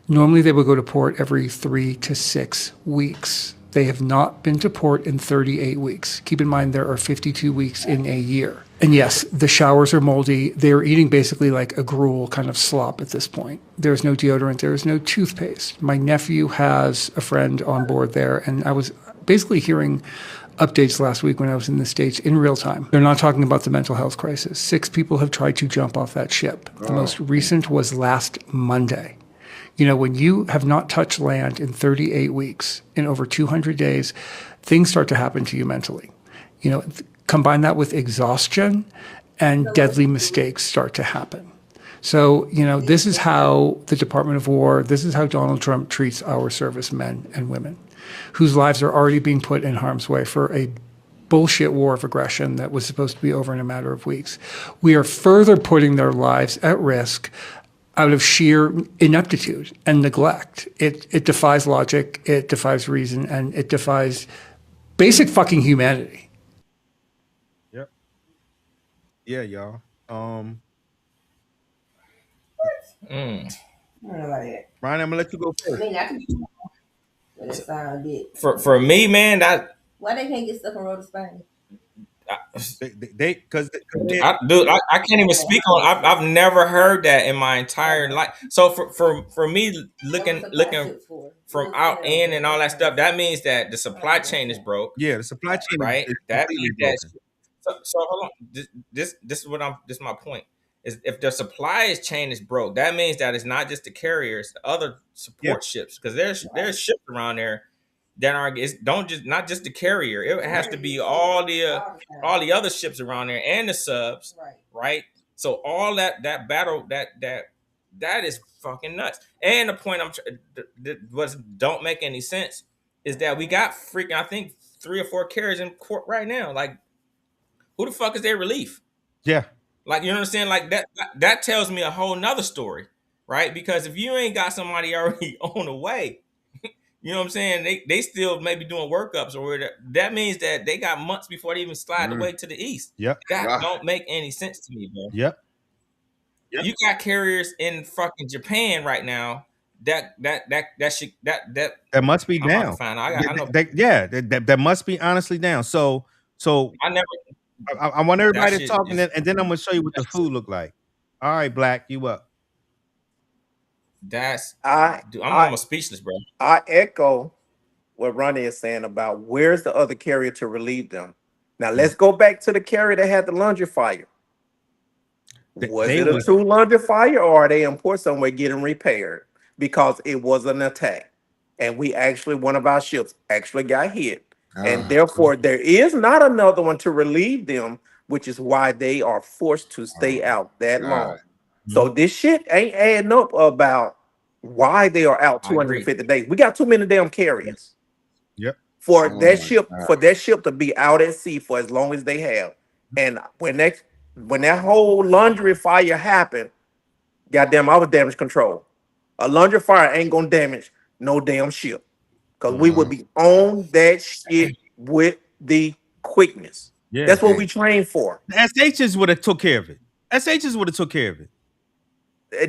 Normally they would go to port every 3 to 6 weeks. They have not been to port in 38 weeks. Keep in mind there are 52 weeks in a year. And yes, the showers are moldy. They're eating basically like a gruel kind of slop at this point. There's no deodorant. There's no toothpaste. My nephew has a friend on board there, and I was basically hearing updates last week when I was in the States in real time. They're not talking about the mental health crisis. 6 people have tried to jump off that ship. The most recent was last Monday. You know, when you have not touched land in 38 weeks, in over 200 days, things start to happen to you mentally. You know, combine that with exhaustion and deadly mistakes start to happen. So, you know, this is how the Department of War, this is how Donald Trump treats our servicemen and women whose lives are already being put in harm's way for a bullshit war of aggression that was supposed to be over in a matter of weeks. We are further putting their lives at risk out of sheer ineptitude and neglect. It defies logic, it defies reason, and it defies basic fucking humanity. Yep. Yeah, y'all. Mm. I don't know about that. Ryan, I'm gonna let you go I first. mean, I can be wrong, but it sounds a bit. For me, man, that Why they can't get stuff on road to Spain? Because I can't even speak on. I've never heard that in my entire life. So for me, looking from out in and all that stuff, that means that the supply chain is broke. Yeah, the supply chain right? is That completely means broken. that. So hold on. This is what I'm. This is my point. Is if the supply chain is broke, that means that it's not just the carriers, the other support ships, because there's ships around there that are don't just not just the carrier. It has to be all the other ships around there and the subs, right? So all that battle that is fucking nuts. And the point was don't make any sense is that we got freaking I think 3 or 4 carriers in court right now. Like, who the fuck is their relief? Yeah. Like, you know what I'm saying? Like that tells me a whole nother story, right? Because if you ain't got somebody already on the way, you know what I'm saying? They still maybe doing workups or whatever. That means that they got months before they even slide the way to the east. Yep. That don't make any sense to me, bro. Yep. You got carriers in fucking Japan right now that should That must be I'm about to down. find out. I know. That must be honestly down. So I never. I want everybody to shit talk, is- and then I'm gonna show you what the food look like. All right, Black, you up? I'm almost speechless, bro. I echo what Ronnie is saying about where's the other carrier to relieve them. Now let's go back to the carrier that had the laundry fire. Was it a true laundry fire, or are they in port somewhere getting repaired? Because it was an attack, and one of our ships actually got hit, and therefore there is not another one to relieve them, which is why they are forced to stay out that long. So this shit ain't adding up about why they are out 250 days. We got too many damn carriers. Yep. For that ship to be out at sea for as long as they have. And when that whole laundry fire happened, goddamn, I was damage control. A laundry fire ain't gonna damage no damn ship. Because we would be on that shit with the quickness. Yeah. That's what we trained for. The SHs would have took care of it. SHs would have took care of it.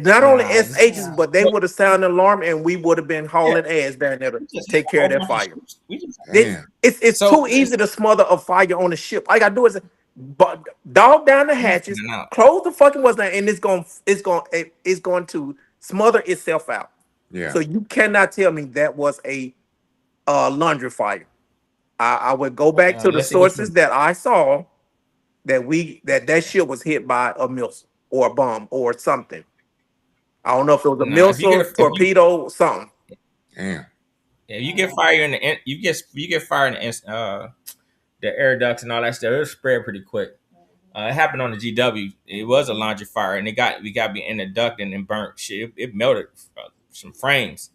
Not only SHs, but they would have sounded an alarm, and we would have been hauling ass down there to take care of that fire. It's too easy to smother a fire on a ship. All you gotta do is dog down the hatches, close the fucking what's that, and it's going to smother itself out. Yeah. So you cannot tell me that was a laundry fire. I would go back to the sources that I saw that ship was hit by a missile or a bomb or something. I don't know if it was a missile, torpedo, something. Damn. Yeah, you get fire in the you get fire in the air ducts and all that stuff. It'll spread pretty quick. It happened on the GW. It was a laundry fire, and we got in the duct and burnt shit. It melted some frames,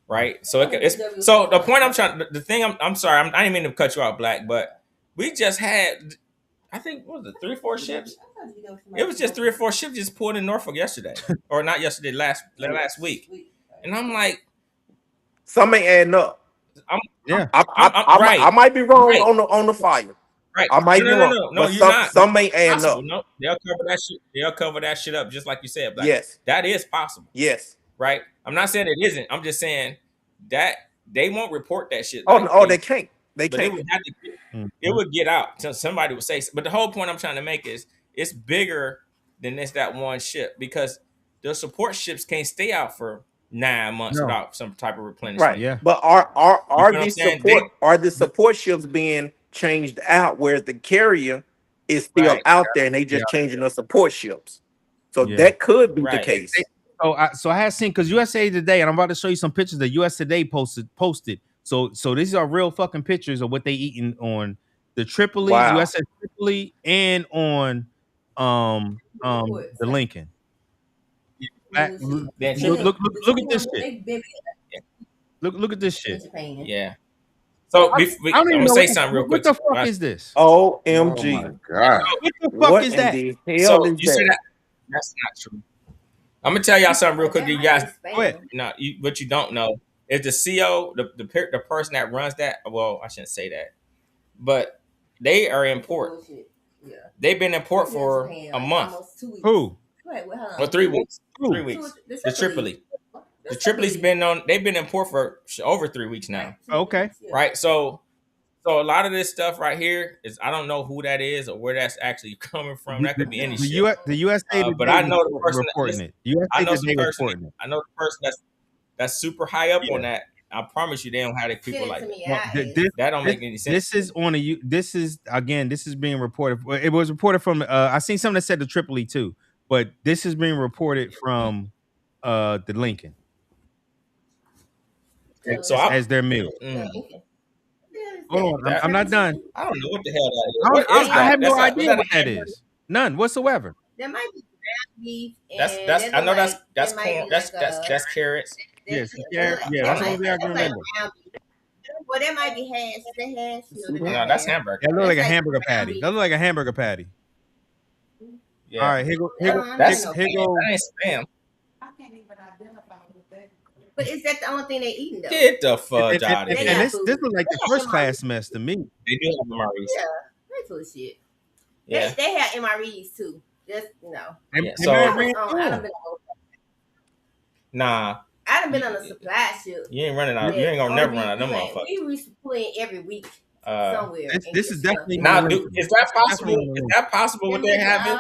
right? So it's so the point I'm trying. The thing I'm sorry. I didn't mean to cut you out, Black, but we just had. I think what was it 3 or 4 ships? It was just 3 or 4 ships just pulled in Norfolk yesterday, or not yesterday, last week. And I'm like, some ain't adding up. Right. I might be wrong on the fire. Right. I might be wrong. No, but you're not. Some ain't adding up. No, they'll cover that shit. They'll cover that shit up just like you said, Black. Yes. That is possible. Yes. Right. I'm not saying it isn't. I'm just saying that they won't report that shit. They can't. They but can't. It would get out. So somebody would say. But the whole point I'm trying to make is it's bigger than that one ship, because the support ships can't stay out for 9 months without some type of replenishment. Right. Yeah. But are the support ships being changed out, whereas the carrier is still out there and they just changing the support ships? So that could be the case. So I had seen, because USA Today, and I'm about to show you some pictures that USA Today posted. So these are real fucking pictures of what they eating on the Tripoli, USS Tripoli, and on the Lincoln. Look at this shit. Look at this shit. Yeah. So I'm gonna say something real quick. What the fuck is this? OMG. Oh God. What the fuck is that? So you said that's not true. I'm gonna tell y'all something real quick. You guys, no, what you don't know is the CO, the person that runs that. Well, I shouldn't say that, but they are in port. Yeah. They've been in port for paying, a like, month. almost 2 weeks. Who? Wait, well, hold Or on. 3 weeks. Who? 3 weeks. The The Tripoli. The Tripoli's been on. They've been in port for over 3 weeks now. Okay. Right. So a lot of this stuff right here is I don't know who that is or where that's actually coming from. That could be any shit. The USA Today But I know the was person reporting that, it. The USA I know Today some was person. reporting it. I know the person that's super high up Yeah. on that. I promise you, they don't have the people like that. Well, That don't make any sense. This is on a. This is again. This is being reported. It was reported from. I seen something that said the Tripoli too, but this is being reported from the Lincoln. So as their meal. Hold on, I'm not done. I don't know what the hell that is. What is I that? have no That's idea what that is. None whatsoever. There might be ground beef. That's I know that's corn. That's carrots. Yes, yeah, that's all I can remember. Well, that might be hash. That hash. No, that's hamburger. That look like a hamburger patty. That look like a hamburger patty. Yeah. All right, here go. That ain't spam. But is that the only thing they eating though? Get the fudge out of And here. this look like the first class mess to me. They do have MREs. Yeah, they full of shit. Yeah. They have MREs too. Just Yeah, so nah, I done been on a supply ship. you ain't running out. You ain't gonna never run out of them motherfuckers. We used to pull in every week somewhere. This is definitely now. Is that possible? Is that possible? What they're having?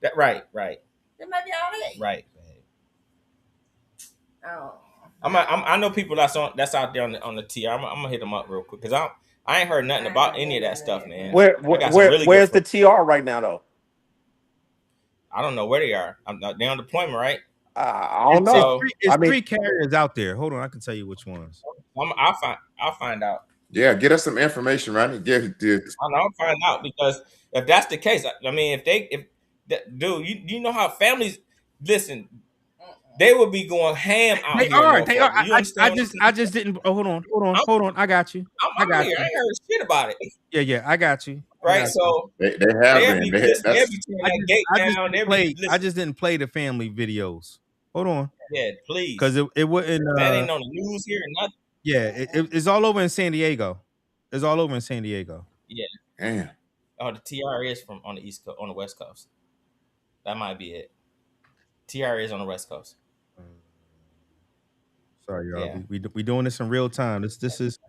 That right. That might be all right. Right. Oh. I know people that's out there on the TR. I'm gonna hit them up real quick because I ain't heard nothing about any of that stuff, man. Where's the TR right now though? I don't know where they are. They're on deployment, right? I don't know. It's three carriers out there. Hold on, I can tell you which ones. I'll find out. Yeah, get us some information, right? I'll find out because if that's the case, I mean, dude, you know how families listen. They would be going ham out They here. are. They are. I just didn't. Oh, hold on. I got you. I got you. I ain't heard shit about it. Yeah. I got you. Right. So they have been. I just didn't play the family videos. Hold on. Yeah, please. Because it wouldn't. That ain't on the news here or nothing. Yeah, it's all over in San Diego. It's all over in San Diego. Yeah. Damn. Oh, the TR is from on the East Coast, on the West Coast. That might be it. TR is on the West Coast. Sorry, y'all. Yeah. We doing this in real time. This is,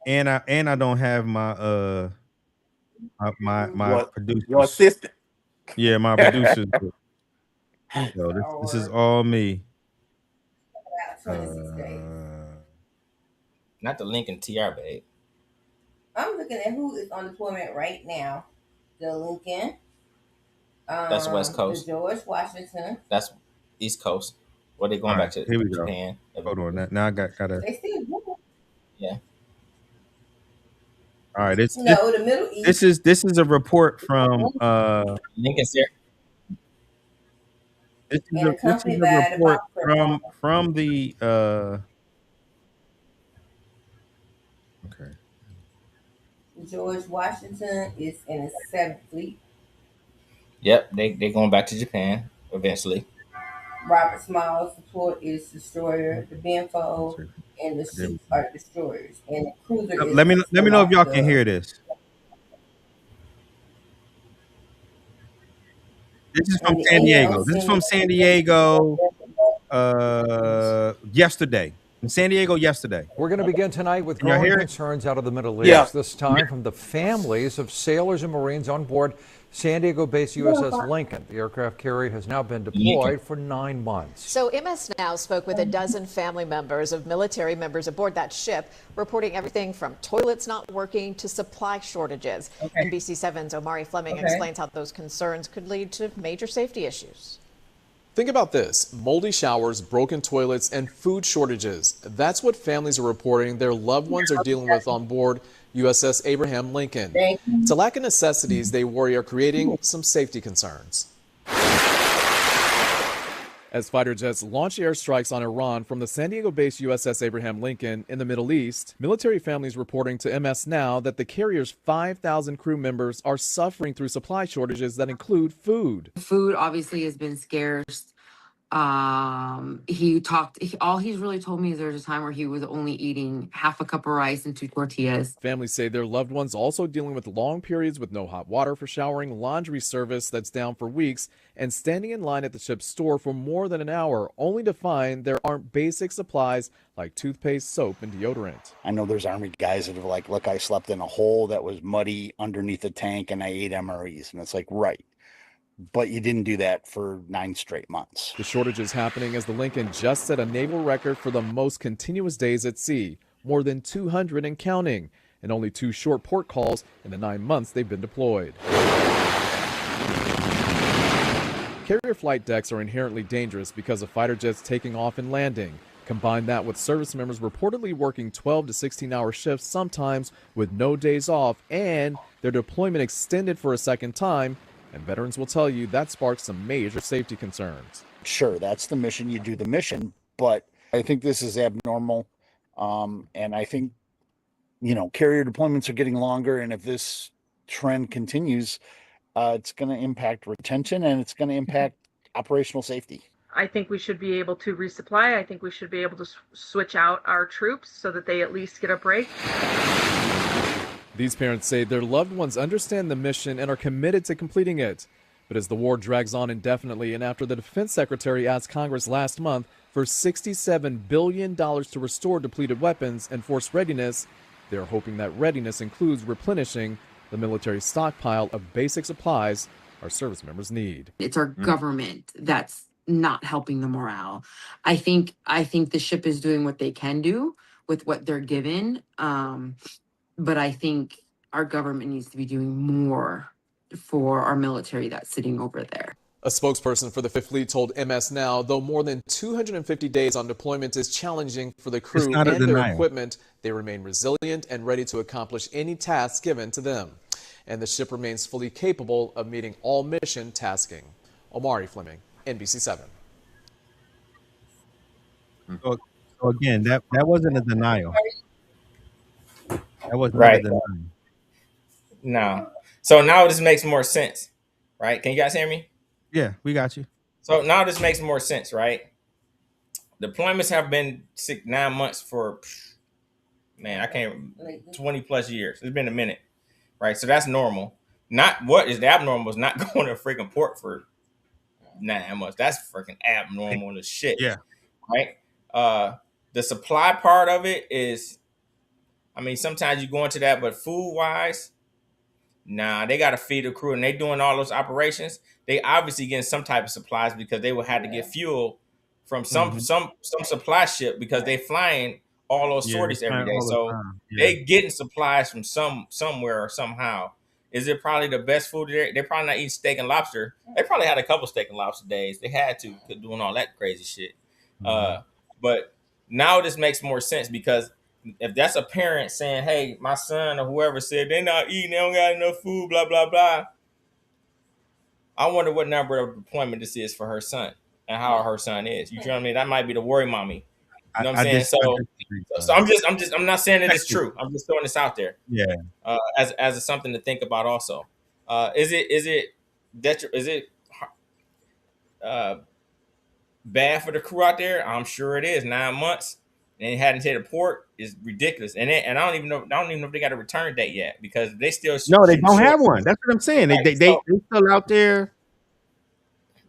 and I don't have my my producers. Your assistant. Yeah, my producers. So this is all me. Not the Lincoln TR, babe. I'm looking at who is on deployment right now. The Lincoln. That's West Coast. The George Washington. That's East Coast. Or they going back to here we Japan. Go. Hold on. Now I gotta. They still do. Yeah. All right. The Middle East. This is a report from Lincoln. This is a report from the okay. George Washington is in the 7th Fleet. Yep, they going back to Japan eventually. Robert Small's support is destroyer. The Benfold and the ships are destroyers, and the cruiser is. Let me know if y'all can hear this. This is from San Diego. This is from San Diego yesterday. In San Diego yesterday. We're going to begin tonight with Can y'all growing hear it? concerns out of the Middle East, Yeah. this time from the families of sailors and Marines on board San Diego-based USS Lincoln. The aircraft carrier has now been deployed for 9 months. So MS Now spoke with a dozen family members of military members aboard that ship, reporting everything from toilets not working to supply shortages. NBC 7's Omari Fleming explains how those concerns could lead to major safety issues. Think about this: moldy showers, broken toilets, and food shortages. That's what families are reporting their loved ones are dealing with on board USS Abraham Lincoln. It's a lack of necessities they worry are creating some safety concerns. As fighter jets launch airstrikes on Iran from the San Diego-based USS Abraham Lincoln in the Middle East, military families reporting to MS Now that the carrier's 5,000 crew members are suffering through supply shortages that include food. Food obviously has been scarce. All he's really told me is there's a time where he was only eating half a cup of rice and 2 tortillas. Families say their loved ones also dealing with long periods with no hot water for showering, laundry service that's down for weeks, and standing in line at the ship's store for more than an hour, only to find there aren't basic supplies like toothpaste, soap, and deodorant. I know there's Army guys that are like, look, I slept in a hole that was muddy underneath the tank and I ate MREs. And it's like, right. But you didn't do that for 9 straight months. The shortage is happening as the Lincoln just set a naval record for the most continuous days at sea, more than 200 and counting, and only 2 short port calls in the 9 months they've been deployed. Carrier flight decks are inherently dangerous because of fighter jets taking off and landing. Combine that with service members reportedly working 12 to 16-hour shifts, sometimes with no days off, and their deployment extended for a second time, and veterans will tell you that sparks some major safety concerns. Sure, that's the mission. You do the mission, but I think this is abnormal. And I think, carrier deployments are getting longer. And if this trend continues, it's going to impact retention and it's going to impact operational safety. I think we should be able to resupply. I think we should be able to switch out our troops so that they at least get a break. These parents say their loved ones understand the mission and are committed to completing it. But as the war drags on indefinitely, and after the defense secretary asked Congress last month for $67 billion to restore depleted weapons and force readiness, they are hoping that readiness includes replenishing the military stockpile of basic supplies our service members need. It's our government that's not helping the morale. I think the ship is doing what they can do with what they're given. But I think our government needs to be doing more for our military that's sitting over there. A spokesperson for the Fifth Fleet told MS Now, though more than 250 days on deployment is challenging for the crew and their equipment, they remain resilient and ready to accomplish any tasks given to them. And the ship remains fully capable of meeting all mission tasking. Omari Fleming, NBC7. So again, that wasn't a denial. That was not Right. a denial. No. So now this makes more sense, right? Can you guys hear me? Yeah, we got you. So now this makes more sense, right? Deployments have been 9 months for, man, I can't, 20 plus years. It's been a minute, right? So that's normal. Not what is abnormal is not going to a freaking port for 9 months. That's freaking abnormal as shit. Yeah. Right? The supply part of it is, I mean, sometimes you go into that, but food wise, nah, they got to feed the crew and they doing all those operations. They obviously getting some type of supplies because they will have to get fuel from some supply ship because they flying all those sorties every day. So they getting supplies from somewhere or somehow. Is it probably the best food there? They're probably not eating steak and lobster. They probably had a couple steak and lobster days. They had to doing all that crazy shit. But now this makes more sense because if that's a parent saying, hey, my son or whoever said they're not eating, they don't got enough food, blah, blah, blah. I wonder what number of deployment this is for her son and how her son is. You know what I mean? That might be the worry mommy. You know what I'm saying? So I'm not saying that it's true. I'm just throwing this out there. Yeah. As something to think about also. Is it bad for the crew out there? I'm sure it is. 9 months and hadn't hit a port is ridiculous. And I don't even know if they got a return date yet because they still No, they don't have one. That's what I'm saying. They still out there.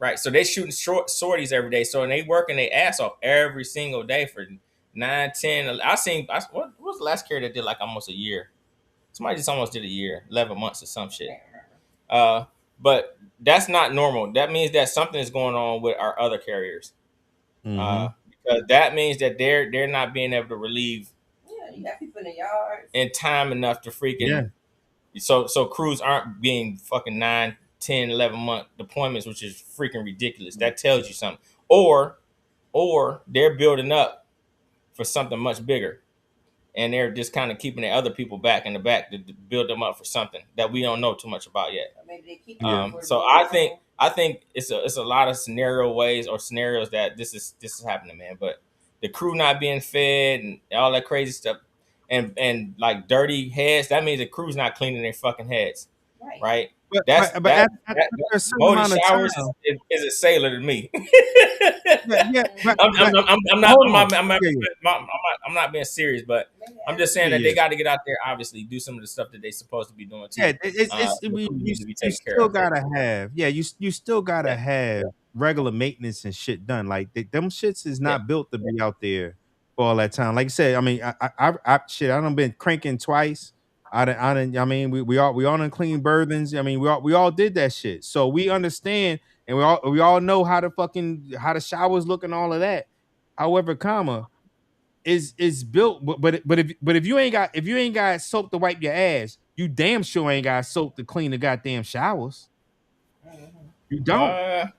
Right. So they shooting short sorties every day. So and they working their ass off every single day for 9, 10. What was the last carrier that did like almost a year? Somebody just almost did a year, 11 months or some shit. But that's not normal. That means that something is going on with our other carriers. Because that means that they're not being able to relieve you got people in the yards in time enough to freaking so crews aren't being fucking 9, 10, 11 month deployments, which is freaking ridiculous. That tells you something. Or they're building up for something much bigger. And they're just kind of keeping their other people back in the back to build them up for something that we don't know too much about yet. maybe they keep So I think it's a lot of scenarios that this is happening, man. But the crew not being fed and all that crazy stuff, and like dirty heads, that means the crew's not cleaning their fucking heads, right? after a certain Moldy amount of showers time, is a sailor to me. but I'm not. hold on. I'm not being serious, but I'm just saying that they got to get out there. Obviously, do some of the stuff that they're supposed to be doing too. The crew needs to be You taken care still of. gotta have you still gotta have regular maintenance and shit done. Like them shits is not built to be out there for all that time. Like I said, I mean, shit, I done been cranking twice. I mean, we all done clean burthens. I mean, we all did that shit. So we understand, and we all know how the showers look and all of that. However, is built, but if you ain't got soap to wipe your ass, you damn sure ain't got soap to clean the goddamn showers. You don't.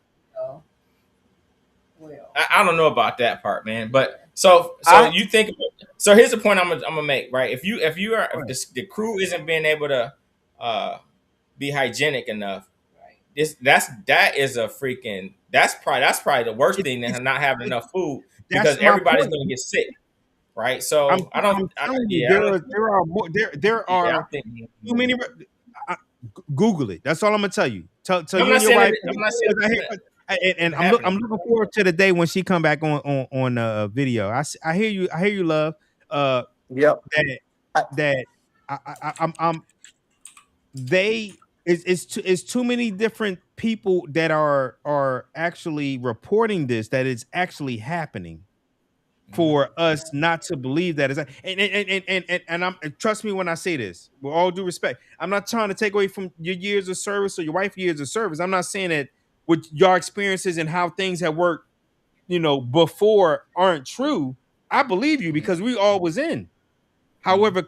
I don't know about that part, man. But so you think. So here's the point I'm gonna make. Right, if the crew isn't being able to be hygienic enough, that is a freaking that's probably the worst thing than not having enough food, because That's my everybody's point. gonna get sick. Right, so I'm telling you, there are too many. Google it. That's all I'm gonna tell you. Tell I'm you not and your wife. saying that. And I'm looking forward to the day when she come back on video. I hear you, love. Yep. That I'm they it's too many different people that are actually reporting this, that it's actually happening, for us not to believe that. And I'm, trust me when I say this, with all due respect, I'm not trying to take away from your years of service or your wife's years of service. I'm not saying that with your experiences and how things have worked, before aren't true. I believe you because we all was in. However,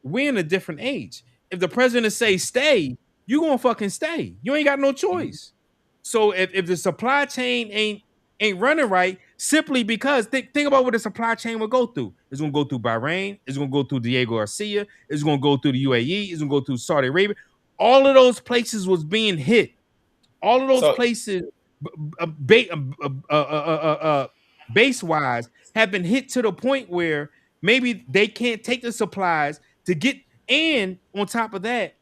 we're in a different age. If the president say stay, you gonna fucking stay. You ain't got no choice. So if the supply chain ain't running right, simply because think about what the supply chain will go through. It's gonna go through Bahrain. It's gonna go through Diego Garcia. It's gonna go through the UAE. It's gonna go through Saudi Arabia. All of those places was being hit. All of those places, base wise, have been hit to the point where maybe they can't take the supplies to get. And on top of that,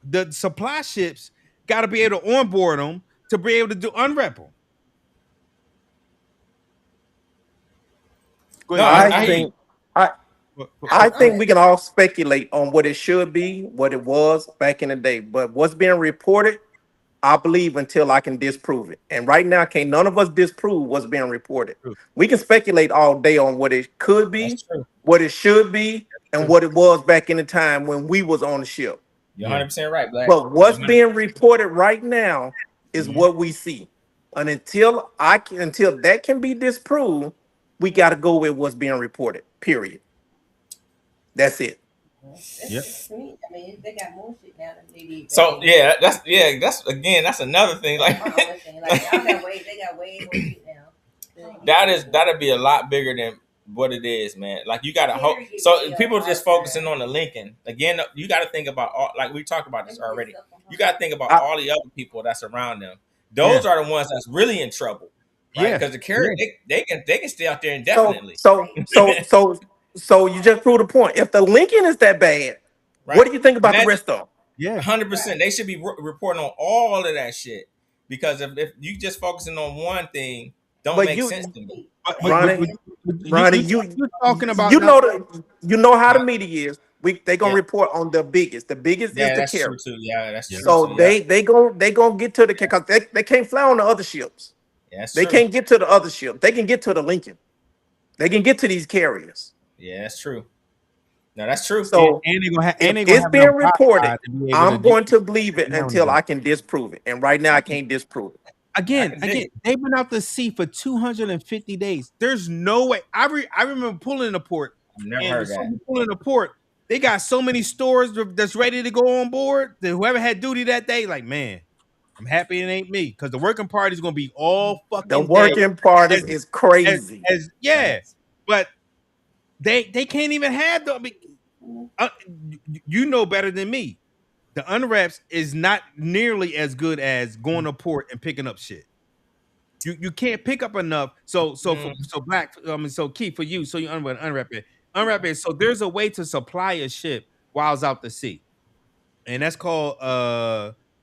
the supply ships got to be able to onboard them to be able to do unwrap them. I think we can all speculate on what it should be, what it was back in the day, but what's being reported, I believe until I can disprove it. And right now, can't none of us disprove what's being reported. We can speculate all day on what it could be, what it should be, and what it was back in the time when we was on the ship. You're 100% right, Black. But what's being reported right now is what we see. And until that can be disproved, we got to go with what's being reported. Period. That's it. Yep. I mean, they got more shit now than they did. So that's another thing. Like, y'all got way, they got way more shit now. that'd be a lot bigger than what it is, man. Like, you gotta hope. So people are just focusing on the Lincoln again. You got to think about all, like we talked about this already. You got to think about all the other people that's around them. Those are the ones that's really in trouble, right? Because the carrier, they can stay out there indefinitely. So you just proved the point. If the Lincoln is that bad, what do you think about the rest of them? Yeah, 100%. They should be reporting on all of that shit, because if you just focusing on one thing, don't make sense to me. Ronnie, you talking about? You know how the media is. They gonna report on the biggest. The biggest is the that's carrier. true too. Yeah, that's true. So too, they gonna get to the, because they can't fly on the other ships. Yeah, that's they true. can't get to the other ship. They can get to the Lincoln. They can get to these carriers. Yeah, that's true. No, that's true. So and it's being reported. I'm going to believe it until I can disprove it. And right now, I can't disprove it. Again, they've been out to sea for 250 days. There's no way. I remember pulling the port. Never heard that. Pulling the port. They got so many stores that's ready to go on board that whoever had duty that day, like, man, I'm happy it ain't me, because the working party is gonna be all fucking. The working party is crazy. But they can't even have the. You know better than me. The unwraps is not nearly as good as going to port and picking up shit. You can't pick up enough. So Black. So Keith, for you. So you unwrap it. So there's a way to supply a ship while it's out to sea, and that's called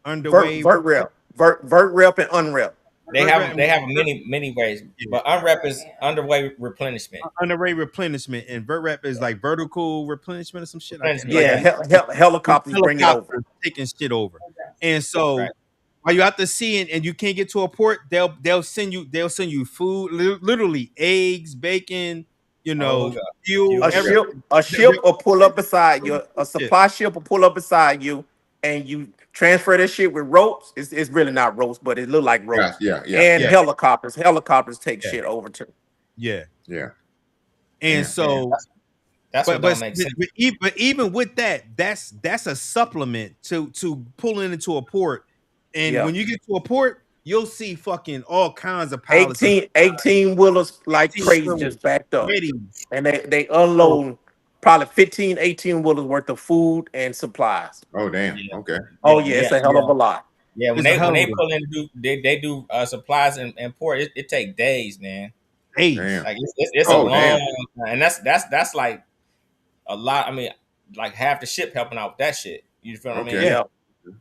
underway. Vert rep, vert rep, and unrep. They have many ways, but unrep is underway replenishment. Underway replenishment, and vert rep is like vertical replenishment or some shit. Helicopters bring it over, taking shit over, and so while you out to sea and you can't get to a port, they'll send you food, literally eggs, bacon, fuel. A ship will pull up beside you. A supply ship will pull up beside you, and you transfer that shit with ropes. It's really not ropes, but it look like ropes. And helicopters take shit over too. Yeah. And so that's what don't make sense. But even with that, that's a supplement to pulling into a port. And when you get to a port, you'll see fucking all kinds of pilots. 18 wheelers like crazy just backed up. And they unload probably 15, 18 wheelers worth of food and supplies. Oh damn. Okay. Oh yeah, it's a hell of a lot. Yeah, when they pull in they do supplies and port, it take days, man. Like it's a long time. And that's like a lot. I mean, like half the ship helping out with that shit. You feel what I mean? Yeah.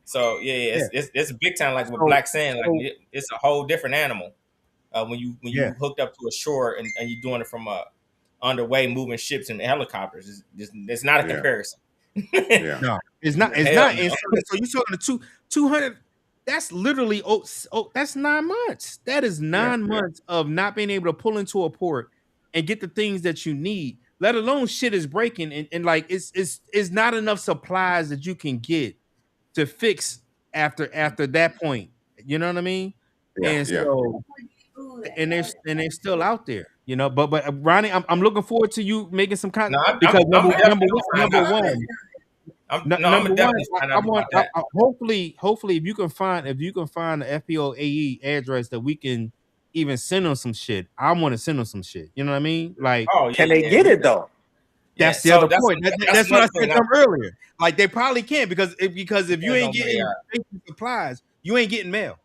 So it's big time. Like what Black saying, like it's a whole different animal. When you hooked up to a shore and you're doing it from underway moving ships and helicopters, it's not a comparison. No, it's not. It's not. And so you're talking to 200. That's literally that's 9 months. That is 9 months of not being able to pull into a port and get the things that you need. Let alone shit is breaking and like it's not enough supplies that you can get to fix after that point. You know what I mean? So and they're still out there. But Ronnie, I'm looking forward to you making some content because number one. Hopefully, if you can find the FPOAE address that we can even send them some shit. I want to send them some shit. You know what I mean? Like, can they get it though? That's the other point. That's what I said to them earlier. Like, they probably can't because if you ain't getting supplies, you ain't getting mail.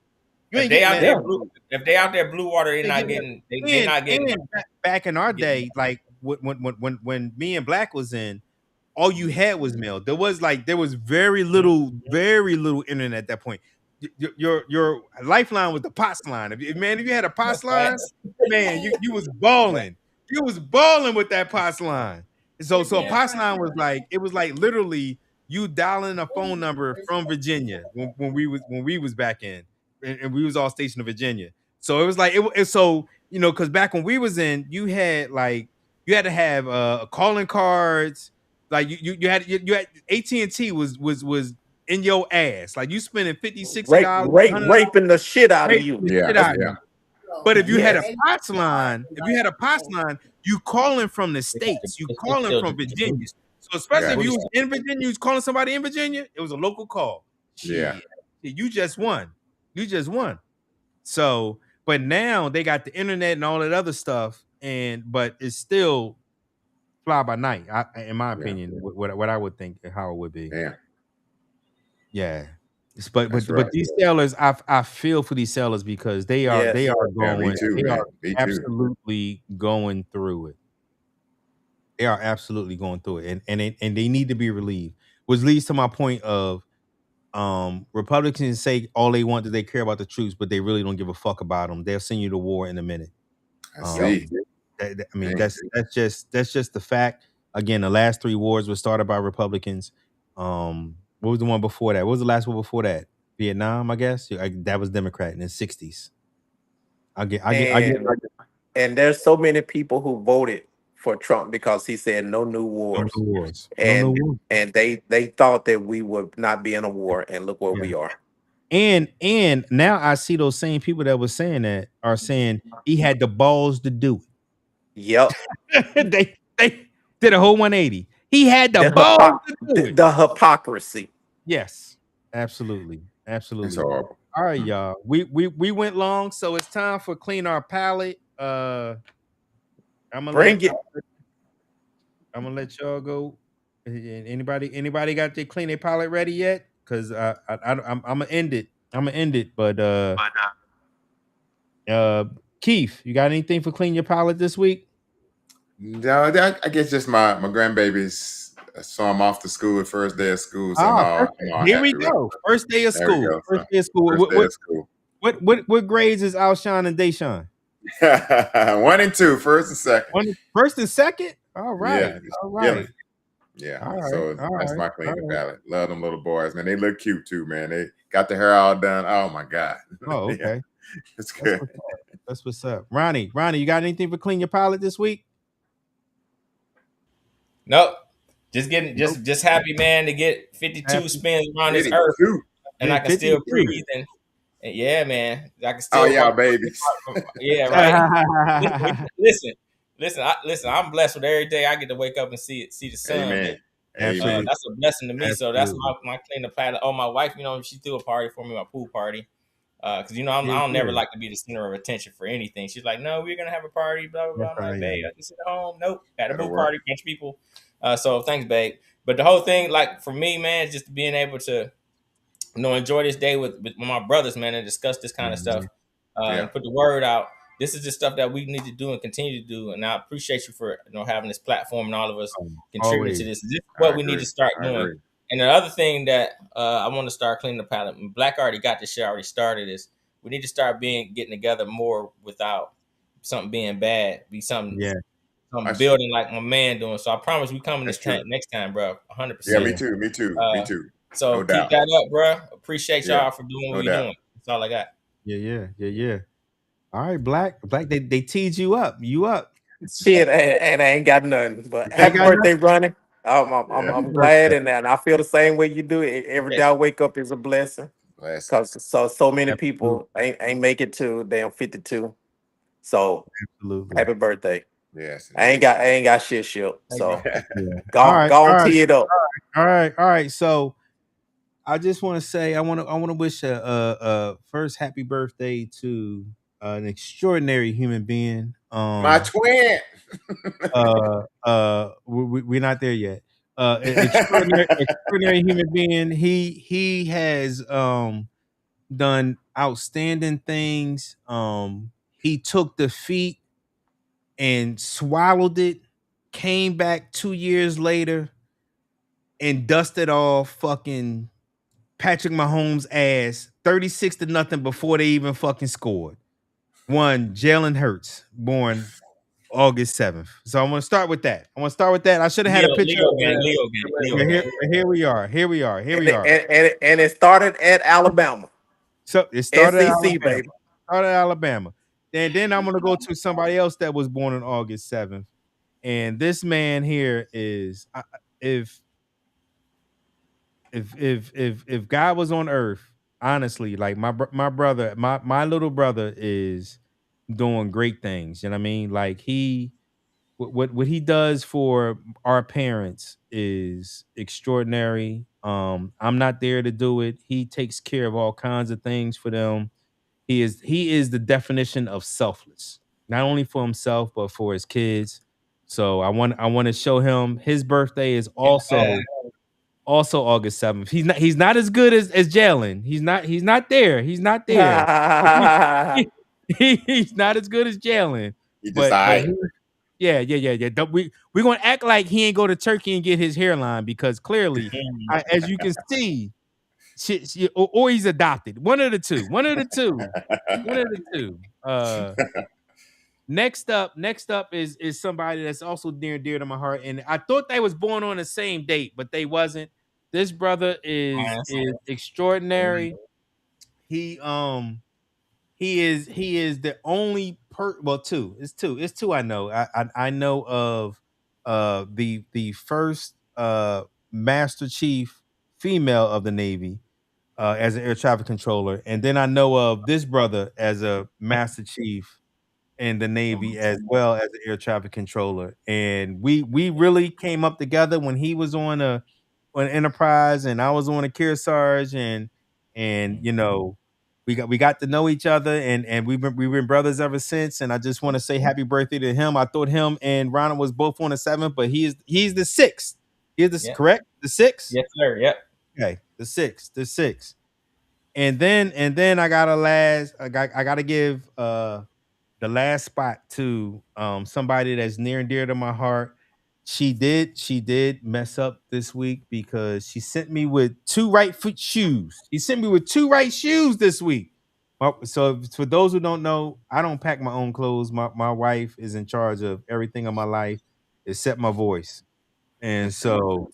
If they out there blue water, they're not getting. They're not getting. Back in our day, like when me and Black was in. All you had was mail. There was very little internet at that point. Your lifeline was the POTS line. If you had a POTS line, man, you was balling. You was balling with that POTS line. So a POTS line was like literally you dialing a phone number from Virginia when we was back in, and we was all stationed in Virginia. So it was like because back when we was in, you had to have calling cards. Like you had AT&T was in your ass. Like you spending $50-$60 raping the shit out of you. But if you had a POTS line, you calling from the States, you calling from Virginia. So especially if you was in Virginia, you was calling somebody in Virginia, it was a local call. You just won. So, but now they got the internet and all that other stuff, but it's still fly by night, in my opinion, what I would think how it would be. But these sailors, I feel for these sailors because they are absolutely going through it. They are absolutely going through it, and they need to be relieved. Which leads to my point of Republicans say all they want is they care about the troops, but they really don't give a fuck about them. They'll send you to war in a minute. I mean, that's just the fact. Again, the last 3 wars were started by Republicans. What was the one before that? What was the last one before that? Vietnam, I guess. That was Democrat in the 60s. And there's so many people who voted for Trump because he said no new wars. And they thought that we would not be in a war, and look where we are. And now I see those same people that were saying that are saying he had the balls to do it. Yep. they did a whole 180. He had the balls to do it. The hypocrisy. Yes, absolutely. It's horrible. All right, y'all. We went long, so it's time for clean our palate. I'm gonna let y'all go. Anybody got their clean their palate ready yet? Because I'm gonna end it. But Keith, you got anything for clean your palate this week? No, I guess just my grandbaby's So I'm off to school, the first day of school. So Ah, I'm all here we happy with go. First day of There we school. go. First So, day of school. first day of school. What grades is Alshon and Deshaun? 1 and 2, first and second. First and second? All right. Yeah, just All killing. right. Yeah. All right. So All that's right. my clean All right. palette. Love them little boys, man. They look cute too, man. They got their hair all done. Oh my God. Oh, Yeah, okay. it's good. That's what's up. Ronnie, you got anything for Clean Your Palette this week? Nope. Just happy, man, to get 52 spins around this earth, and I can still 52. breathe. And yeah, man, I can Oh, still y'all walk. babies. Yeah, right. Listen. I'm blessed with every day I get to wake up and see the sun. Amen. And, Amen. that's a blessing to me. So that's Absolutely. my clean the palette. Oh, my wife, she threw a party for me, my pool party. Because I Yeah, don't never yeah. like to be the center of attention for anything. She's like, "No, we're gonna have a party." Blah blah blah. I'm like, "Babe, I can sit at home." Nope, at a That'll pool work. party, bunch of people. So thanks, babe. But the whole thing, like for me, man, is just being able to, enjoy this day with my brothers, man, and discuss this kind of stuff, Yeah. and put the word out. This is the stuff that we need to do and continue to do. And I appreciate you for having this platform and all of us contributing to Always. this. This is what I we need agree. to start I doing. agree. And the other thing that I want to start cleaning the palette. Black already got this shit already started. Is we need to start getting together more without something being bad. Be something Yeah. building like my man doing. So I promise we coming That's this true. time next time, bro. 100%. Yeah, me too. Me too. Me too. So No keep doubt. that up, bro. Appreciate Yeah. y'all for doing what No we doubt. doing. That's all I got. Yeah. All right, Black. They teed you up. You up. Shit, and I ain't got nothing. But Ain't happy got birthday, Ronnie. Yeah. I'm glad, and I feel the same way you do. Every day Yes. I wake up is a blessing. Bless. Cause so many Absolutely. people ain't make it to damn 52. So Absolutely. happy birthday. Yes. I ain't got shit shield. So Yeah. go All right. go All on right. tee it up. All right. So I just want to say I want to wish a first happy birthday to an extraordinary human being. My twin. We're not there yet. Extraordinary human being. He has done outstanding things. He took defeat and swallowed it, came back 2 years later and dusted off fucking Patrick Mahomes' ass 36-0 before they even fucking scored. One, Jalen Hurts, born August 7th. So I'm gonna start with that. I should have had a picture. Leo gang. Here we are. And it started at Alabama. So it started at SEC, baby. Alabama. Then I'm gonna go to somebody else that was born on August 7th. And this man here is if God was on earth, honestly, like my brother, my little brother is doing great things. You know what I mean? Like what he does for our parents is extraordinary. I'm not there to do it. He takes care of all kinds of things for them. He is the definition of selfless, not only for himself but for his kids. So I want to show him his birthday is also August 7th. He's not as good as Jalen. He's not there. He's not as good as Jalen. You But decide. yeah. We're gonna act like he ain't go to Turkey and get his hairline because clearly, as you can see, or he's adopted. One of the two. Next up is somebody that's also near and dear to my heart, and I thought they was born on the same date, but they wasn't. This brother is extraordinary. He is the only two. It's two I know. I know of the first Master Chief female of the Navy as an air traffic controller, and then I know of this brother as a Master Chief in the Navy as well as an air traffic controller. And we really came up together when he was on Enterprise and I was on a Kearsarge, and we got to know each other, and we've been brothers ever since. And I just want to say happy birthday to him. I thought him and Ronald was both on the 7th, but he's the 6th. Correct? The 6th? Yes, sir. Yep. Okay, the 6th. And then I gotta give the last spot to somebody that's near and dear to my heart. she did mess up this week because she sent me with 2 right foot shoes. She sent me with 2 right shoes this week. So for those who don't know, I don't pack my own clothes. My wife is in charge of everything in my life except my voice. And so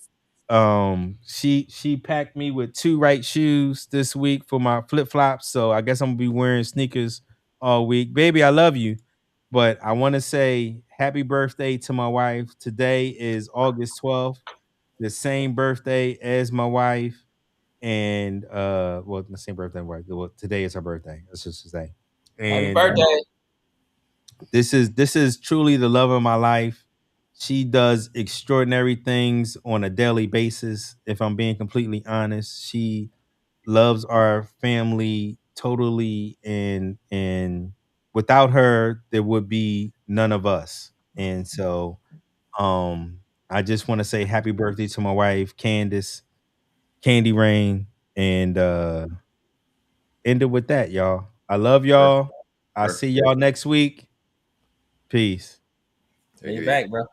she packed me with 2 right shoes this week for my flip-flops. So I guess I'm gonna be wearing sneakers all week. Baby, I love you. But I want to say happy birthday to my wife. Today is August 12th, the same birthday as my wife. And well, the same birthday, right? Well, today is her birthday. Let's just say. Happy And birthday. this is truly the love of my life. She does extraordinary things on a daily basis. If I'm being completely honest, she loves our family totally, and without her, there would be none of us. And so, I just want to say happy birthday to my wife, Candace, Candy Rain, and end it with that, y'all. I love y'all. I'll see y'all next week. Peace. Bring it back, bro.